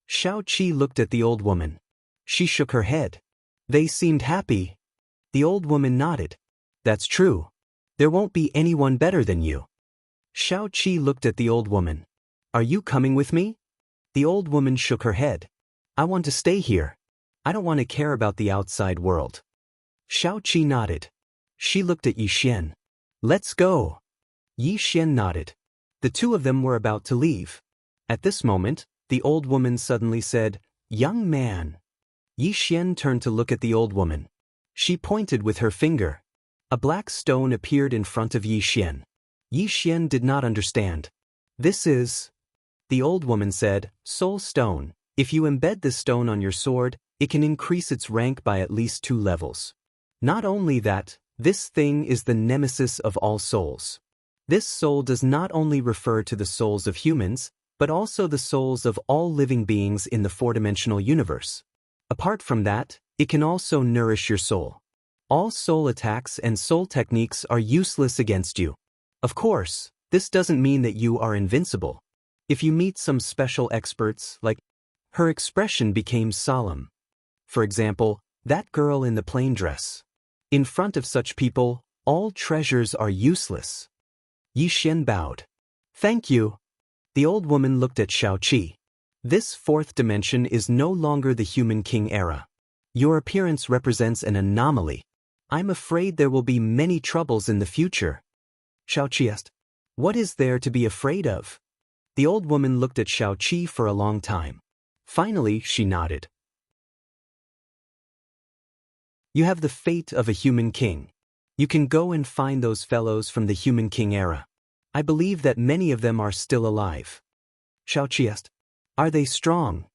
Xiaoqi looked at the old woman. She shook her head. They seemed happy. The old woman nodded. That's true. There won't be anyone better than you. Xiaoqi looked at the old woman. Are you coming with me? The old woman shook her head. I want to stay here. I don't want to care about the outside world. Xiaoqi nodded. She looked at Yi Xian. Let's go. Yi Xian nodded. The two of them were about to leave. At this moment, the old woman suddenly said, Young man. Yi Xian turned to look at the old woman. She pointed with her finger. A black stone appeared in front of Yi Xian. Yi Xian did not understand. This is... The old woman said, Soul Stone. If you embed this stone on your sword, it can increase its rank by at least 2 levels. Not only that, this thing is the nemesis of all souls. This soul does not only refer to the souls of humans, but also the souls of all living beings in the 4-dimensional universe. Apart from that, it can also nourish your soul. All soul attacks and soul techniques are useless against you. Of course, this doesn't mean that you are invincible. If you meet some special experts, like... Her expression became solemn. For example, that girl in the plain dress. In front of such people, all treasures are useless. Yi Xian bowed. Thank you. The old woman looked at Xiaoqi. This 4th dimension is no longer the human king era. Your appearance represents an anomaly. I'm afraid there will be many troubles in the future. Xiaoqi asked. What is there to be afraid of? The old woman looked at Xiaoqi for a long time. Finally, she nodded. You have the fate of a human king. You can go and find those fellows from the human king era. I believe that many of them are still alive. Xiaoqi asked. Are they strong?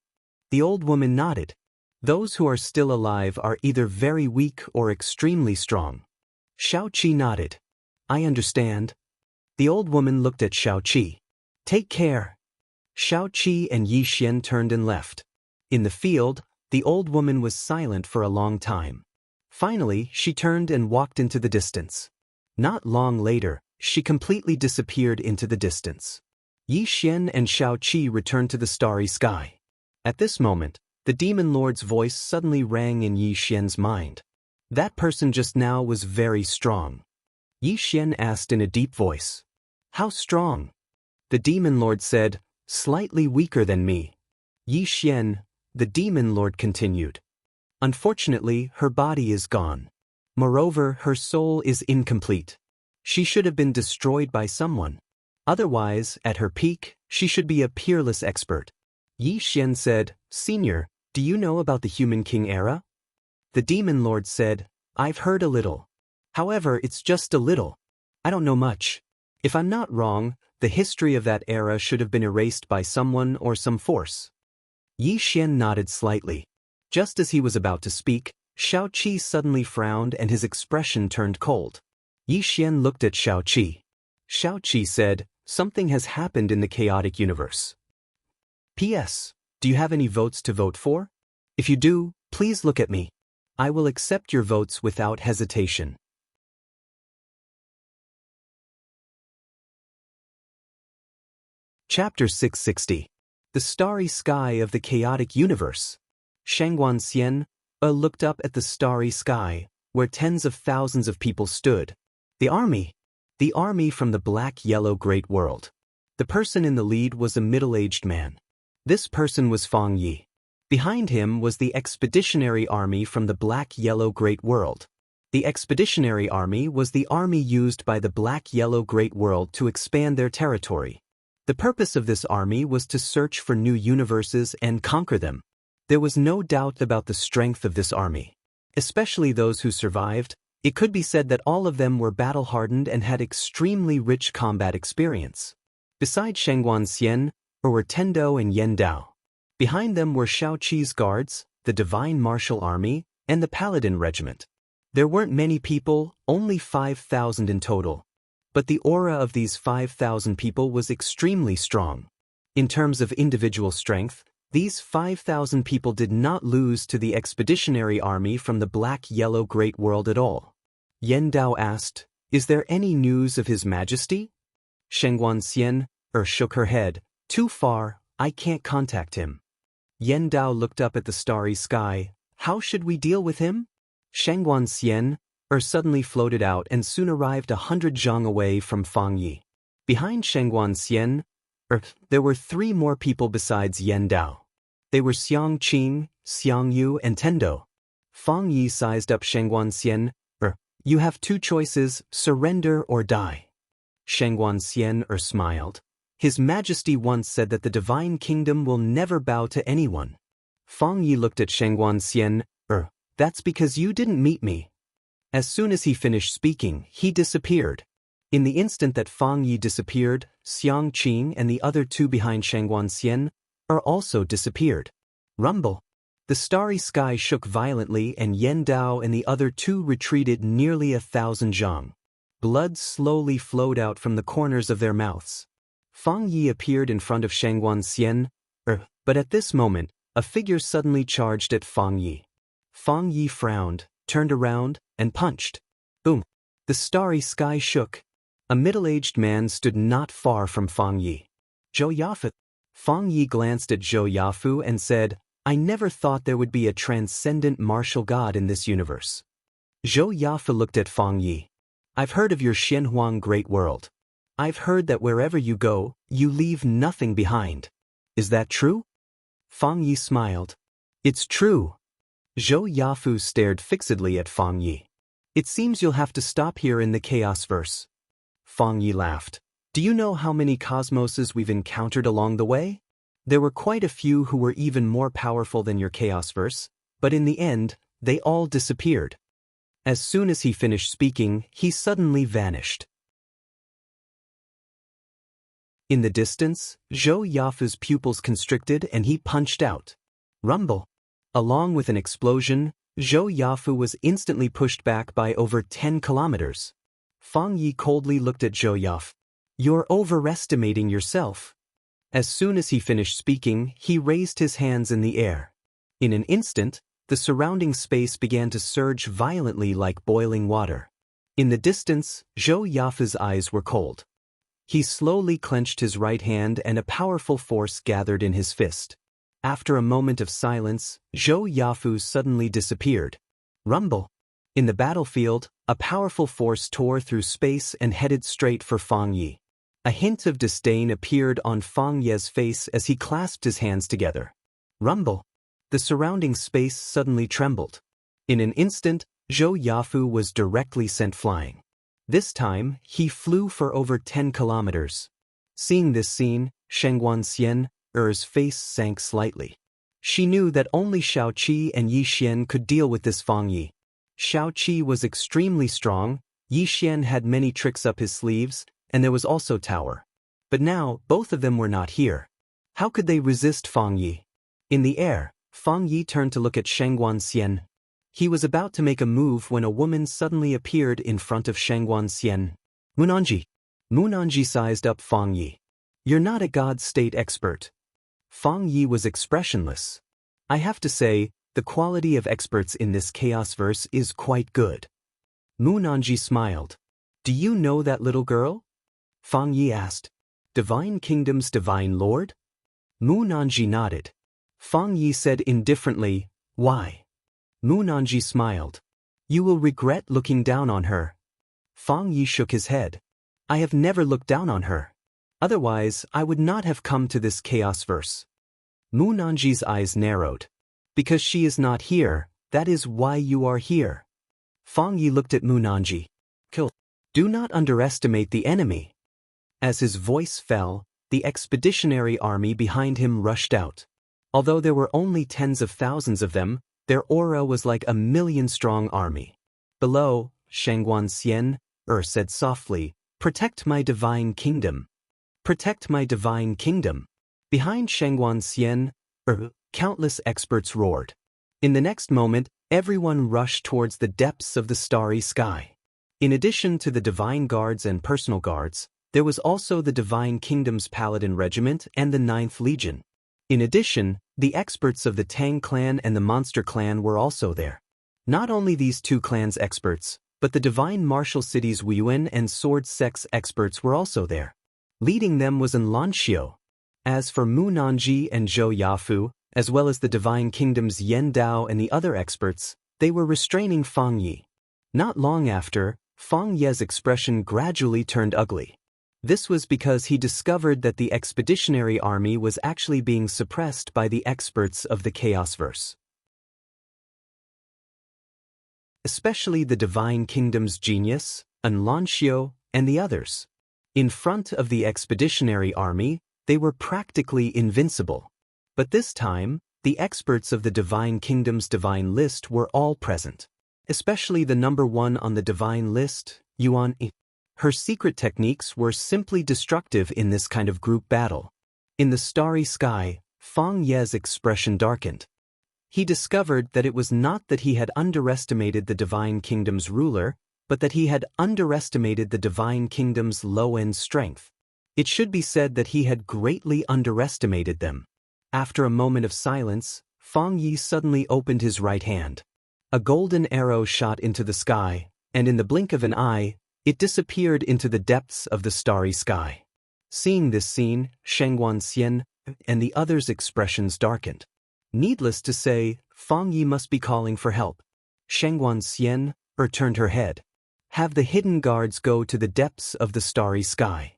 The old woman nodded. Those who are still alive are either very weak or extremely strong. Xiaoqi nodded. I understand. The old woman looked at Xiaoqi. Take care. Xiaoqi and Yi Xian turned and left. In the field, the old woman was silent for a long time. Finally, she turned and walked into the distance. Not long later, she completely disappeared into the distance. Yi Xian and Xiao Qi returned to the starry sky. At this moment, the demon lord's voice suddenly rang in Yi Xian's mind. That person just now was very strong. Yi Xian asked in a deep voice. How strong? The demon lord said, slightly weaker than me. Yi Xian, the demon lord continued. Unfortunately, her body is gone. Moreover, her soul is incomplete. She should have been destroyed by someone. Otherwise, at her peak, she should be a peerless expert. Yi Xian said, Senior, do you know about the Human King era? The demon lord said, I've heard a little. However, it's just a little. I don't know much. If I'm not wrong, the history of that era should have been erased by someone or some force. Yi Xian nodded slightly. Just as he was about to speak, Xiao Qi suddenly frowned and his expression turned cold. Yi Xian looked at Xiao Qi. Xiao Qi said, something has happened in the chaotic universe. P.S. Do you have any votes to vote for? If you do, please look at me. I will accept your votes without hesitation. Chapter 660. The Starry Sky of the Chaotic Universe. Shangguan Xian looked up at the starry sky, where tens of thousands of people stood. The army from the black-yellow great world. The person in the lead was a middle-aged man. This person was Fang Yi. Behind him was the expeditionary army from the black-yellow great world. The expeditionary army was the army used by the black-yellow great world to expand their territory. The purpose of this army was to search for new universes and conquer them. There was no doubt about the strength of this army. Especially those who survived, it could be said that all of them were battle-hardened and had extremely rich combat experience. Beside Shangguan Xian were Tendo and Yen Dao. Behind them were Xiao Qi's guards, the Divine Martial Army, and the Paladin Regiment. There weren't many people, only 5,000 in total. But the aura of these 5,000 people was extremely strong. In terms of individual strength, these 5,000 people did not lose to the expeditionary army from the black-yellow great world at all. Yen Dao asked, Is there any news of His Majesty? Shangguan Xian shook her head. Too far, I can't contact him. Yen Dao looked up at the starry sky. How should we deal with him? Shangguan Xian suddenly floated out and soon arrived 100 zhang away from Fang Yi. Behind Shangguan Xian, there were 3 more people besides Yen Dao. They were Xiang Qing, Xiang Yu, and Tendo. Fang Yi sized up Shangguan Xian. You have 2 choices, surrender or die. Shangguan Xian smiled. His Majesty once said that the Divine Kingdom will never bow to anyone. Fang Yi looked at Shangguan Xian. That's because you didn't meet me. As soon as he finished speaking, he disappeared. In the instant that Fang Yi disappeared, Xiang Qing and the other 2 behind Shangguan Xian also disappeared. Rumble. The starry sky shook violently and Yen Dao and the other 2 retreated nearly 1,000 zhang. Blood slowly flowed out from the corners of their mouths. Fang Yi appeared in front of Shangguan Xian, but at this moment, a figure suddenly charged at Fang Yi. Fang Yi frowned, turned around, and punched. Boom! The starry sky shook. A middle-aged man stood not far from Fang Yi. Zhou Yafu. Fang Yi glanced at Zhou Yafu and said, I never thought there would be a transcendent martial god in this universe. Zhou Yafu looked at Fang Yi. I've heard of your Xianhuang great world. I've heard that wherever you go, you leave nothing behind. Is that true? Fang Yi smiled. It's true. Zhou Yafu stared fixedly at Fang Yi. It seems you'll have to stop here in the Chaos Verse. Fang Yi laughed. Do you know how many cosmoses we've encountered along the way? There were quite a few who were even more powerful than your Chaos Verse, but in the end, they all disappeared. As soon as he finished speaking, he suddenly vanished. In the distance, Zhou Yafu's pupils constricted and he punched out. Rumble. Along with an explosion, Zhou Yafu was instantly pushed back by over 10 kilometers. Fang Yi coldly looked at Zhou Yafu. You're overestimating yourself. As soon as he finished speaking, he raised his hands in the air. In an instant, the surrounding space began to surge violently like boiling water. In the distance, Zhou Yafu's eyes were cold. He slowly clenched his right hand and a powerful force gathered in his fist. After a moment of silence, Zhou Yafu suddenly disappeared. Rumble. In the battlefield, a powerful force tore through space and headed straight for Fang Yi. A hint of disdain appeared on Fang Ye's face as he clasped his hands together. Rumble. The surrounding space suddenly trembled. In an instant, Zhou Yafu was directly sent flying. This time, he flew for over 10 kilometers. Seeing this scene, Xianxia face sank slightly. She knew that only Xiaoqi and Yi Xian could deal with this Fang Yi. Xiaoqi was extremely strong, Yi Xian had many tricks up his sleeves, and there was also Tower. But now, both of them were not here. How could they resist Fang Yi? In the air, Fang Yi turned to look at Xianxia. He was about to make a move when a woman suddenly appeared in front of Xianxia. Munanji. Munanji sized up Fang Yi. You're not a God state expert. Fang Yi was expressionless. I have to say, the quality of experts in this chaos verse is quite good. Munanji smiled. Do you know that little girl? Fang Yi asked. Divine Kingdom's Divine Lord? Munanji nodded. Fang Yi said indifferently, Why? Munanji smiled. You will regret looking down on her. Fang Yi shook his head. I have never looked down on her. Otherwise, I would not have come to this chaos verse. Munanji's eyes narrowed. Because she is not here, that is why you are here. Fang Yi looked at Munanji. Kill. Do not underestimate the enemy. As his voice fell, the expeditionary army behind him rushed out. Although there were only tens of thousands of them, their aura was like a million-strong army. Below, Xianxia said softly, Protect my divine kingdom. Protect my divine kingdom. Behind Xianxia, countless experts roared. In the next moment, everyone rushed towards the depths of the starry sky. In addition to the divine guards and personal guards, there was also the Divine Kingdom's Paladin Regiment and the 9th Legion. In addition, the experts of the Tang clan and the Monster clan were also there. Not only these two clans' experts, but the Divine Martial City's Weiyuan and Sword Sect's experts were also there. Leading them was Xiao. As for Munanji and Zhou Yafu, as well as the Divine Kingdom's Yen Dao and the other experts, they were restraining Fang Yi. Not long after, Fang Ye's expression gradually turned ugly. This was because he discovered that the expeditionary army was actually being suppressed by the experts of the Chaos Verse. Especially the Divine Kingdom's genius, Xiao, and the others. In front of the expeditionary army, they were practically invincible. But this time, the experts of the Divine Kingdom's divine list were all present. Especially the number 1 on the divine list, Yuan. Her secret techniques were simply destructive in this kind of group battle. In the starry sky, Fang Ye's expression darkened. He discovered that it was not that he had underestimated the Divine Kingdom's ruler, but that he had underestimated the Divine Kingdom's low-end strength. It should be said that he had greatly underestimated them. After a moment of silence, Fang Yi suddenly opened his right hand. A golden arrow shot into the sky, and in the blink of an eye, it disappeared into the depths of the starry sky. Seeing this scene, Xianxia and the others' expressions darkened. Needless to say, Fang Yi must be calling for help. Xianxia turned her head. Have the hidden guards go to the depths of the starry sky.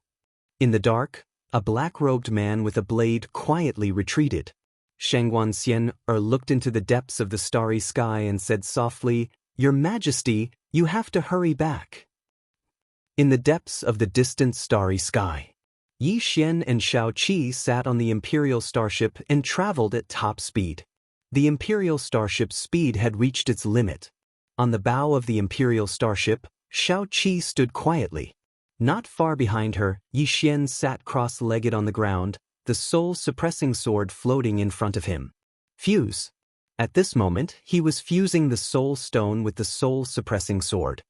In the dark, a black-robed man with a blade quietly retreated. Xianxia looked into the depths of the starry sky and said softly, Your Majesty, you have to hurry back. In the depths of the distant starry sky, Yi Xian and Xiaoqi sat on the Imperial starship and traveled at top speed. The Imperial starship's speed had reached its limit. On the bow of the Imperial starship, Xiaoqi stood quietly. Not far behind her, Yi Xian sat cross-legged on the ground, the soul-suppressing sword floating in front of him. Fuse. At this moment, he was fusing the soul stone with the soul-suppressing sword.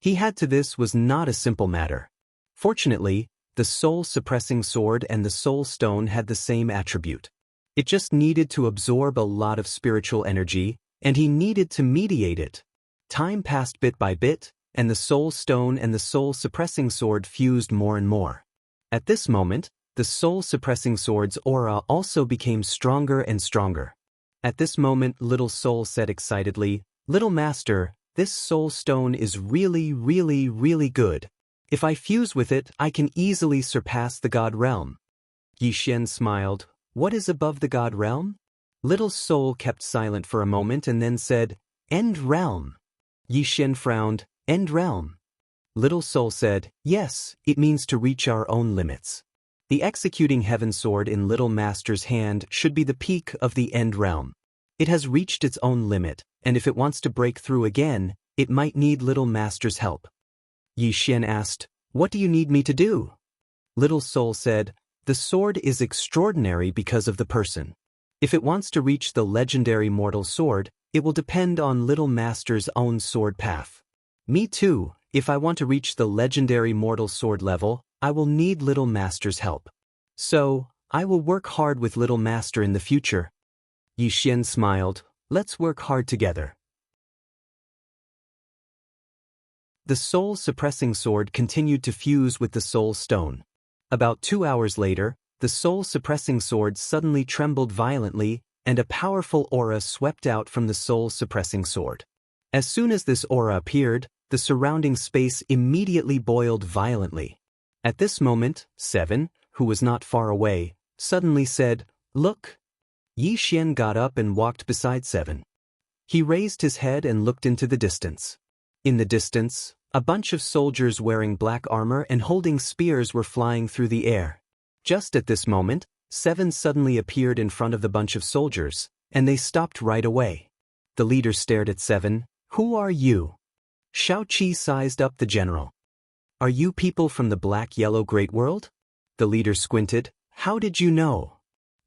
This was not a simple matter. Fortunately, the soul-suppressing sword and the soul stone had the same attribute. It just needed to absorb a lot of spiritual energy, and he needed to mediate it. Time passed bit by bit, and the soul stone and the soul-suppressing sword fused more and more. At this moment, the soul-suppressing sword's aura also became stronger and stronger. At this moment, Little Soul said excitedly, "Little Master, this soul stone is really, really, really good. If I fuse with it, I can easily surpass the God realm." Yixian smiled. "What is above the God realm?" Little Soul kept silent for a moment and then said, "End realm." Yixian frowned. "End realm?" Little Soul said, "Yes, it means to reach our own limits. The executing heaven sword in Little Master's hand should be the peak of the end realm. It has reached its own limit, and if it wants to break through again, it might need Little Master's help." Yixian asked, "What do you need me to do?" Little Soul said, "The sword is extraordinary because of the person. If it wants to reach the legendary mortal sword, it will depend on Little Master's own sword path. Me too, if I want to reach the legendary mortal sword level, I will need Little Master's help. So, I will work hard with Little Master in the future." Yixian smiled. "Let's work hard together." The soul-suppressing sword continued to fuse with the soul stone. About 2 hours later, the soul-suppressing sword suddenly trembled violently, and a powerful aura swept out from the soul-suppressing sword. As soon as this aura appeared, the surrounding space immediately boiled violently. At this moment, Seven, who was not far away, suddenly said, "Look." Yixian got up and walked beside Seven. He raised his head and looked into the distance. In the distance, a bunch of soldiers wearing black armor and holding spears were flying through the air. Just at this moment, Seven suddenly appeared in front of the bunch of soldiers, and they stopped right away. The leader stared at Seven. "Who are you?" Shao Qi sized up the general. "Are you people from the black-yellow great world?" The leader squinted. "How did you know?"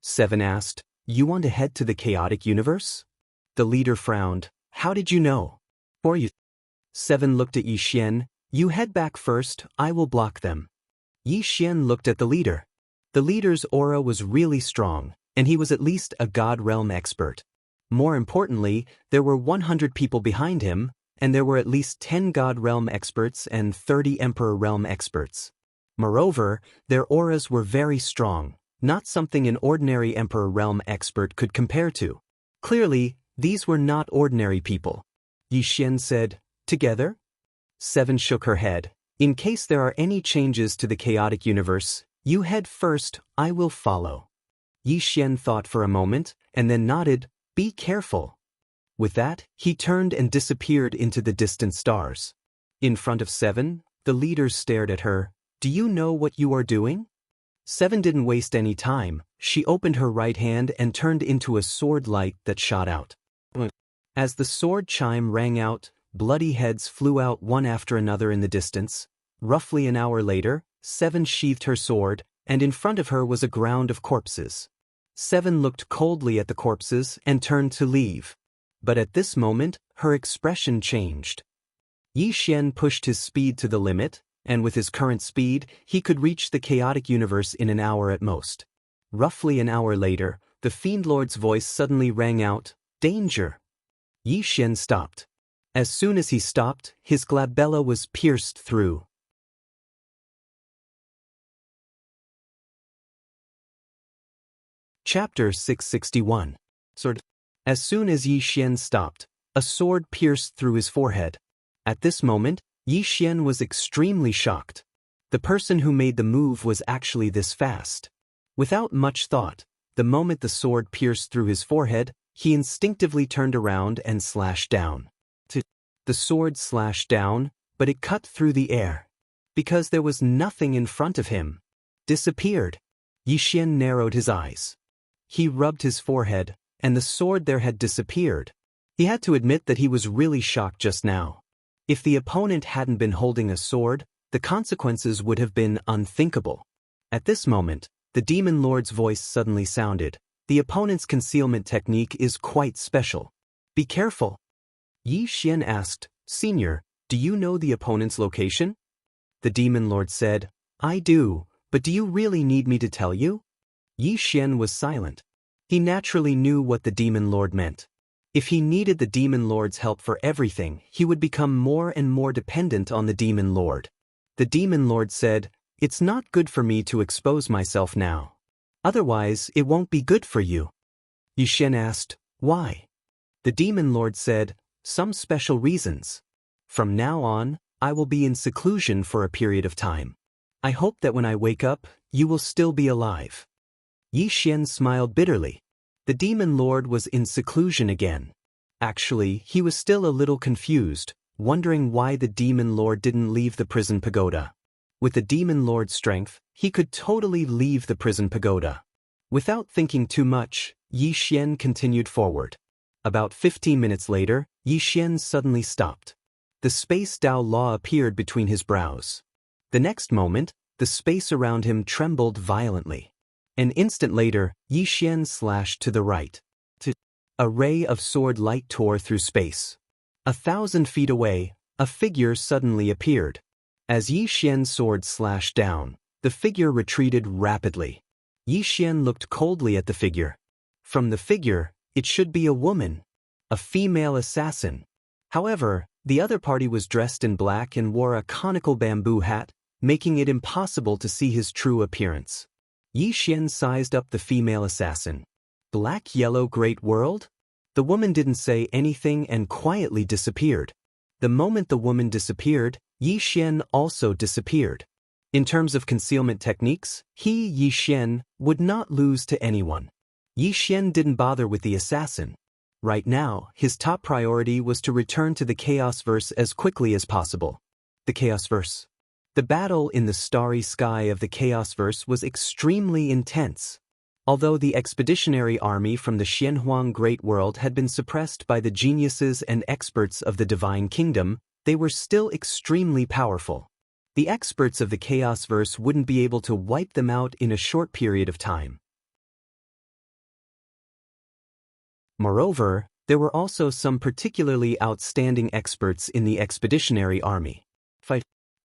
Seven asked, "You want to head to the chaotic universe?" The leader frowned. "How did you know?" "Or you?" Seven looked at Yixian. "You head back first, I will block them." Yixian looked at the leader. The leader's aura was really strong, and he was at least a God realm expert. More importantly, there were 100 people behind him, and there were at least 10 God realm experts and 30 Emperor realm experts. Moreover, their auras were very strong, not something an ordinary Emperor realm expert could compare to. Clearly, these were not ordinary people. Yixian said, "Together?" Seven shook her head. "In case there are any changes to the chaotic universe, you head first, I will follow." Yixian thought for a moment, and then nodded, "Be careful." With that, he turned and disappeared into the distant stars. In front of Seven, the leader stared at her. "Do you know what you are doing?" Seven didn't waste any time. She opened her right hand and turned into a sword light that shot out. As the sword chime rang out, bloody heads flew out one after another in the distance. Roughly an hour later, Seven sheathed her sword, and in front of her was a ground of corpses. Seven looked coldly at the corpses and turned to leave. But at this moment, her expression changed. Yixian pushed his speed to the limit, and with his current speed, he could reach the chaotic universe in an hour at most. Roughly an hour later, the Fiend Lord's voice suddenly rang out, "Danger!" Yixian stopped. As soon as he stopped, his glabella was pierced through. Chapter 661. Sword. As soon as Yixian stopped, a sword pierced through his forehead. At this moment, Yixian was extremely shocked. The person who made the move was actually this fast. Without much thought, the moment the sword pierced through his forehead, he instinctively turned around and slashed down. The sword slashed down, but it cut through the air. Because there was nothing in front of him. Disappeared. Yixian narrowed his eyes. He rubbed his forehead, and the sword there had disappeared. He had to admit that he was really shocked just now. If the opponent hadn't been holding a sword, the consequences would have been unthinkable. At this moment, the Demon Lord's voice suddenly sounded. "The opponent's concealment technique is quite special. Be careful." Yixian asked, "Senior, do you know the opponent's location?" The Demon Lord said, "I do, but do you really need me to tell you?" Yixian was silent. He naturally knew what the Demon Lord meant. If he needed the Demon Lord's help for everything, he would become more and more dependent on the Demon Lord. The Demon Lord said, "It's not good for me to expose myself now. Otherwise, it won't be good for you." Yixian asked, "Why?" The Demon Lord said, "Some special reasons. From now on, I will be in seclusion for a period of time. I hope that when I wake up, you will still be alive." Yixian smiled bitterly. The Demon Lord was in seclusion again. Actually, he was still a little confused, wondering why the Demon Lord didn't leave the prison pagoda. With the Demon Lord's strength, he could totally leave the prison pagoda. Without thinking too much, Yixian continued forward. About 15 minutes later, Yixian suddenly stopped. The space Dao Law appeared between his brows. The next moment, the space around him trembled violently. An instant later, Yixian slashed to the right. A ray of sword light tore through space. 1,000 feet away, a figure suddenly appeared. As Yixian's sword slashed down, the figure retreated rapidly. Yixian looked coldly at the figure. From the figure, it should be a woman. A female assassin. However, the other party was dressed in black and wore a conical bamboo hat, making it impossible to see his true appearance. Yixian sized up the female assassin. Black Yellow Great World? The woman didn't say anything and quietly disappeared. The moment the woman disappeared, Yixian also disappeared. In terms of concealment techniques, Yixian would not lose to anyone. Yixian didn't bother with the assassin. Right now, his top priority was to return to the Chaos Verse as quickly as possible. The Chaos Verse. The battle in the starry sky of the Chaos Verse was extremely intense. Although the expeditionary army from the Xianhuang Great World had been suppressed by the geniuses and experts of the Divine Kingdom, they were still extremely powerful. The experts of the Chaos Verse wouldn't be able to wipe them out in a short period of time. Moreover, there were also some particularly outstanding experts in the expeditionary army.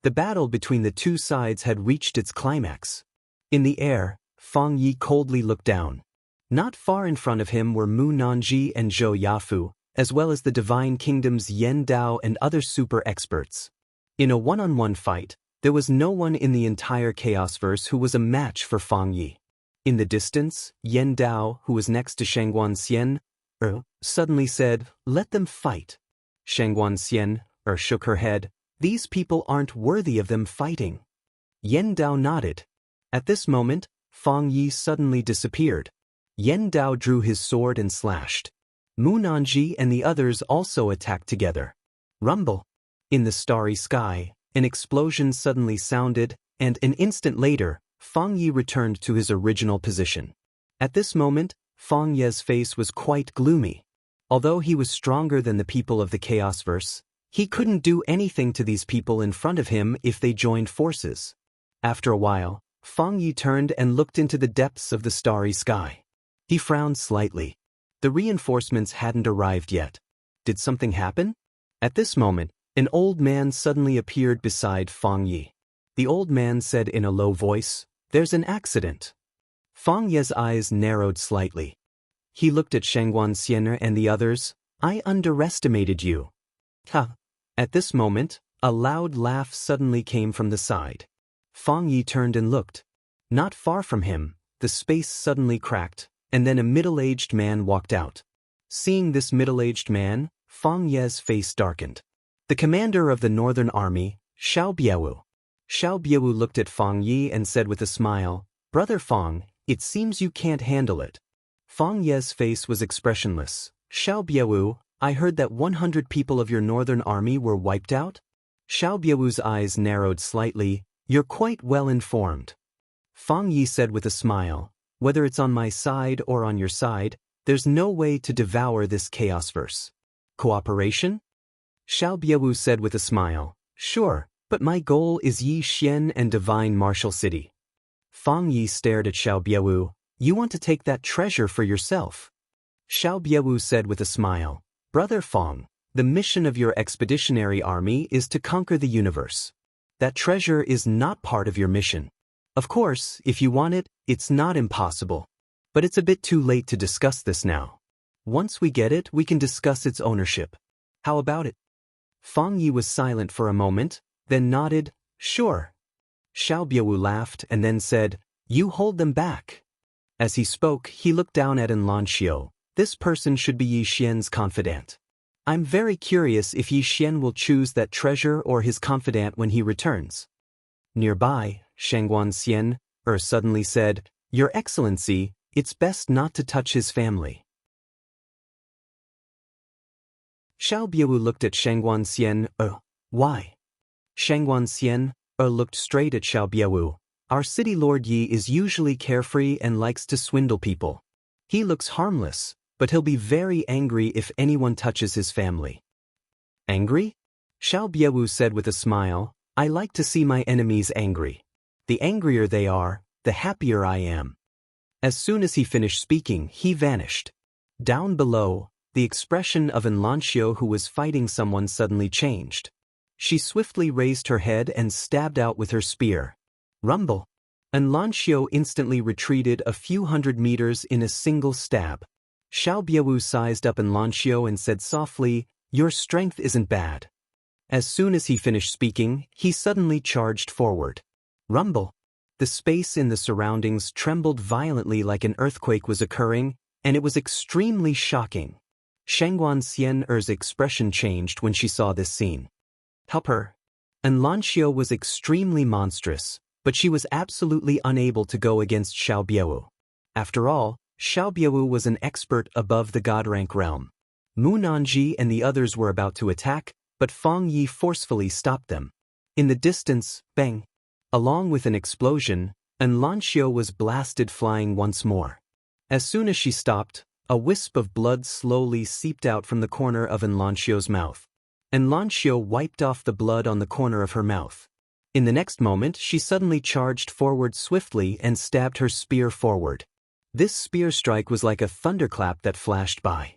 The battle between the two sides had reached its climax. In the air, Fang Yi coldly looked down. Not far in front of him were Mu Nanji and Zhou Yafu, as well as the Divine Kingdom's Yen Dao and other super experts. In a one-on-one fight, there was no one in the entire Chaos Verse who was a match for Fang Yi. In the distance, Yen Dao, who was next to Shangguan Xian, suddenly said, "Let them fight." Shangguan Xian, shook her head. "These people aren't worthy of them fighting." Yen Dao nodded. At this moment, Fang Yi suddenly disappeared. Yen Dao drew his sword and slashed. Mu Nanji and the others also attacked together. Rumble. In the starry sky, an explosion suddenly sounded, and an instant later, Fang Yi returned to his original position. At this moment, Fang Ye's face was quite gloomy. Although he was stronger than the people of the Chaos Verse, he couldn't do anything to these people in front of him if they joined forces. After a while, Fang Yi turned and looked into the depths of the starry sky. He frowned slightly. The reinforcements hadn't arrived yet. Did something happen? At this moment, an old man suddenly appeared beside Fang Yi. The old man said in a low voice, "There's an accident." Fang Ye's eyes narrowed slightly. He looked at Shangguan Xian and the others. "I underestimated you." Ha! At this moment, a loud laugh suddenly came from the side. Fang Yi turned and looked. Not far from him, the space suddenly cracked, and then a middle-aged man walked out. Seeing this middle-aged man, Fang Ye's face darkened. The commander of the Northern Army, Xiao Biawu. Xiao Biawu looked at Fang Yi and said with a smile, "Brother Fang, it seems you can't handle it." Fang Ye's face was expressionless. "Xiao Biawu, I heard that 100 people of your Northern Army were wiped out?" Xiao Biawu's eyes narrowed slightly. "You're quite well informed." Fang Yi said with a smile, "Whether it's on my side or on your side, there's no way to devour this Chaos Verse. Cooperation?" Xiao Biawu said with a smile, "Sure, but my goal is Yixian and Divine Martial City." Fang Yi stared at Xiao Biawu. "You want to take that treasure for yourself?" Xiao Biawu said with a smile, "Brother Fang, the mission of your expeditionary army is to conquer the universe. That treasure is not part of your mission. Of course, if you want it, it's not impossible. But it's a bit too late to discuss this now." Once we get it, we can discuss its ownership. How about it? Fang Yi was silent for a moment, then nodded, sure. Xiao Biawu laughed and then said, you hold them back. As he spoke, he looked down at Xiao. This person should be Yi Xian's confidant. I'm very curious if Yi Xian will choose that treasure or his confidant when he returns. Nearby, Shangguan Xian suddenly said, Your Excellency, it's best not to touch his family. Xiao Biawu looked at Shangguan Xian, why? Shangguan Xian looked straight at Xiao Biawu. Our city lord Yi is usually carefree and likes to swindle people. He looks harmless, but he'll be very angry if anyone touches his family. Angry? Xiao Biawu said with a smile, I like to see my enemies angry. The angrier they are, the happier I am. As soon as he finished speaking, he vanished. Down below, the expression of Xianxia, who was fighting someone, suddenly changed. She swiftly raised her head and stabbed out with her spear. Rumble. Xianxia instantly retreated a few hundred meters in a single stab. Xiao Biawu sized up Xianxia and said softly, Your strength isn't bad. As soon as he finished speaking, he suddenly charged forward. Rumble. The space in the surroundings trembled violently like an earthquake was occurring, and it was extremely shocking. Shangguan Xian's expression changed when she saw this scene. Help her. Xianxia was extremely monstrous, but she was absolutely unable to go against Xiao Biawu. After all, Xiao Biawu was an expert above the god rank realm. Mu Nanji and the others were about to attack, but Fang Yi forcefully stopped them. In the distance, bang! Along with an explosion, Xianxia was blasted flying once more. As soon as she stopped, a wisp of blood slowly seeped out from the corner of Xianxia's mouth. Xianxia wiped off the blood on the corner of her mouth. In the next moment, she suddenly charged forward swiftly and stabbed her spear forward. This spear strike was like a thunderclap that flashed by.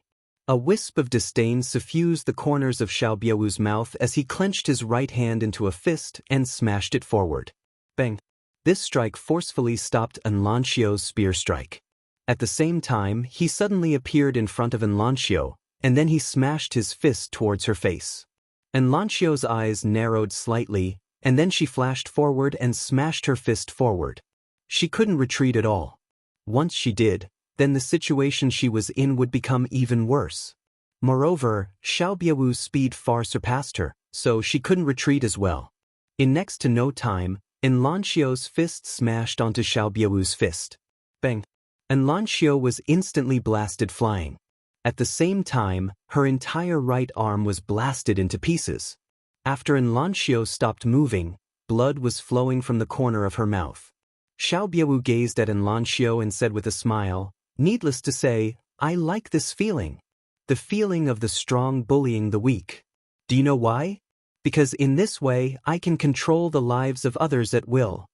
A wisp of disdain suffused the corners of Xiao Biawu's mouth as he clenched his right hand into a fist and smashed it forward. Bang! This strike forcefully stopped Xiao's spear strike. At the same time, he suddenly appeared in front of Xiao, and then he smashed his fist towards her face. Xiao's eyes narrowed slightly, and then she flashed forward and smashed her fist forward. She couldn't retreat at all. Once she did, then the situation she was in would become even worse. Moreover, Xiao Biawu's speed far surpassed her, so she couldn't retreat as well. In next to no time, Xiao's fist smashed onto Xiao Biawu's fist. Bang! Xiao was instantly blasted flying. At the same time, her entire right arm was blasted into pieces. After Xiao stopped moving, blood was flowing from the corner of her mouth. Xiao Biawu gazed at Xiao and said with a smile, Needless to say, I like this feeling. The feeling of the strong bullying the weak. Do you know why? Because in this way I can control the lives of others at will.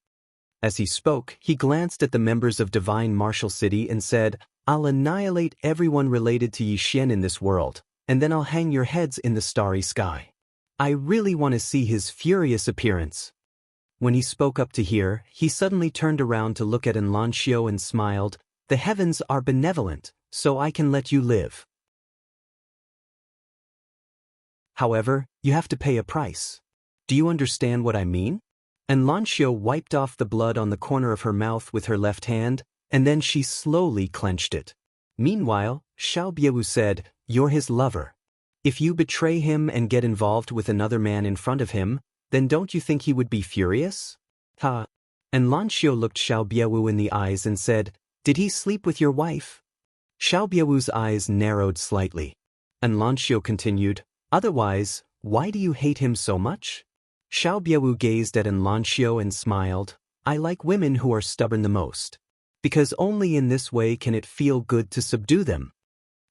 As he spoke, he glanced at the members of Divine Martial City and said, I'll annihilate everyone related to Yi Xian in this world, and then I'll hang your heads in the starry sky. I really want to see his furious appearance. When he spoke up to here, he suddenly turned around to look at Xiao and smiled, The heavens are benevolent, so I can let you live. However, you have to pay a price. Do you understand what I mean? Xiao wiped off the blood on the corner of her mouth with her left hand, and then she slowly clenched it. Meanwhile, Xiao Biawu said, You're his lover. If you betray him and get involved with another man in front of him, then don't you think he would be furious? Ha! Xiao looked Xiao Biawu in the eyes and said, Did he sleep with your wife? Xiao Biawu's eyes narrowed slightly. Xiao continued, Otherwise, why do you hate him so much? Xiao Biawu gazed at Xiao and smiled, I like women who are stubborn the most. Because only in this way can it feel good to subdue them.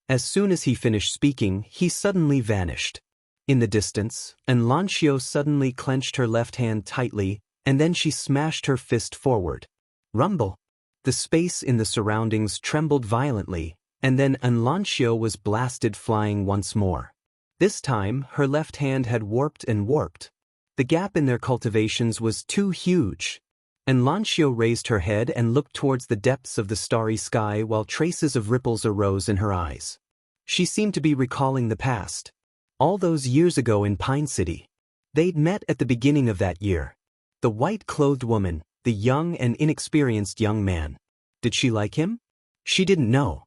As soon as he finished speaking, he suddenly vanished. In the distance, Xiao suddenly clenched her left hand tightly, and then she smashed her fist forward. Rumble! The space in the surroundings trembled violently, and then Xiao was blasted flying once more. This time, her left hand had warped and warped. The gap in their cultivations was too huge. Xiao raised her head and looked towards the depths of the starry sky while traces of ripples arose in her eyes. She seemed to be recalling the past. All those years ago in Pine City. They'd met at the beginning of that year. The white-clothed woman, the young and inexperienced young man. Did she like him? She didn't know.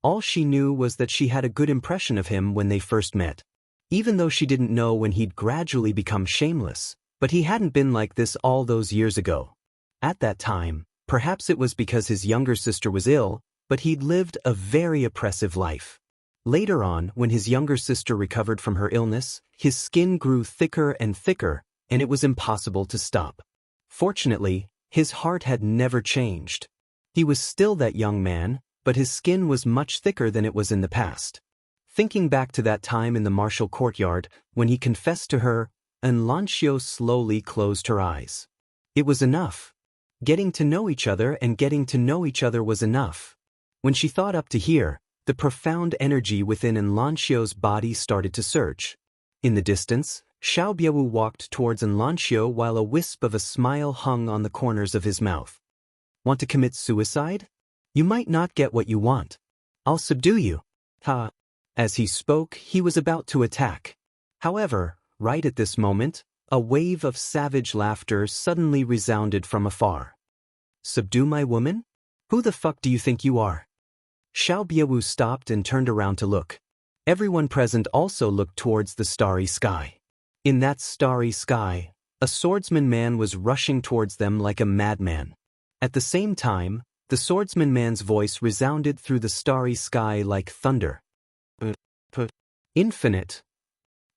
All she knew was that she had a good impression of him when they first met. Even though she didn't know when he'd gradually become shameless, but he hadn't been like this all those years ago. At that time, perhaps it was because his younger sister was ill, but he'd lived a very oppressive life. Later on, when his younger sister recovered from her illness, his skin grew thicker and thicker, and it was impossible to stop. Fortunately, his heart had never changed. He was still that young man, but his skin was much thicker than it was in the past. Thinking back to that time in the martial courtyard, when he confessed to her, Xianxia slowly closed her eyes. It was enough. Getting to know each other and getting to know each other was enough. When she thought up to here, the profound energy within Xianxia's body started to surge. In the distance, Xiao Biawu walked towards Xianxia while a wisp of a smile hung on the corners of his mouth. Want to commit suicide? You might not get what you want. I'll subdue you. Ha! As he spoke, he was about to attack. However, right at this moment, a wave of savage laughter suddenly resounded from afar. Subdue my woman? Who the fuck do you think you are? Xiao Biawu stopped and turned around to look. Everyone present also looked towards the starry sky. In that starry sky, a swordsman man was rushing towards them like a madman. At the same time, the swordsman man's voice resounded through the starry sky like thunder. Infinite.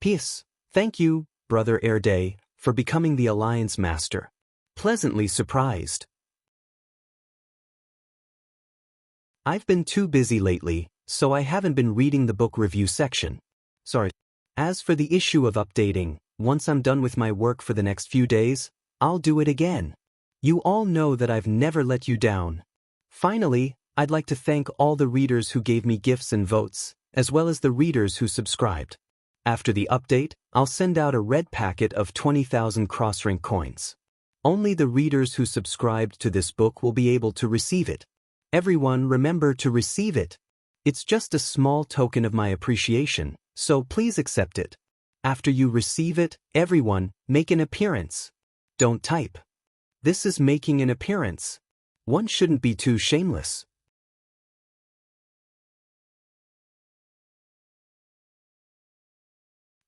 Peace. Thank you, Brother Erday, for becoming the Alliance Master. Pleasantly surprised. I've been too busy lately, so I haven't been reading the book review section. Sorry. As for the issue of updating, once I'm done with my work for the next few days, I'll do it again. You all know that I've never let you down. Finally, I'd like to thank all the readers who gave me gifts and votes, as well as the readers who subscribed. After the update, I'll send out a red packet of 20,000 cross-rank coins. Only the readers who subscribed to this book will be able to receive it. Everyone remember to receive it. It's just a small token of my appreciation, so please accept it. After you receive it, everyone, make an appearance. Don't type. This is making an appearance. One shouldn't be too shameless.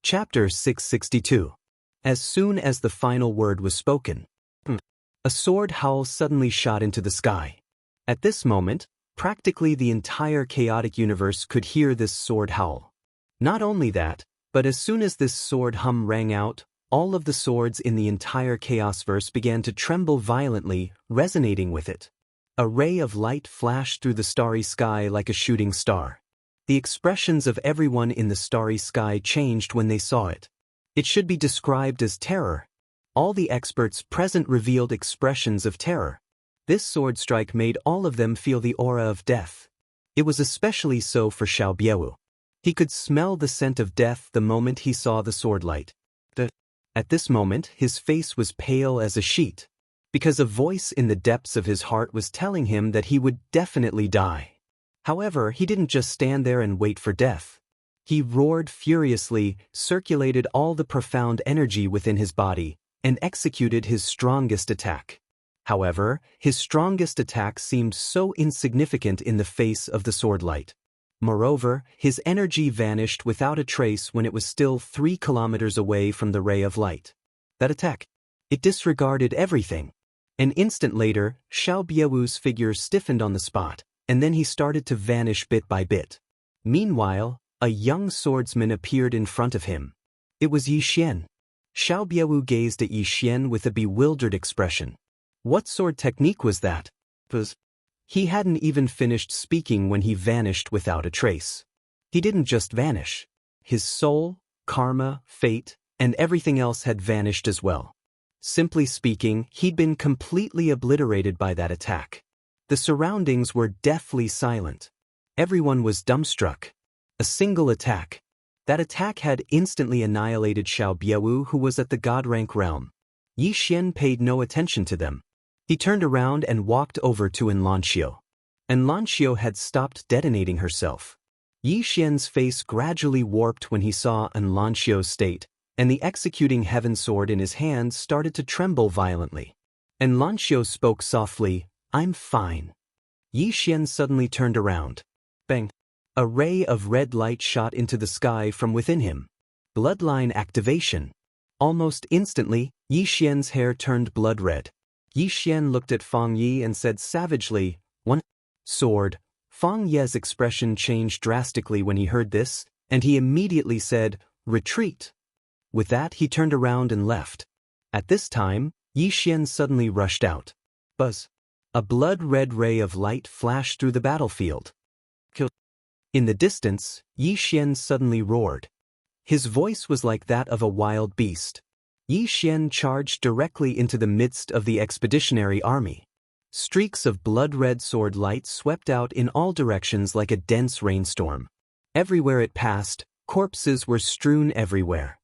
Chapter 662. As soon as the final word was spoken, a sword howl suddenly shot into the sky. At this moment, practically the entire chaotic universe could hear this sword howl. Not only that, but as soon as this sword hum rang out, all of the swords in the entire chaosverse began to tremble violently, resonating with it. A ray of light flashed through the starry sky like a shooting star. The expressions of everyone in the starry sky changed when they saw it. It should be described as terror. All the experts present revealed expressions of terror. This sword strike made all of them feel the aura of death. It was especially so for Xiao Biawu. He could smell the scent of death the moment he saw the sword light. At this moment, his face was pale as a sheet, because a voice in the depths of his heart was telling him that he would definitely die. However, he didn't just stand there and wait for death. He roared furiously, circulated all the profound energy within his body, and executed his strongest attack. However, his strongest attack seemed so insignificant in the face of the sword light. Moreover, his energy vanished without a trace when it was still 3 kilometers away from the ray of light. That attack, it disregarded everything. An instant later, Xiao Biawu's figure stiffened on the spot, and then he started to vanish bit by bit. Meanwhile, a young swordsman appeared in front of him. It was Yi Xian. Xiao Biawu gazed at Yi Xian with a bewildered expression. What sword technique was that? He hadn't even finished speaking when he vanished without a trace. He didn't just vanish. His soul, karma, fate, and everything else had vanished as well. Simply speaking, he'd been completely obliterated by that attack. The surroundings were deathly silent. Everyone was dumbstruck. A single attack. That attack had instantly annihilated Xiao Biawu, who was at the god rank realm. Yi Xian paid no attention to them. He turned around and walked over to Xianxia. Xianxia had stopped detonating herself. Yi Xian's face gradually warped when he saw Enlanxio's state, and the executing heaven sword in his hand started to tremble violently. Enlanxio spoke softly, "I'm fine." Yi Xian suddenly turned around. Bang! A ray of red light shot into the sky from within him. Bloodline activation. Almost instantly, Yi Xian's hair turned blood red. Yi Xian looked at Fang Yi and said savagely, "One sword." Fang Ye's expression changed drastically when he heard this, and he immediately said, "Retreat." With that, he turned around and left. At this time, Yi Xian suddenly rushed out. Buzz! A blood-red ray of light flashed through the battlefield. Kill! In the distance, Yi Xian suddenly roared. His voice was like that of a wild beast. Yi Xian charged directly into the midst of the expeditionary army. Streaks of blood-red sword light swept out in all directions like a dense rainstorm. Everywhere it passed, corpses were strewn everywhere.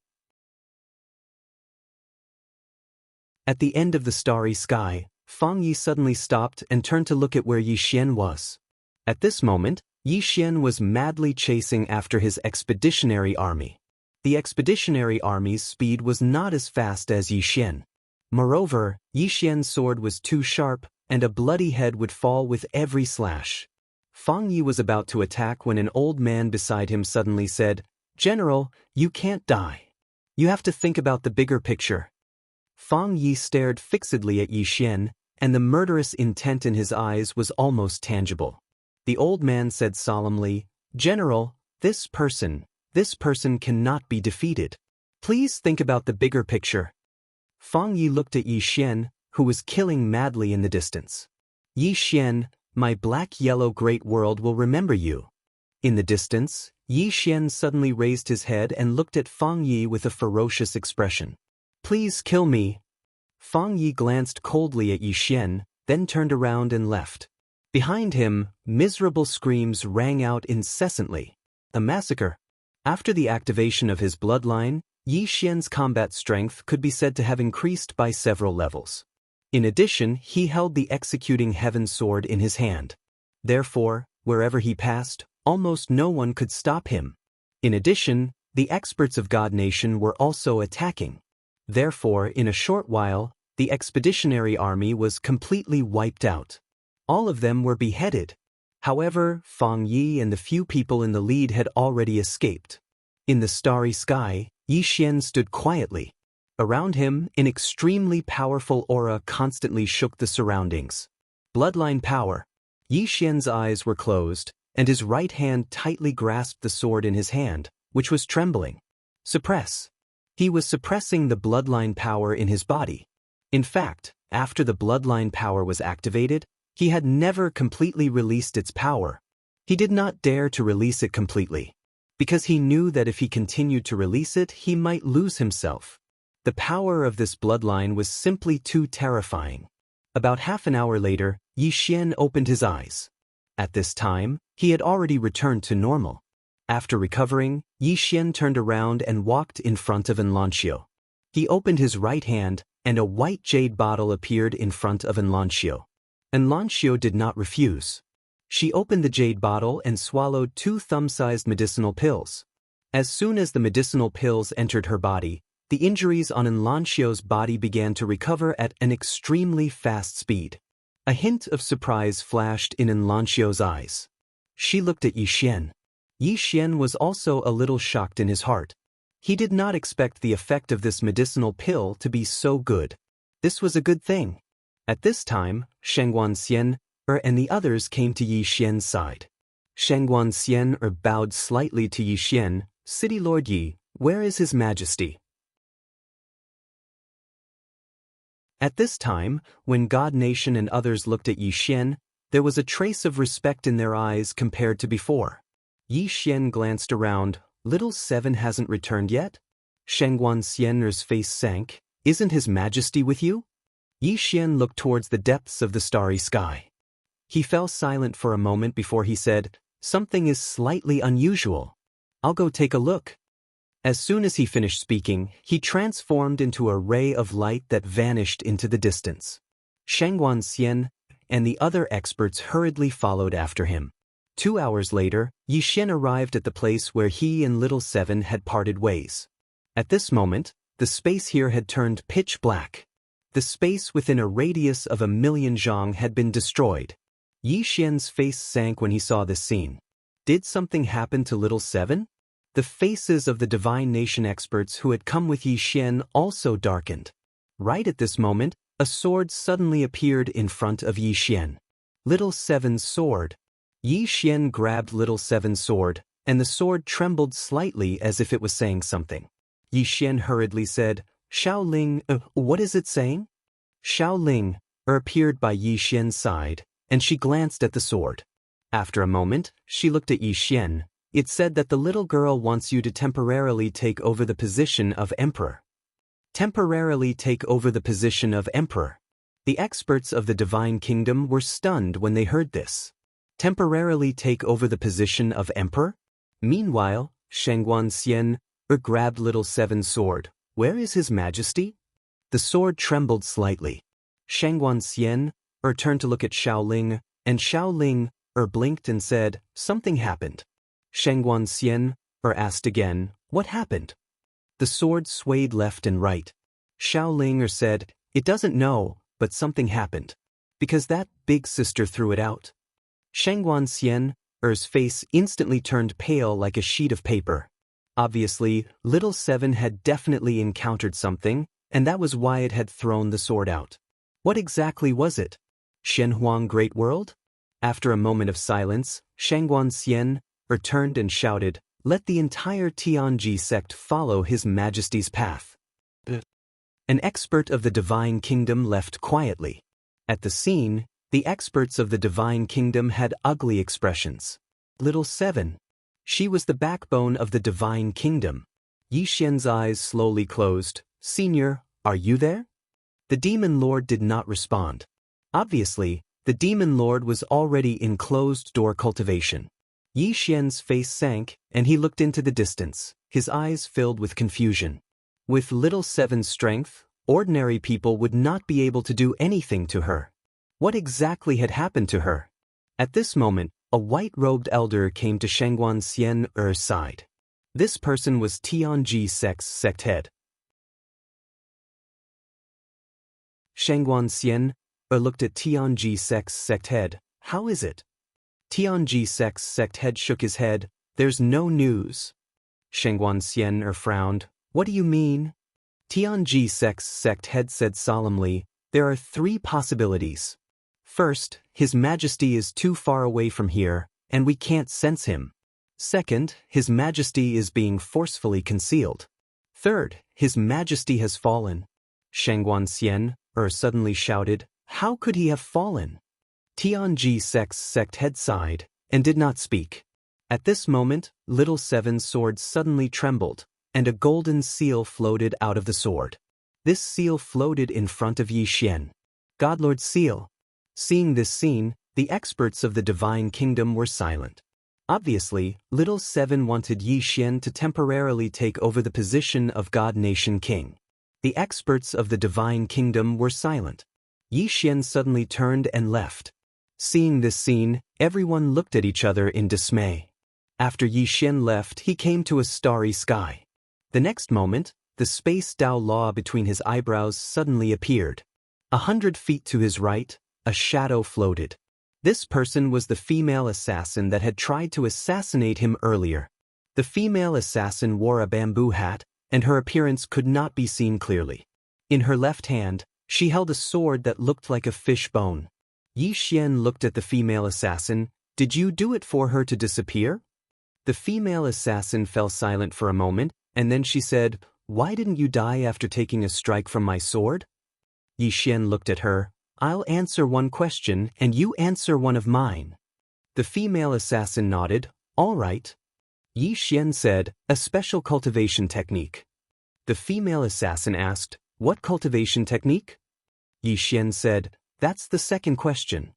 At the end of the starry sky, Fang Yi suddenly stopped and turned to look at where Yi Xian was. At this moment, Yi Xian was madly chasing after his expeditionary army. The expeditionary army's speed was not as fast as Yi Xian. Moreover, Yi Xian's sword was too sharp, and a bloody head would fall with every slash. Fang Yi was about to attack when an old man beside him suddenly said, "General, you can't die. You have to think about the bigger picture." Fang Yi stared fixedly at Yi Xian, and the murderous intent in his eyes was almost tangible. The old man said solemnly, "General, this person cannot be defeated. Please think about the bigger picture." Fang Yi looked at Yi Xian, who was killing madly in the distance. "Yi Xian, my black-yellow great world will remember you." In the distance, Yi Xian suddenly raised his head and looked at Fang Yi with a ferocious expression. "Please kill me." Fang Yi glanced coldly at Yi Xian, then turned around and left. Behind him, miserable screams rang out incessantly. A massacre. After the activation of his bloodline, Yi Xian's combat strength could be said to have increased by several levels. In addition, he held the executing heaven sword in his hand. Therefore, wherever he passed, almost no one could stop him. In addition, the experts of God Nation were also attacking. Therefore, in a short while, the expeditionary army was completely wiped out. All of them were beheaded. However, Fang Yi and the few people in the lead had already escaped. In the starry sky, Yi Xian stood quietly. Around him, an extremely powerful aura constantly shook the surroundings. Bloodline power. Yi Xian's eyes were closed, and his right hand tightly grasped the sword in his hand, which was trembling. Suppress. He was suppressing the bloodline power in his body. In fact, after the bloodline power was activated, he had never completely released its power. He did not dare to release it completely, because he knew that if he continued to release it, he might lose himself. The power of this bloodline was simply too terrifying. About half an hour later, Yi Xian opened his eyes. At this time, he had already returned to normal. After recovering, Yi Xian turned around and walked in front of Enlanxio. He opened his right hand, and a white jade bottle appeared in front of Enlanxio. Enlanxio did not refuse. She opened the jade bottle and swallowed 2 thumb-sized medicinal pills. As soon as the medicinal pills entered her body, the injuries on Enlanxio's body began to recover at an extremely fast speed. A hint of surprise flashed in Enlanxio's eyes. She looked at Yi Xian. Yi Xian was also a little shocked in his heart. He did not expect the effect of this medicinal pill to be so good. This was a good thing. At this time, Shangguan and the others came to Yi Xian's side. Shangguan bowed slightly to Yi Xian. "City Lord Yi, where is His Majesty?" At this time, when God Nation and others looked at Yi Xian, there was a trace of respect in their eyes compared to before. Yi Xian glanced around. "Little Seven hasn't returned yet?" Shangguan face sank. "Isn't His Majesty with you?" Yi Xian looked towards the depths of the starry sky. He fell silent for a moment before he said, "Something is slightly unusual. I'll go take a look." As soon as he finished speaking, he transformed into a ray of light that vanished into the distance. Shangguan and the other experts hurriedly followed after him. 2 hours later, Yi Xian arrived at the place where he and Little Seven had parted ways. At this moment, the space here had turned pitch black. The space within a radius of 1,000,000 zhang had been destroyed. Yi Xian's face sank when he saw this scene. Did something happen to Little Seven? The faces of the Divine Nation experts who had come with Yi Xian also darkened. Right at this moment, a sword suddenly appeared in front of Yi Xian. Little Seven's sword. Yi Xian grabbed Little Seven's sword, and the sword trembled slightly as if it was saying something. Yi Xian hurriedly said, "Xiao Ling, what is it saying?" Xiao Ling appeared by Yi Xian's side, and she glanced at the sword. After a moment, she looked at Yi Xian. It said that the little girl wants you to temporarily take over the position of emperor. Temporarily take over the position of emperor. The experts of the Divine Kingdom were stunned when they heard this. Temporarily take over the position of emperor? Meanwhile, Shangguan Xian grabbed Little Seven's sword. Where is His Majesty? The sword trembled slightly. Shangguan Xian turned to look at Xiao Ling, and Xiao Ling blinked and said, "Something happened." Shangguan Xian asked again, "What happened?" The sword swayed left and right. Xiao Ling said, "It doesn't know, but something happened. Because that big sister threw it out." Shangguan Xian's face instantly turned pale like a sheet of paper. Obviously, Little Seven had definitely encountered something, and that was why it had thrown the sword out. What exactly was it? Shenhuang Great World? After a moment of silence, Shangguan Xian turned and shouted, "Let the entire Tianji sect follow His Majesty's path." An expert of the Divine Kingdom left quietly. At the scene, the experts of the Divine Kingdom had ugly expressions. Little Seven. She was the backbone of the Divine Kingdom. Yi Xian's eyes slowly closed. "Senior, are you there?" The Demon Lord did not respond. Obviously, the Demon Lord was already in closed-door cultivation. Yi Xian's face sank, and he looked into the distance, his eyes filled with confusion. With Little Seven's strength, ordinary people would not be able to do anything to her. What exactly had happened to her? At this moment, a white-robed elder came to Shangguan Xian's side. This person was Tianji sect's sect head. Shangguan Xian looked at Tianji sect's sect head. "How is it?" Tianji sect's sect head shook his head. "There's no news." Shangguan Xian frowned. "What do you mean?" Tianji sect's sect head said solemnly, "There are 3 possibilities. First, His Majesty is too far away from here, and we can't sense him. Second, His Majesty is being forcefully concealed. Third, His Majesty has fallen." Shangguan Xian suddenly shouted, "How could he have fallen?" Tianji sect's sect head sighed, and did not speak. At this moment, Little Seven's sword suddenly trembled, and a golden seal floated out of the sword. This seal floated in front of Yi Xian. Godlord seal. Seeing this scene, the experts of the Divine Kingdom were silent. Obviously, Little Seven wanted Yi Xian to temporarily take over the position of God Nation King. The experts of the Divine Kingdom were silent. Yi Xian suddenly turned and left. Seeing this scene, everyone looked at each other in dismay. After Yi Xian left, he came to a starry sky. The next moment, the space Dao law between his eyebrows suddenly appeared. 100 feet to his right, a shadow floated. This person was the female assassin that had tried to assassinate him earlier. The female assassin wore a bamboo hat, and her appearance could not be seen clearly. In her left hand, she held a sword that looked like a fish bone. Yi Xian looked at the female assassin. "Did you do it for her to disappear?" The female assassin fell silent for a moment, and then she said, "Why didn't you die after taking a strike from my sword?" Yi Xian looked at her. "I'll answer one question, and you answer one of mine." The female assassin nodded. "All right." Yi Xian said, "A special cultivation technique." The female assassin asked, "What cultivation technique?" Yi Xian said, "That's the second question."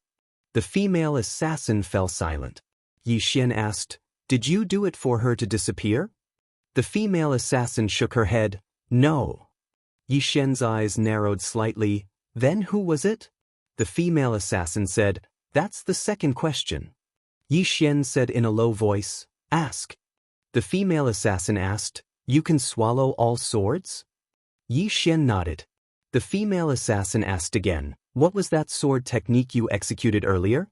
The female assassin fell silent. Yi Xian asked, "Did you do it for her to disappear?" The female assassin shook her head. "No." Yi Xian's eyes narrowed slightly. "Then who was it?" The female assassin said, "That's the second question." Yi Xian said in a low voice, "Ask." The female assassin asked, "You can swallow all swords?" Yi Xian nodded. The female assassin asked again, "What was that sword technique you executed earlier?"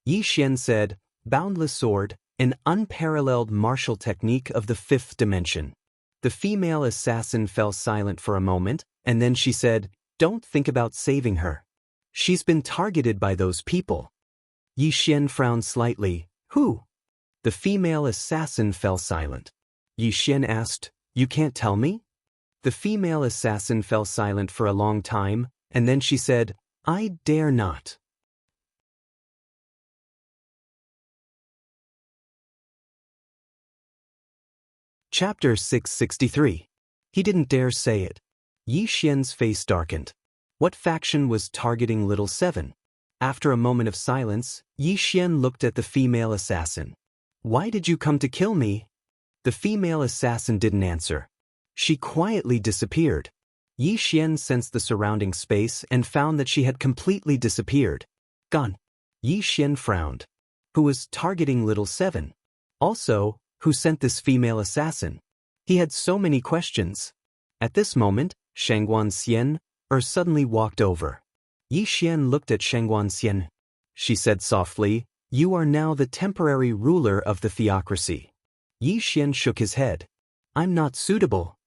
Yi Xian said, "Boundless sword, an unparalleled martial technique of the fifth dimension." The female assassin fell silent for a moment, and then she said, "Don't think about saving her. She's been targeted by those people." Yi Xian frowned slightly. "Who?" The female assassin fell silent. Yi Xian asked, "You can't tell me?" The female assassin fell silent for a long time, and then she said, "I dare not." Chapter 663. He didn't dare say it. Yi Xian's face darkened. What faction was targeting Little Seven? After a moment of silence, Yi Xian looked at the female assassin. "Why did you come to kill me?" The female assassin didn't answer. She quietly disappeared. Yi Xian sensed the surrounding space and found that she had completely disappeared. Gone. Yi Xian frowned. Who was targeting Little Seven? Also, who sent this female assassin? He had so many questions. At this moment, Xianxia suddenly walked over. Yi Xian looked at Xianxia. She said softly, "You are now the temporary ruler of the theocracy." Yi Xian shook his head. "I'm not suitable."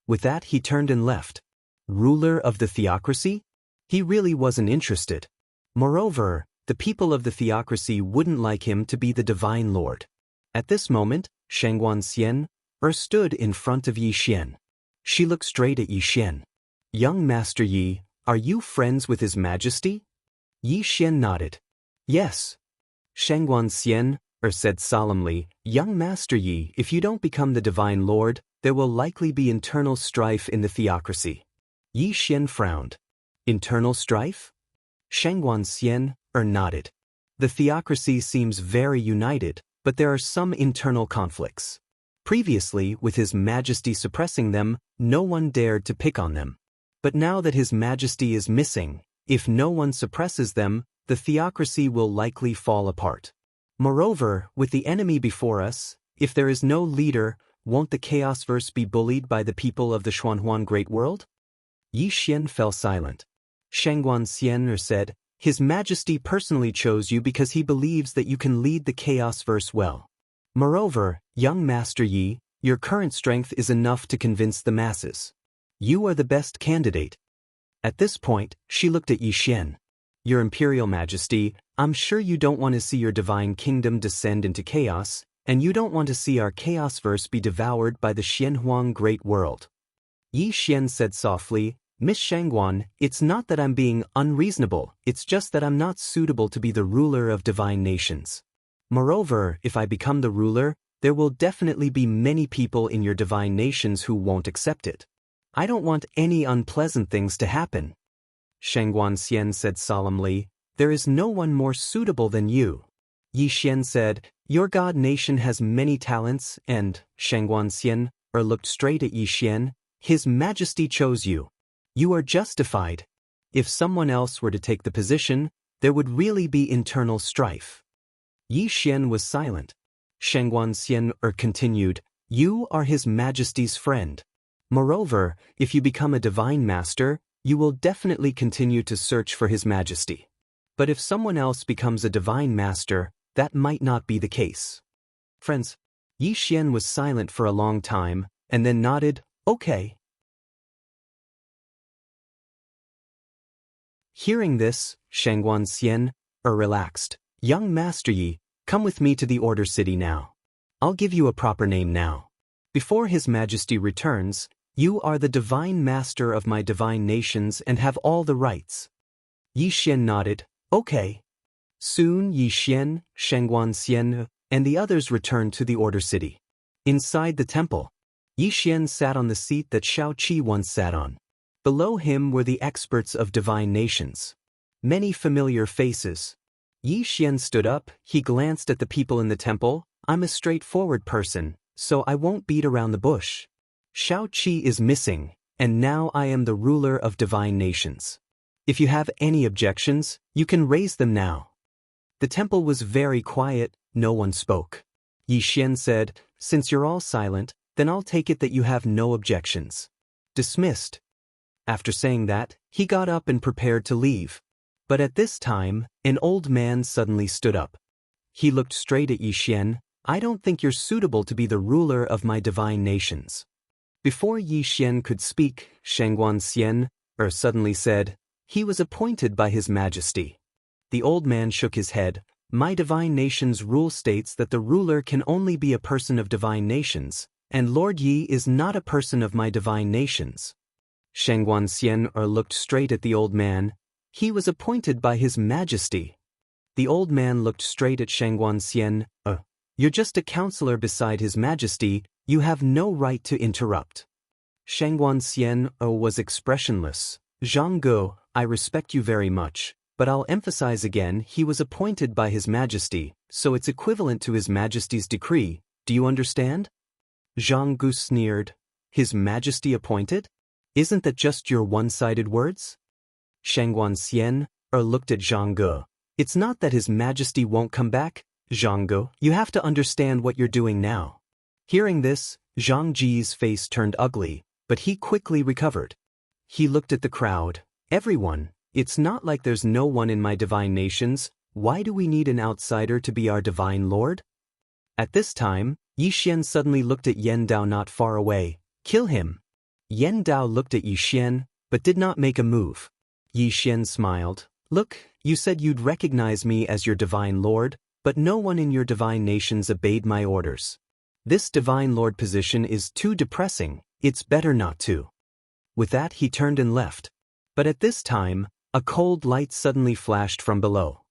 With that he turned and left. Ruler of the theocracy? He really wasn't interested. Moreover, the people of the theocracy wouldn't like him to be the divine lord. At this moment, Xianxia stood in front of Yi Xian. She looked straight at Yi Xian. "Young Master Yi, are you friends with His Majesty?" Yi Xian nodded. "Yes." Xianxia said solemnly, "Young Master Yi, if you don't become the divine lord, there will likely be internal strife in the theocracy." Yi Xian frowned. "Internal strife?" Xianxia nodded. "The theocracy seems very united, but there are some internal conflicts. Previously, with His Majesty suppressing them, no one dared to pick on them. But now that His Majesty is missing, if no one suppresses them, the theocracy will likely fall apart. Moreover, with the enemy before us, if there is no leader, won't the Chaosverse be bullied by the people of the Xuanhuan Great World?" Yi Xian fell silent. Xianxia said, "His Majesty personally chose you because he believes that you can lead the Chaosverse well. Moreover, young Master Yi, your current strength is enough to convince the masses. You are the best candidate." At this point, she looked at Yi Xian. "Your Imperial Majesty, I'm sure you don't want to see your divine kingdom descend into chaos, and you don't want to see our Chaosverse be devoured by the Xuanhuan Great World." Yi Xian said softly, "Miss Shangguan, it's not that I'm being unreasonable, it's just that I'm not suitable to be the ruler of divine nations. Moreover, if I become the ruler, there will definitely be many people in your divine nations who won't accept it. I don't want any unpleasant things to happen." Xianxia said solemnly, "There is no one more suitable than you." Yi Xian said, "Your god nation has many talents and," Xianxia looked straight at Yi Xian, "His Majesty chose you. You are justified. If someone else were to take the position, there would really be internal strife." Yi Xian was silent. Xianxia continued, "You are His Majesty's friend. Moreover, if you become a divine master, you will definitely continue to search for His Majesty. But if someone else becomes a divine master, that might not be the case." Friends, Yi Xian was silent for a long time, and then nodded, "Okay." Hearing this, Xianxia relaxed. "Young Master Yi, come with me to the Order City now. I'll give you a proper name now. Before His Majesty returns, you are the divine master of my divine nations and have all the rights." Yi Xian nodded, "Okay." Soon Yi Xian, Xianxia, and the others returned to the Order City. Inside the temple, Yi Xian sat on the seat that Shao Qi once sat on. Below him were the experts of divine nations. Many familiar faces. Yi Xian stood up, he glanced at the people in the temple. "I'm a straightforward person, so I won't beat around the bush. Shao Qi is missing, and now I am the ruler of divine nations. If you have any objections, you can raise them now." The temple was very quiet, no one spoke. Yi Xian said, "Since you're all silent, then I'll take it that you have no objections." Dismissed. After saying that, he got up and prepared to leave. But at this time, an old man suddenly stood up. He looked straight at Yi Xian. "I don't think you're suitable to be the ruler of my divine nations." Before Yi Xian could speak, Shangguan Xian suddenly said, "He was appointed by His Majesty." The old man shook his head. "My divine nation's rule states that the ruler can only be a person of divine nations, and Lord Yi is not a person of my divine nations." Shangguan Xian looked straight at the old man. "He was appointed by His Majesty." The old man looked straight at Shangguan Xian. You're just a counselor beside His Majesty. You have no right to interrupt." Shangguan Xian was expressionless. "Zhang Ge, I respect you very much, but I'll emphasize again, he was appointed by His Majesty, so it's equivalent to His Majesty's decree. Do you understand?" Zhang Ge sneered. "His Majesty appointed? Isn't that just your one-sided words?" Shangguan Xian looked at Zhang Ge. "It's not that His Majesty won't come back, Zhang Ge. You have to understand what you're doing now." Hearing this, Zhang Ji's face turned ugly, but he quickly recovered. He looked at the crowd. "Everyone, it's not like there's no one in my divine nations. Why do we need an outsider to be our divine lord?" At this time, Yi Xian suddenly looked at Yan Dao not far away. "Kill him." Yan Dao looked at Yi Xian, but did not make a move. Yi Xian smiled. "Look, you said you'd recognize me as your divine lord, but no one in your divine nations obeyed my orders. This divine lord position is too depressing. It's better not to." With that, he turned and left. But at this time, a cold light suddenly flashed from below.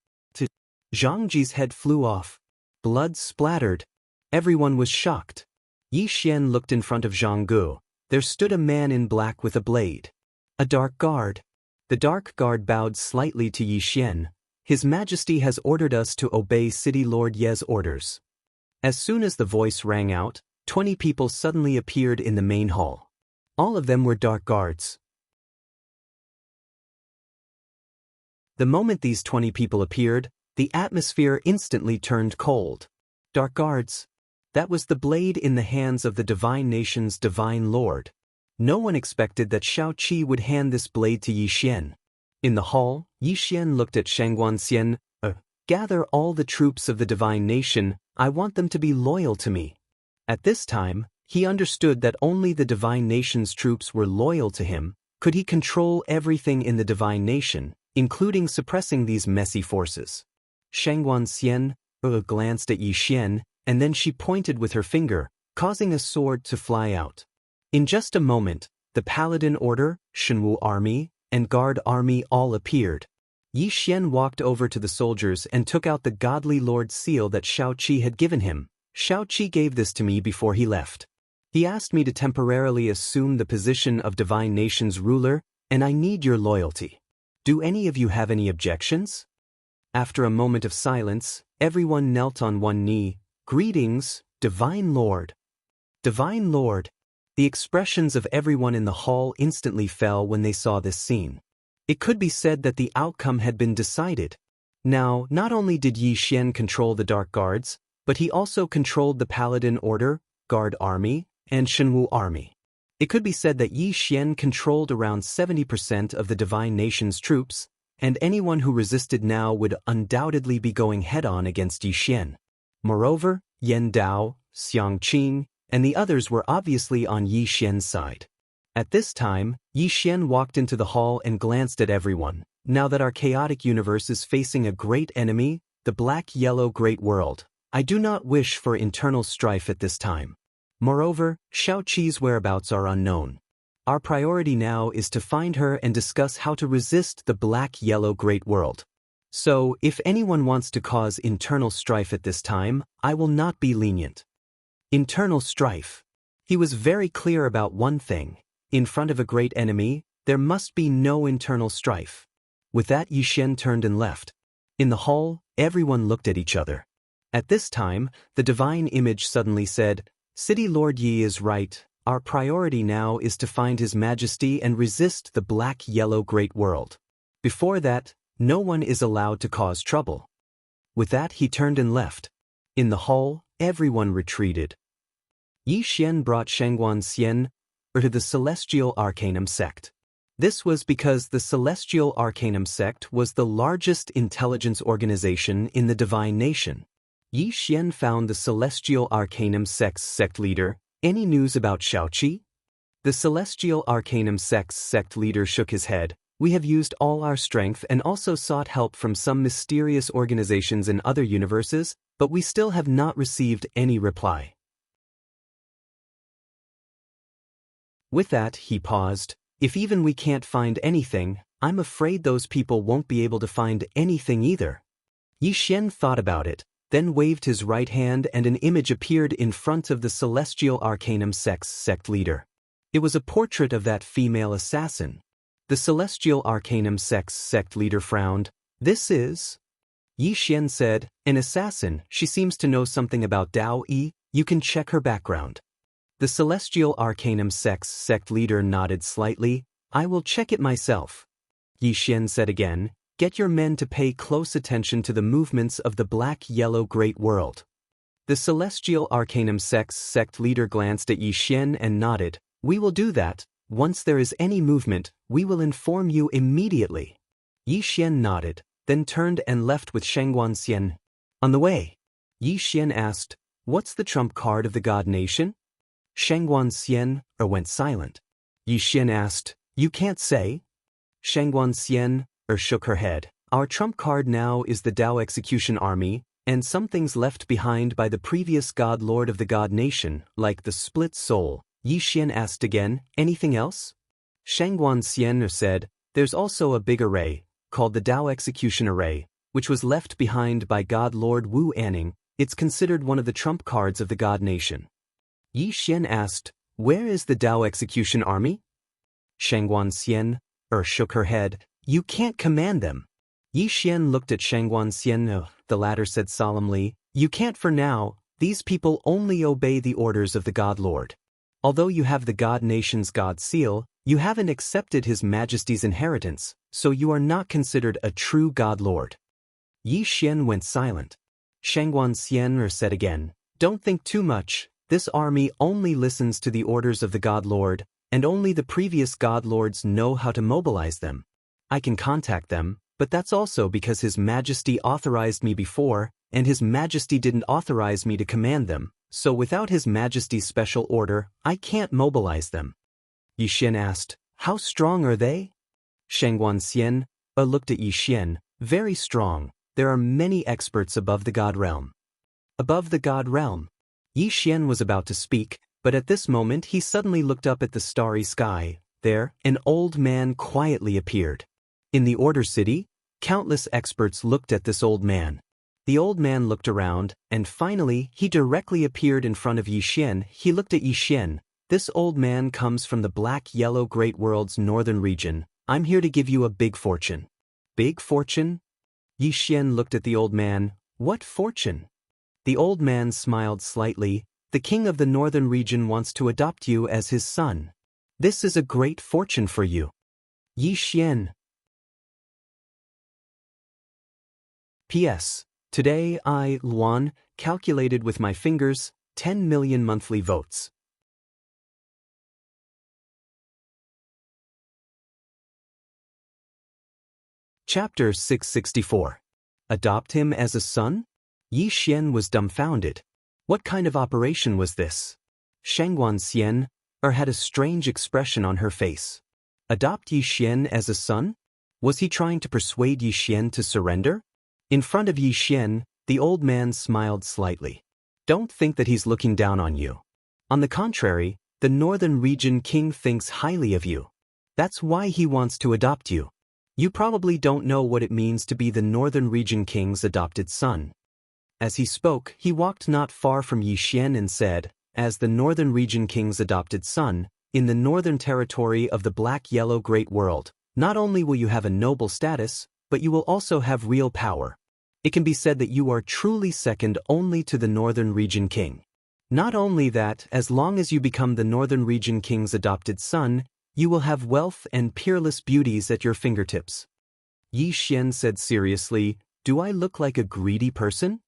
Zhang Ji's head flew off. Blood splattered. Everyone was shocked. Yi Xian looked in front of Zhang Ge. There stood a man in black with a blade. A dark guard. The dark guard bowed slightly to Yi Xian. "His Majesty has ordered us to obey City Lord Ye's orders." As soon as the voice rang out, 20 people suddenly appeared in the main hall. All of them were dark guards. The moment these 20 people appeared, the atmosphere instantly turned cold. Dark guards. That was the blade in the hands of the divine nation's divine lord. No one expected that Shao Qi would hand this blade to Yi Xian. In the hall, Yi Xian looked at Shangguan Xian. "Gather all the troops of the divine nation. I want them to be loyal to me." At this time, he understood that only the divine nation's troops were loyal to him. Could he control everything in the divine nation, including suppressing these messy forces? Shangguan Xian glanced at Yi Xian, and then she pointed with her finger, causing a sword to fly out. In just a moment, the Paladin Order, Shenwu Army, and Guard Army all appeared. Yi Xian walked over to the soldiers and took out the Godly Lord's seal that Shao Qi had given him. "Shao Qi gave this to me before he left. He asked me to temporarily assume the position of divine nation's ruler, and I need your loyalty. Do any of you have any objections?" After a moment of silence, everyone knelt on one knee. "Greetings, Divine Lord." "Divine Lord." The expressions of everyone in the hall instantly fell when they saw this scene. It could be said that the outcome had been decided. Now, not only did Yi Xian control the Dark Guards, but he also controlled the Paladin Order, Guard Army, and Shenwu Army. It could be said that Yi Xian controlled around 70% of the divine nation's troops, and anyone who resisted now would undoubtedly be going head-on against Yi Xian. Moreover, Yan Dao, Xiang Qing, and the others were obviously on Yi Xian's side. At this time, Yi Xian walked into the hall and glanced at everyone. "Now that our chaotic universe is facing a great enemy, the black-yellow great world, I do not wish for internal strife at this time. Moreover, Shao Qi's whereabouts are unknown. Our priority now is to find her and discuss how to resist the black-yellow great world. So, if anyone wants to cause internal strife at this time, I will not be lenient." Internal strife. He was very clear about one thing. In front of a great enemy, there must be no internal strife. With that, Yi Xian turned and left. In the hall, everyone looked at each other. At this time, the divine image suddenly said, "City Lord Yi is right. Our priority now is to find His Majesty and resist the black-yellow great world. Before that, no one is allowed to cause trouble." With that, he turned and left. In the hall, everyone retreated. Yi Xian brought Shangguan Xian to the Celestial Arcanum sect. This was because the Celestial Arcanum sect was the largest intelligence organization in the Divine Nation. Yi Xian found the Celestial Arcanum sect's sect leader. Any news about Xiaoqi? The Celestial Arcanum sect's sect leader shook his head. We have used all our strength and also sought help from some mysterious organizations in other universes, but we still have not received any reply. With that, he paused. If even we can't find anything, I'm afraid those people won't be able to find anything either. Yi Xian thought about it, then waved his right hand and an image appeared in front of the Celestial Arcanum sect's sect leader. It was a portrait of that female assassin. The Celestial Arcanum sect's sect leader frowned. This is... Yi Xian said, an assassin. She seems to know something about Daoist. You can check her background. The Celestial Arcanum sect's sect leader nodded slightly. I will check it myself. Yi Xian said again, get your men to pay close attention to the movements of the black-yellow great world. The Celestial Arcanum sect's sect leader glanced at Yi Xian and nodded. We will do that. Once there is any movement, we will inform you immediately. Yi Xian nodded, then turned and left with Shangguan Xian. On the way, Yi Xian asked, what's the trump card of the God Nation? Shangguan Xian went silent. Yi Xian asked, you can't say? Shangguan Xian shook her head. Our trump card now is the Dao Execution Army, and some things left behind by the previous God Lord of the God Nation, like the split soul. Yi Xian asked again, anything else? Shangguan Xian said, there's also a big array, called the Dao Execution Array, which was left behind by God Lord Wu Anning. It's considered one of the trump cards of the God Nation. Yi Xian asked, where is the Dao Execution Army? Shangguan Xian shook her head. You can't command them. Yi Xian looked at Shangguan Xian. The latter said solemnly, you can't for now. These people only obey the orders of the God Lord. Although you have the God Nation's God Seal, you haven't accepted His Majesty's inheritance, so you are not considered a true God Lord. Yi Xian went silent. Shangguan Xian said again, don't think too much. This army only listens to the orders of the God Lord, and only the previous God Lords know how to mobilize them. I can contact them, but that's also because His Majesty authorized me before, and His Majesty didn't authorize me to command them, so without His Majesty's special order, I can't mobilize them. Yi Xian asked, how strong are they? Shangguan Xian looked at Yi Xian, very strong. There are many experts above the God Realm. Above the God Realm. Yi Xian was about to speak, but at this moment he suddenly looked up at the starry sky. There, an old man quietly appeared. In the Order City, countless experts looked at this old man. The old man looked around, and finally he directly appeared in front of Yi Xian. He looked at Yi Xian. This old man comes from the black-yellow Great World's northern region. I'm here to give you a big fortune. Big fortune? Yi Xian looked at the old man. What fortune? The old man smiled slightly. The king of the northern region wants to adopt you as his son. This is a great fortune for you. Yi Xian. P.S. Today I, Luan, calculated with my fingers, 10 million monthly votes. Chapter 664. Adopt him as a son? Yi Xian was dumbfounded. What kind of operation was this? Shangguan Xian had a strange expression on her face. Adopt Yi Xian as a son? Was he trying to persuade Yi Xian to surrender? In front of Yi Xian, the old man smiled slightly. Don't think that he's looking down on you. On the contrary, the northern region king thinks highly of you. That's why he wants to adopt you. You probably don't know what it means to be the northern region king's adopted son. As he spoke, he walked not far from Yi Xian and said, as the northern region king's adopted son, in the northern territory of the black-yellow great world, not only will you have a noble status, but you will also have real power. It can be said that you are truly second only to the northern region king. Not only that, as long as you become the northern region king's adopted son, you will have wealth and peerless beauties at your fingertips. Yi Xian said seriously, do I look like a greedy person?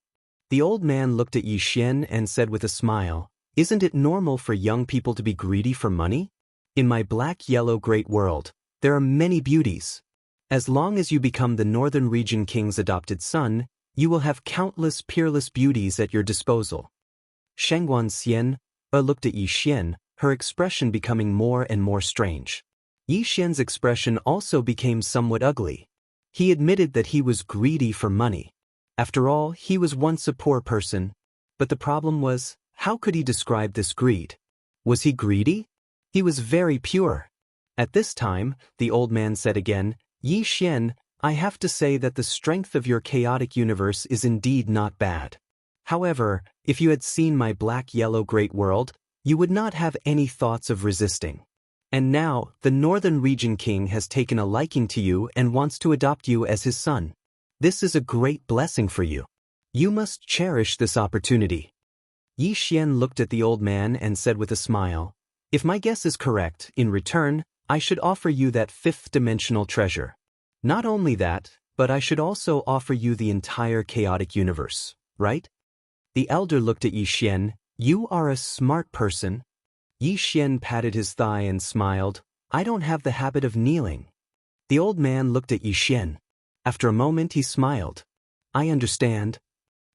The old man looked at Yi Xian and said with a smile, "Isn't it normal for young people to be greedy for money? In my black-yellow great world, there are many beauties. As long as you become the Northern Region King's adopted son, you will have countless peerless beauties at your disposal." Xianxia looked at Yi Xian, her expression becoming more and more strange. Yi Xian's expression also became somewhat ugly. He admitted that he was greedy for money. After all, he was once a poor person. But the problem was, how could he describe this greed? Was he greedy? He was very pure. At this time, the old man said again, "Yi Xian, I have to say that the strength of your chaotic universe is indeed not bad. However, if you had seen my black-yellow great world, you would not have any thoughts of resisting. And now, the Northern Region King has taken a liking to you and wants to adopt you as his son. This is a great blessing for you. You must cherish this opportunity." Yi Xian looked at the old man and said with a smile, "If my guess is correct, in return, I should offer you that fifth-dimensional treasure. Not only that, but I should also offer you the entire chaotic universe, right?" The elder looked at Yi Xian. "You are a smart person." Yi Xian patted his thigh and smiled, "I don't have the habit of kneeling." The old man looked at Yi Xian. After a moment he smiled. "I understand."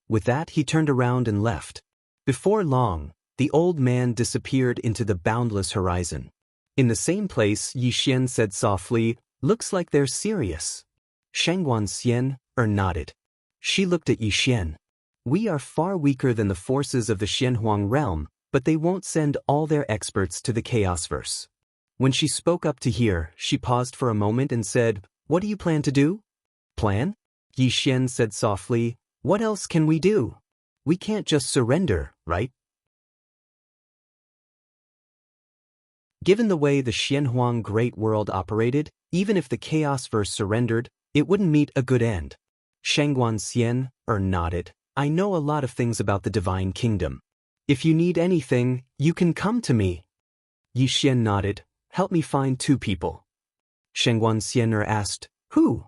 With that he turned around and left. Before long, the old man disappeared into the boundless horizon. In the same place, Yi Xian said softly, "Looks like they're serious." Xianxia nodded. She looked at Yi Xian. "We are far weaker than the forces of the Xianhuang realm, but they won't send all their experts to the Chaosverse." When she spoke up to hear, she paused for a moment and said, "What do you plan to do?" "Plan?" Yi Xian said softly, "What else can we do? We can't just surrender, right?" Given the way the Xianhuang Great World operated, even if the Chaosverse surrendered, it wouldn't meet a good end. Xianxia nodded. "I know a lot of things about the Divine Kingdom. If you need anything, you can come to me." Yi Xian nodded. "Help me find two people." Xianxia asked, "Who?"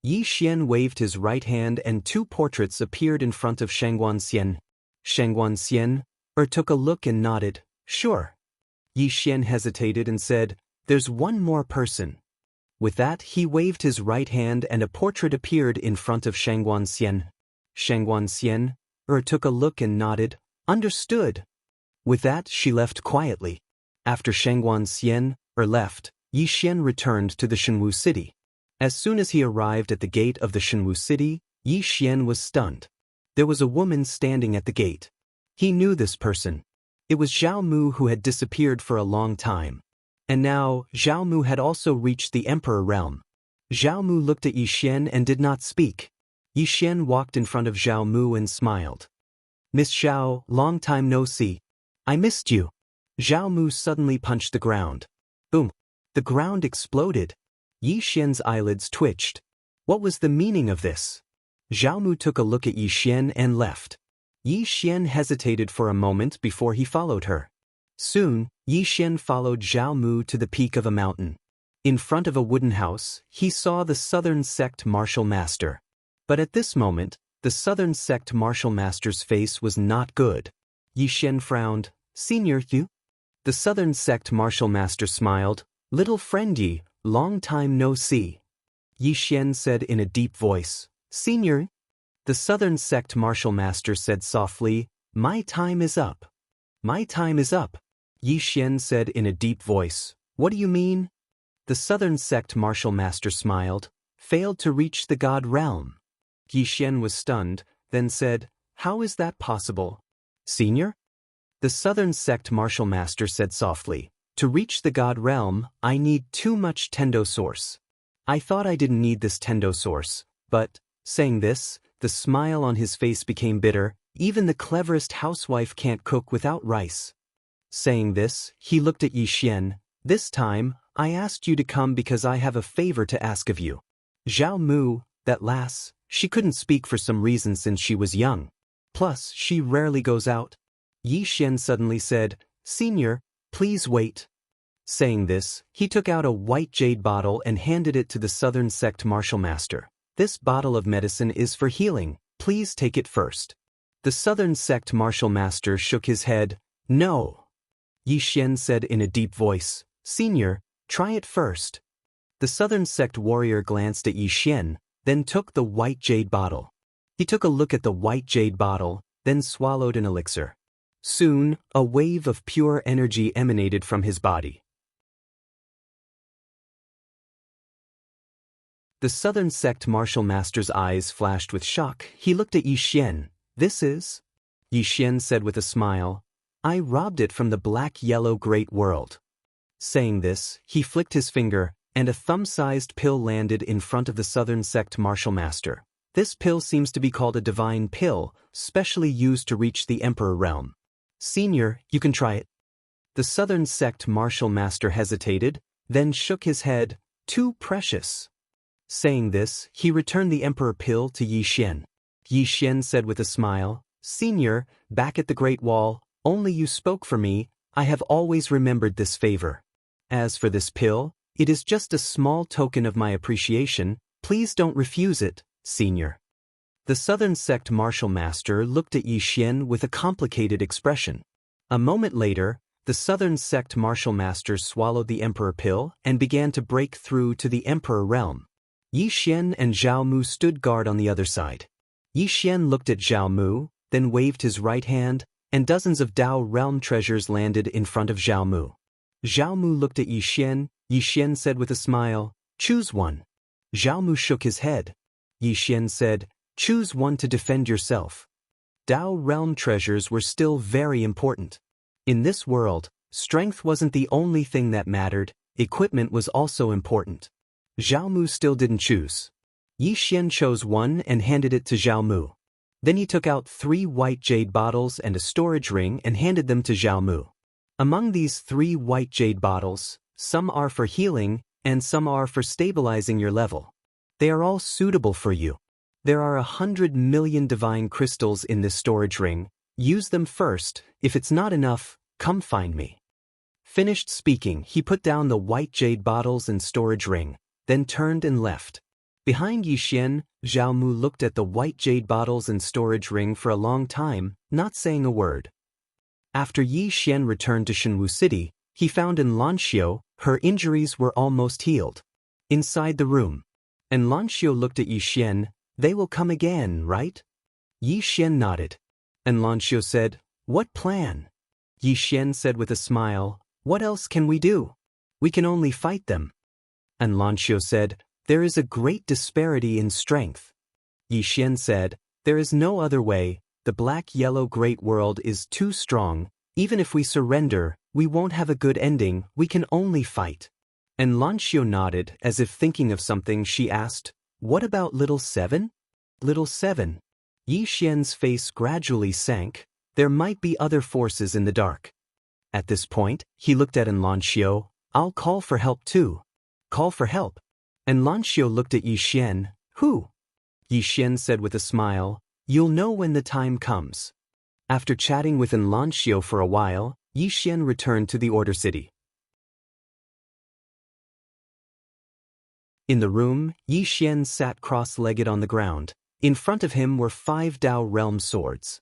Yi Xian waved his right hand and two portraits appeared in front of Xianxia. Xianxia took a look and nodded, "Sure." Yi Xian hesitated and said, "There's one more person." With that, he waved his right hand and a portrait appeared in front of Xianxia. Xianxia took a look and nodded, "Understood." With that, she left quietly. After Xianxia left, Yi Xian returned to the Shenwu city. As soon as he arrived at the gate of the Shenwu city, Yi Xian was stunned. There was a woman standing at the gate. He knew this person. It was Zhao Mu, who had disappeared for a long time. And now, Zhao Mu had also reached the Emperor realm. Zhao Mu looked at Yi Xian and did not speak. Yi Xian walked in front of Zhao Mu and smiled. "Miss Zhao, long time no see. I missed you." Zhao Mu suddenly punched the ground. Boom! The ground exploded. Yi Xian's eyelids twitched. What was the meaning of this? Zhao Mu took a look at Yi Xian and left. Yi Xian hesitated for a moment before he followed her. Soon, Yi Xian followed Zhao Mu to the peak of a mountain. In front of a wooden house, he saw the Southern Sect Martial Master. But at this moment, the Southern Sect Martial Master's face was not good. Yi Xian frowned. "Senior Yu?" The Southern Sect Martial Master smiled. "Little friend Yi, long time no see." Yi Xian said in a deep voice, "Senior?" The Southern Sect Martial Master said softly, "My time is up." "My time is up." Yi Xian said in a deep voice, "What do you mean?" The Southern Sect Martial Master smiled. "Failed to reach the God realm." Yi Xian was stunned, then said, "How is that possible?" "Senior?" The Southern Sect Martial Master said softly, "To reach the God realm, I need too much Tendo source. I thought I didn't need this Tendo source, but," saying this, the smile on his face became bitter, "even the cleverest housewife can't cook without rice." Saying this, he looked at Yi Xian. "This time, I asked you to come because I have a favor to ask of you." Zhao Mu, that lass, she couldn't speak for some reason since she was young. Plus, she rarely goes out. Yi Xian suddenly said, "Senior, please wait." Saying this, he took out a white jade bottle and handed it to the Southern Sect Martial Master. "This bottle of medicine is for healing, please take it first." The Southern Sect Martial Master shook his head. No. Yi Xian said in a deep voice, Senior, try it first. The Southern Sect warrior glanced at Yi Xian, then took the white jade bottle. He took a look at the white jade bottle, then swallowed an elixir. Soon, a wave of pure energy emanated from his body. The Southern Sect Martial Master's eyes flashed with shock. He looked at Yi Xian. This is? Yi Xian said with a smile. I robbed it from the black-yellow great world. Saying this, he flicked his finger, and a thumb-sized pill landed in front of the Southern Sect Martial Master. This pill seems to be called a divine pill, specially used to reach the Emperor realm. Senior, you can try it. The Southern Sect Martial Master hesitated, then shook his head. Too precious. Saying this, he returned the Emperor pill to Yi Xian. Yi Xian said with a smile, Senior, back at the Great Wall, only you spoke for me, I have always remembered this favor. As for this pill, it is just a small token of my appreciation, please don't refuse it, Senior. The Southern Sect Martial Master looked at Yi Xian with a complicated expression. A moment later, the Southern Sect Martial Master swallowed the Emperor pill and began to break through to the Emperor realm. Yi Xian and Zhao Mu stood guard on the other side. Yi Xian looked at Zhao Mu, then waved his right hand, and dozens of Dao realm treasures landed in front of Zhao Mu. Zhao Mu looked at Yi Xian. Yi Xian said with a smile, choose one. Zhao Mu shook his head. Yi Xian said, choose one to defend yourself. Dao realm treasures were still very important. In this world, strength wasn't the only thing that mattered, equipment was also important. Zhao Mu still didn't choose. Yi Xian chose one and handed it to Zhao Mu. Then he took out 3 white jade bottles and a storage ring and handed them to Zhao Mu. Among these 3 white jade bottles, some are for healing and some are for stabilizing your level. They are all suitable for you. There are 100 million divine crystals in this storage ring. Use them first. If it's not enough, come find me. Finished speaking, he put down the white jade bottles and storage ring, then turned and left. Behind Yi Xian, Zhao Mu looked at the white jade bottles and storage ring for a long time, not saying a word. After Yi Xian returned to Shenwu City, he found in Lanxiu, her injuries were almost healed. Inside the room, and Lanxiu looked at Yi Xian, they will come again, right? Yi Xian nodded. And Lanxiu said, what plan? Yi Xian said with a smile, what else can we do? We can only fight them. And Lanxiu said, there is a great disparity in strength. Yi Xian said, there is no other way, the black-yellow great world is too strong, even if we surrender, we won't have a good ending, we can only fight. And Lanxiu nodded as if thinking of something. She asked, what about Little Seven? Little Seven. Yi Xian's face gradually sank, there might be other forces in the dark. At this point, he looked at Lanxiu, I'll call for help too. Call for help. And Lanxiu looked at Yi Xian, who? Yi Xian said with a smile, you'll know when the time comes. After chatting with Lanxiu for a while, Yi Xian returned to the Order City. In the room, Yi Xian sat cross-legged on the ground. In front of him were 5 Dao realm swords.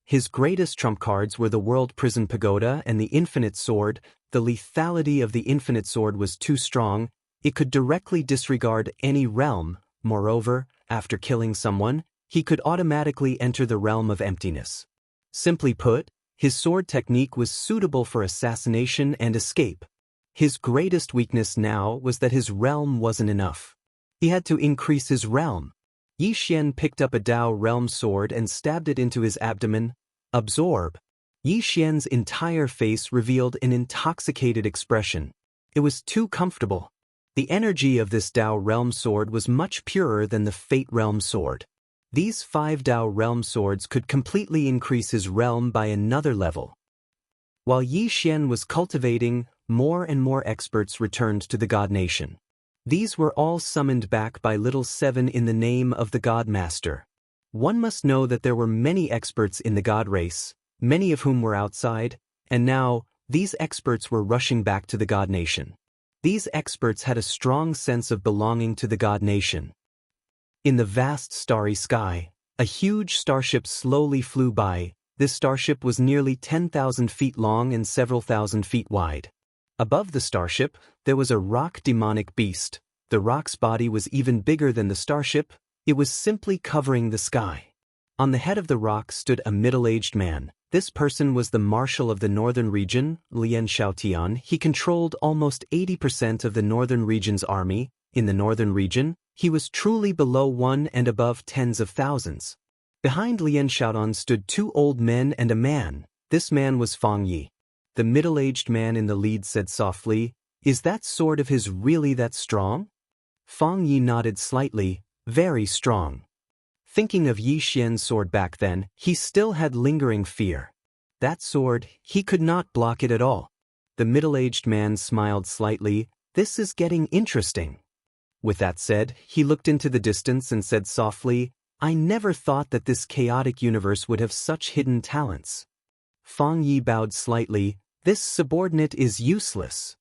His greatest trump cards were the World Prison Pagoda and the Infinite Sword. The lethality of the Infinite Sword was too strong. It could directly disregard any realm. Moreover, after killing someone, he could automatically enter the realm of emptiness. Simply put, his sword technique was suitable for assassination and escape. His greatest weakness now was that his realm wasn't enough. He had to increase his realm. Yi Xian picked up a Dao realm sword and stabbed it into his abdomen. Absorb. Yi Xian's entire face revealed an intoxicated expression. It was too comfortable. The energy of this Dao realm sword was much purer than the Fate realm sword. These 5 Dao realm swords could completely increase his realm by another level. While Yi Xian was cultivating, more and more experts returned to the God Nation. These were all summoned back by Little Seven in the name of the God Master. One must know that there were many experts in the God race, many of whom were outside, and now, these experts were rushing back to the God Nation. These experts had a strong sense of belonging to the God Nation. In the vast starry sky, A huge starship slowly flew by. This starship was nearly 10,000 feet long and several thousand feet wide. Above the starship, there was a rock demonic beast. The rock's body was even bigger than the starship. It was simply covering the sky. On the head of the rock stood a middle-aged man. This person was the marshal of the northern region, Lian Xiaotian. He controlled almost 80% of the northern region's army. In the northern region, he was truly below one and above tens of thousands. Behind Lian Xiaotian stood two old men and a man. This man was Fang Yi. The middle-aged man in the lead said softly, "Is that sword of his really that strong?" Fang Yi nodded slightly, "Very strong." Thinking of Yi Xian's sword back then, he still had lingering fear. That sword, he could not block it at all. The middle-aged man smiled slightly, "This is getting interesting." With that said, he looked into the distance and said softly, "I never thought that this chaotic universe would have such hidden talents." Fang Yi bowed slightly, "This subordinate is useless."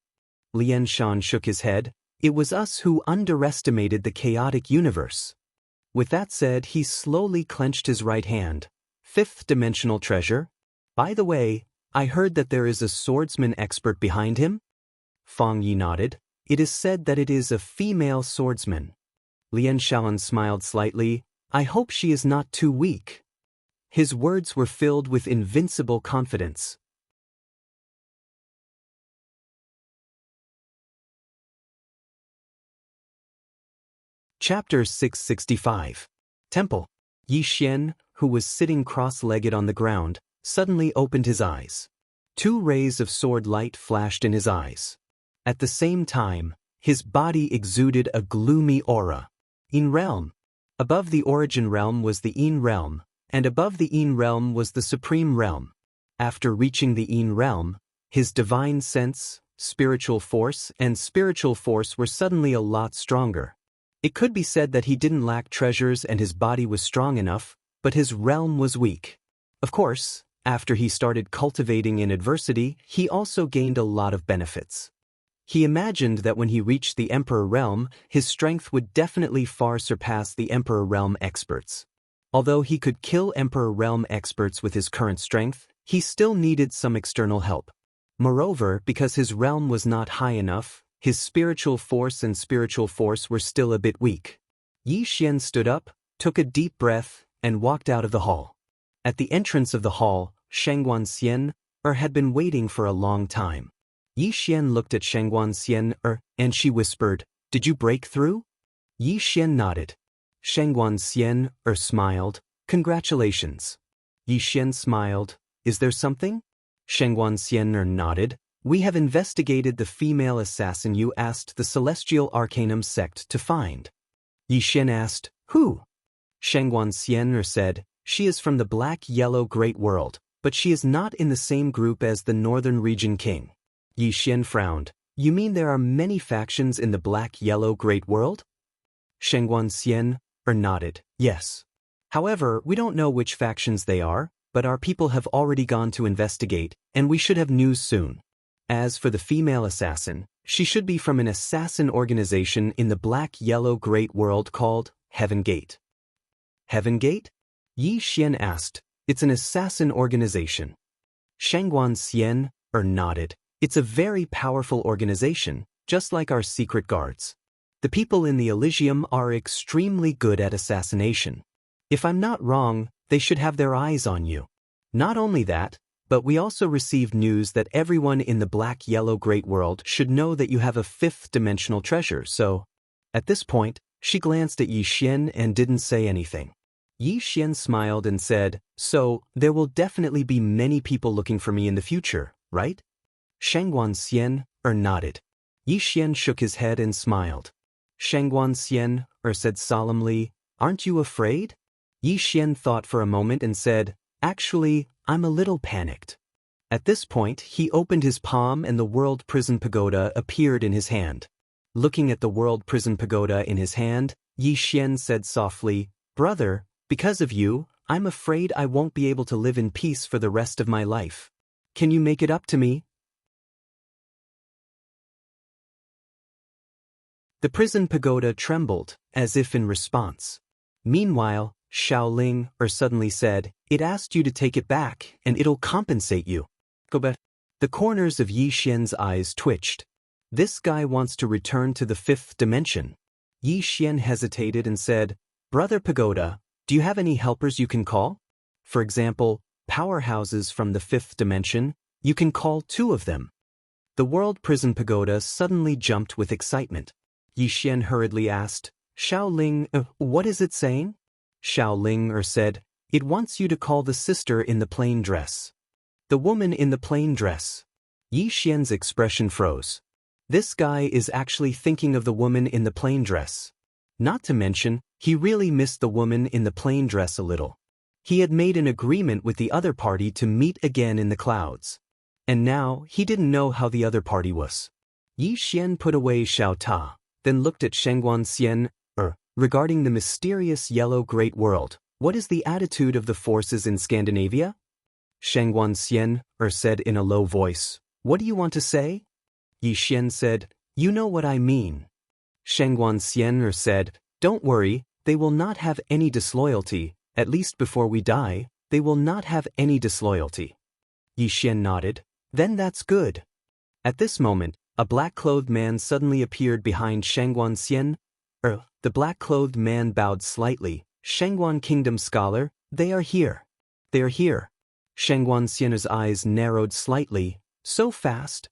Lian Shan shook his head, "It was us who underestimated the chaotic universe." With that said, he slowly clenched his right hand. "Fifth dimensional treasure? By the way, I heard that there is a swordsman expert behind him?" Fang Yi nodded. "It is said that it is a female swordsman." Lian Shaoan smiled slightly, "I hope she is not too weak." His words were filled with invincible confidence. Chapter 665. Temple. Yi Xian, who was sitting cross-legged on the ground, suddenly opened his eyes. Two rays of sword light flashed in his eyes. At the same time, his body exuded a gloomy aura. Yin realm. Above the origin realm was the Yin realm, and above the Yin realm was the supreme realm. After reaching the Yin realm, his divine sense, spiritual force, and spiritual force were suddenly a lot stronger. It could be said that he didn't lack treasures and his body was strong enough, but his realm was weak. Of course, after he started cultivating in adversity, he also gained a lot of benefits. He imagined that when he reached the Emperor realm, his strength would definitely far surpass the Emperor realm experts. Although he could kill Emperor realm experts with his current strength, he still needed some external help. Moreover, because his realm was not high enough, his spiritual force and spiritual force were still a bit weak. Yi Xian stood up, took a deep breath, and walked out of the hall. At the entrance of the hall, Shangguan Xian had been waiting for a long time. Yi Xian looked at Shangguan Xian and she whispered, "Did you break through?" Yi Xian nodded. Shangguan Xian smiled, "Congratulations." Yi Xian smiled, "Is there something?" Shangguan Xian nodded. "We have investigated the female assassin you asked the Celestial Arcanum sect to find." Yi Xian asked, "Who?" Shangguan Xian said, "She is from the Black-Yellow Great World, but she is not in the same group as the Northern Region King." Yi Xian frowned. "You mean there are many factions in the Black-Yellow Great World?" Shangguan Xian nodded, "Yes. However, we don't know which factions they are, but our people have already gone to investigate, and we should have news soon. As for the female assassin, she should be from an assassin organization in the Black-Yellow Great World called Heaven Gate." Heaven Gate? Yi Xian asked. "It's an assassin organization." Shangguan Xian nodded. "It's a very powerful organization, just like our secret guards. The people in the Elysium are extremely good at assassination. If I'm not wrong, they should have their eyes on you. Not only that, but we also received news that everyone in the Black-Yellow Great World should know that you have a fifth-dimensional treasure, so..." At this point, she glanced at Yi Xian and didn't say anything. Yi Xian smiled and said, "So, there will definitely be many people looking for me in the future, right?" Shangguan Xian nodded. Yi Xian shook his head and smiled. Shangguan Xian said solemnly, "Aren't you afraid?" Yi Xian thought for a moment and said, "Actually, I'm a little panicked." At this point, he opened his palm and the World Prison Pagoda appeared in his hand. Looking at the World Prison Pagoda in his hand, Yi Xian said softly, "Brother, because of you, I'm afraid I won't be able to live in peace for the rest of my life. Can you make it up to me?" The prison pagoda trembled, as if in response. Meanwhile, Xiaoling suddenly said, "It asked you to take it back, and it'll compensate you." Go back. The corners of Yi Xian's eyes twitched. This guy wants to return to the fifth dimension. Yi Xian hesitated and said, "Brother Pagoda, do you have any helpers you can call? For example, powerhouses from the fifth dimension, you can call 2 of them." The World Prison Pagoda suddenly jumped with excitement. Yi Xian hurriedly asked, "Xiaoling, what is it saying?" Xiaoling said, "It wants you to call the sister in the plain dress." The woman in the plain dress. Yi Xian's expression froze. This guy is actually thinking of the woman in the plain dress. Not to mention, he really missed the woman in the plain dress a little. He had made an agreement with the other party to meet again in the clouds. And now, he didn't know how the other party was. Yi Xian put away Xiao Ta, then looked at Shengguan Xian, regarding the mysterious yellow great world. What is the attitude of the forces in Scandinavia? Shengguan Xian, said in a low voice, "What do you want to say?" Yi Xian said, "You know what I mean." Shengguan Xian said, "Don't worry, they will not have any disloyalty, at least before we die, they will not have any disloyalty." Yi Xian nodded, "Then that's good." At this moment, a black-clothed man suddenly appeared behind Shengguan Xian. The black-clothed man bowed slightly. "Shengguan Kingdom Scholar, they are here. They are here." Shengguan Xian's eyes narrowed slightly. "So fast?"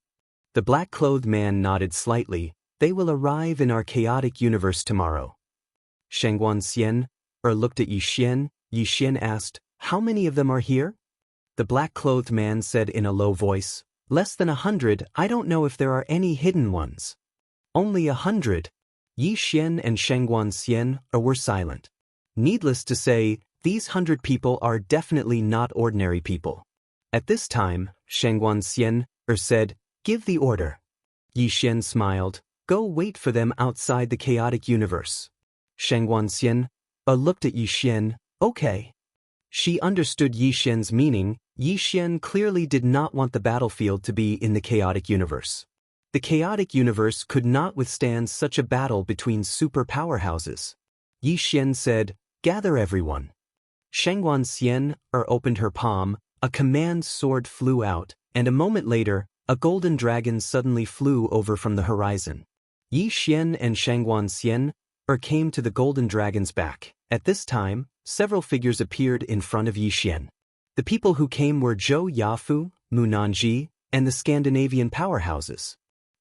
The black-clothed man nodded slightly. "They will arrive in our chaotic universe tomorrow." Shengguan Xian, looked at Yi Xian. Yi Xian asked, "How many of them are here?" The black-clothed man said in a low voice, "Less than 100, I don't know if there are any hidden ones." "Only 100. Yi Xian and Shengguan Xian were silent. Needless to say, these 100 people are definitely not ordinary people. At this time, Shengguan Xian said, "Give the order." Yi Xian smiled, "Go wait for them outside the chaotic universe." Shengguan Xian looked at Yi Xian, "Okay." She understood Yi Xian's meaning. Yi Xian clearly did not want the battlefield to be in the chaotic universe. The chaotic universe could not withstand such a battle between super powerhouses. Yi Xian said, "Gather everyone." Shengguan Xian opened her palm, a command sword flew out, and a moment later, a golden dragon suddenly flew over from the horizon. Yi Xian and Shengguan Xian came to the golden dragon's back. At this time, several figures appeared in front of Yi Xian. The people who came were Zhou Yafu, Mu Nanji, and the Scandinavian powerhouses.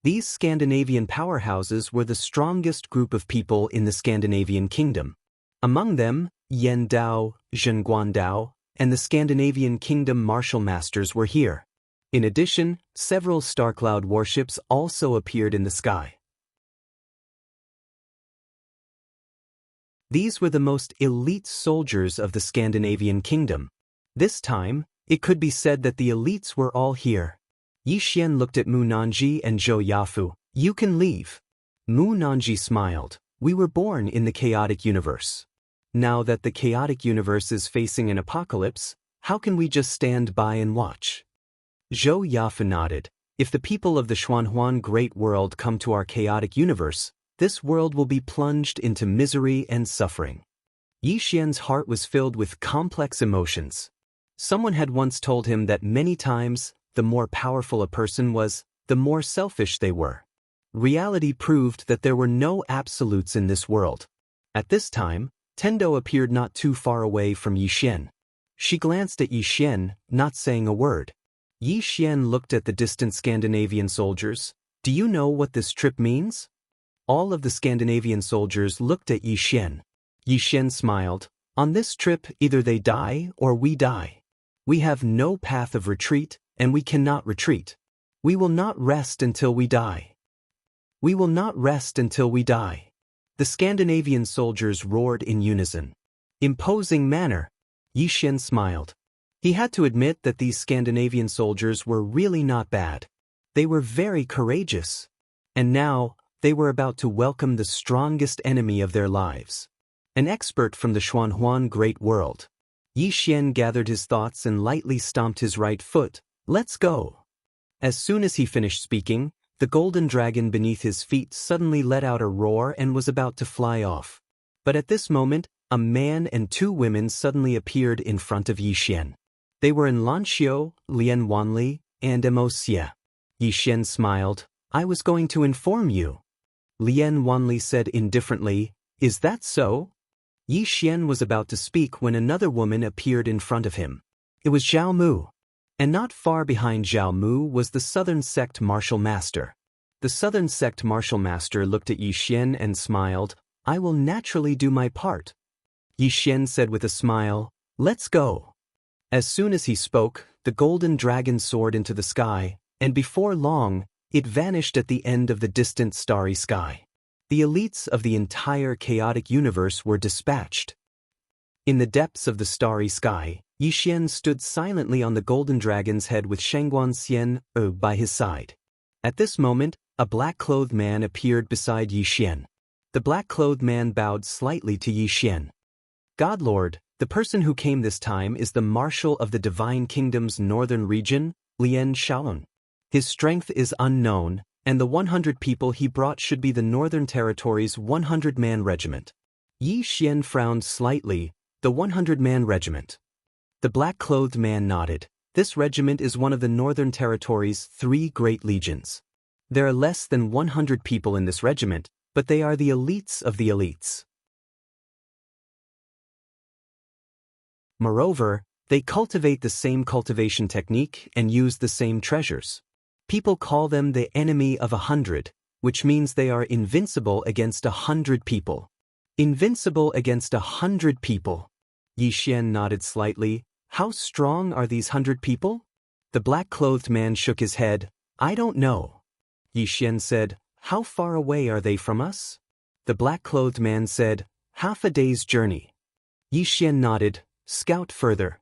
These Scandinavian powerhouses were the strongest group of people in the Scandinavian kingdom. Among them, Yan Dao, Zhenguan Dao, and the Scandinavian kingdom martial masters were here. In addition, several star cloud warships also appeared in the sky. These were the most elite soldiers of the Scandinavian kingdom. This time, it could be said that the elites were all here. Yi Xian looked at Mu Nanji and Zhou Yafu. "You can leave." Mu Nanji smiled. "We were born in the chaotic universe. Now that the chaotic universe is facing an apocalypse, how can we just stand by and watch?" Zhou Yafu nodded. "If the people of the Xuanhuan Great World come to our chaotic universe, this world will be plunged into misery and suffering." Yi Xian's heart was filled with complex emotions. Someone had once told him that many times, the more powerful a person was, the more selfish they were. Reality proved that there were no absolutes in this world. At this time, Tendo appeared not too far away from Yi Xian. She glanced at Yi Xian, not saying a word. Yi Xian looked at the distant Scandinavian soldiers. "Do you know what this trip means?" All of the Scandinavian soldiers looked at Yi Xian. Yi Xian smiled. "On this trip, either they die or we die. We have no path of retreat, and we cannot retreat. We will not rest until we die. We will not rest until we die." The Scandinavian soldiers roared in unison. "Imposing manner." Yi Xian smiled. He had to admit that these Scandinavian soldiers were really not bad. They were very courageous. And now, they were about to welcome the strongest enemy of their lives. An expert from the Xuanhuan Great World. Yi Xian gathered his thoughts and lightly stomped his right foot. "Let's go." As soon as he finished speaking, the golden dragon beneath his feet suddenly let out a roar and was about to fly off. But at this moment, a man and two women suddenly appeared in front of Yi Xian. They were in Lanxiu, Lian Wanli, and Emosia. Yi Xian smiled. I was going to inform you. Lian Wanli said indifferently, Is that so? Yi Xian was about to speak when another woman appeared in front of him. It was Zhao Mu. And not far behind Zhao Mu was the Southern Sect Martial Master. The Southern Sect Martial Master looked at Yi Xian and smiled. I will naturally do my part. Yi Xian said with a smile, Let's go. As soon as he spoke, the golden dragon soared into the sky, and before long, it vanished at the end of the distant starry sky. The elites of the entire chaotic universe were dispatched. In the depths of the starry sky, Yi Xian stood silently on the golden dragon's head with Shangguan Xian by his side. At this moment, a black-clothed man appeared beside Yi Xian. The black-clothed man bowed slightly to Yi Xian. Godlord, the person who came this time is the Marshal of the Divine Kingdom's northern region, Lian Shaolun. His strength is unknown, and the 100 people he brought should be the Northern Territory's 100-man regiment. Yi Xian frowned slightly. The 100-man regiment. The black-clothed man nodded. This regiment is one of the Northern Territory's 3 great legions. There are less than 100 people in this regiment, but they are the elites of the elites. Moreover, they cultivate the same cultivation technique and use the same treasures. People call them the enemy of 100, which means they are invincible against 100 people. Invincible against 100 people. Yi Xian nodded slightly. How strong are these 100 people? The black-clothed man shook his head. I don't know. Yi Xian said, How far away are they from us? The black-clothed man said, Half a day's journey. Yi Xian nodded. Scout further.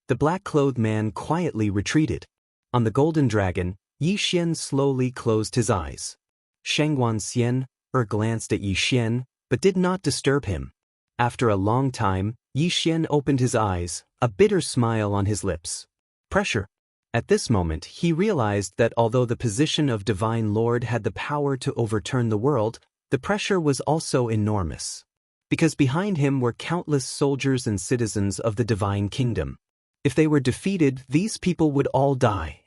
The black-clothed man quietly retreated. On the golden dragon, Yi Xian slowly closed his eyes. Shangguan Xian glanced at Yi Xian, but did not disturb him. After a long time, Yi Xian opened his eyes, a bitter smile on his lips. Pressure. At this moment, he realized that although the position of Divine Lord had the power to overturn the world, the pressure was also enormous. Because behind him were countless soldiers and citizens of the Divine Kingdom. If they were defeated, these people would all die.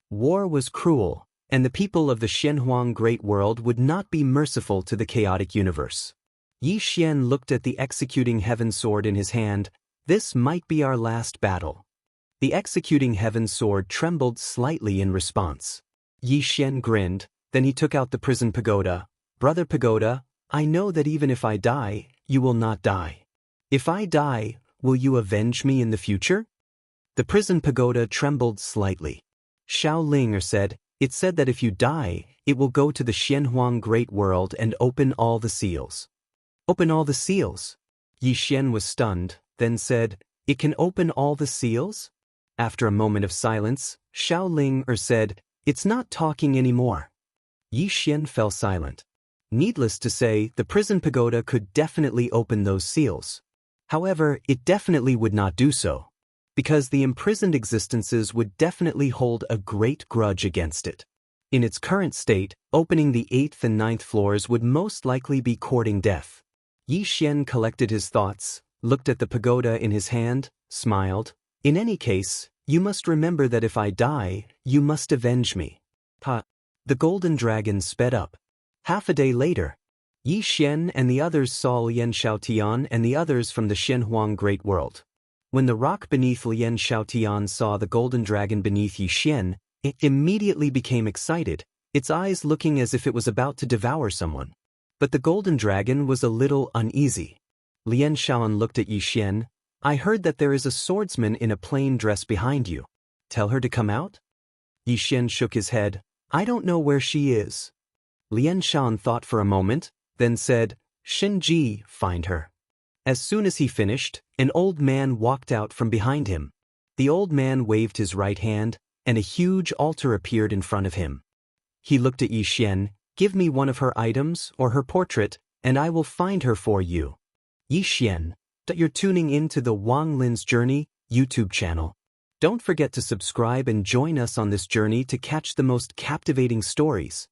War was cruel, and the people of the Shenhuang Great World would not be merciful to the chaotic universe. Yi Xian looked at the executing heaven sword in his hand. This might be our last battle. The executing heaven sword trembled slightly in response. Yi Xian grinned, then he took out the prison pagoda. Brother Pagoda, I know that even if I die, you will not die. If I die, will you avenge me in the future? The prison pagoda trembled slightly. Xiao Ling said, It said that if you die, it will go to the Shenhuang Great World and open all the seals. Open all the seals? Yi Xian was stunned, then said, It can open all the seals? After a moment of silence, Xiao Ling said, It's not talking anymore. Yi Xian fell silent. Needless to say, the prison pagoda could definitely open those seals. However, it definitely would not do so, because the imprisoned existences would definitely hold a great grudge against it. In its current state, opening the 8th and 9th floors would most likely be courting death. Yi Xian collected his thoughts, looked at the pagoda in his hand, smiled. In any case, you must remember that if I die, you must avenge me. The golden dragon sped up. Half a day later, Yi Xian and the others saw Lian Xiaotian and the others from the Shenhuang Great World. When the rock beneath Lian Xiaotian saw the golden dragon beneath Yi Xian, it immediately became excited, its eyes looking as if it was about to devour someone. But the golden dragon was a little uneasy. Lian Xiaoan looked at Yi Xian. I heard that there is a swordsman in a plain dress behind you. Tell her to come out? Yi Xian shook his head. I don't know where she is. Lian Xiaoan thought for a moment, then said, Shenji, find her. As soon as he finished, an old man walked out from behind him. The old man waved his right hand, and a huge altar appeared in front of him. He looked at Yi Xian. Give me one of her items or her portrait, and I will find her for you. Yi Xian, that you're tuning in to the Wang Lin's Journey YouTube channel. Don't forget to subscribe and join us on this journey to catch the most captivating stories.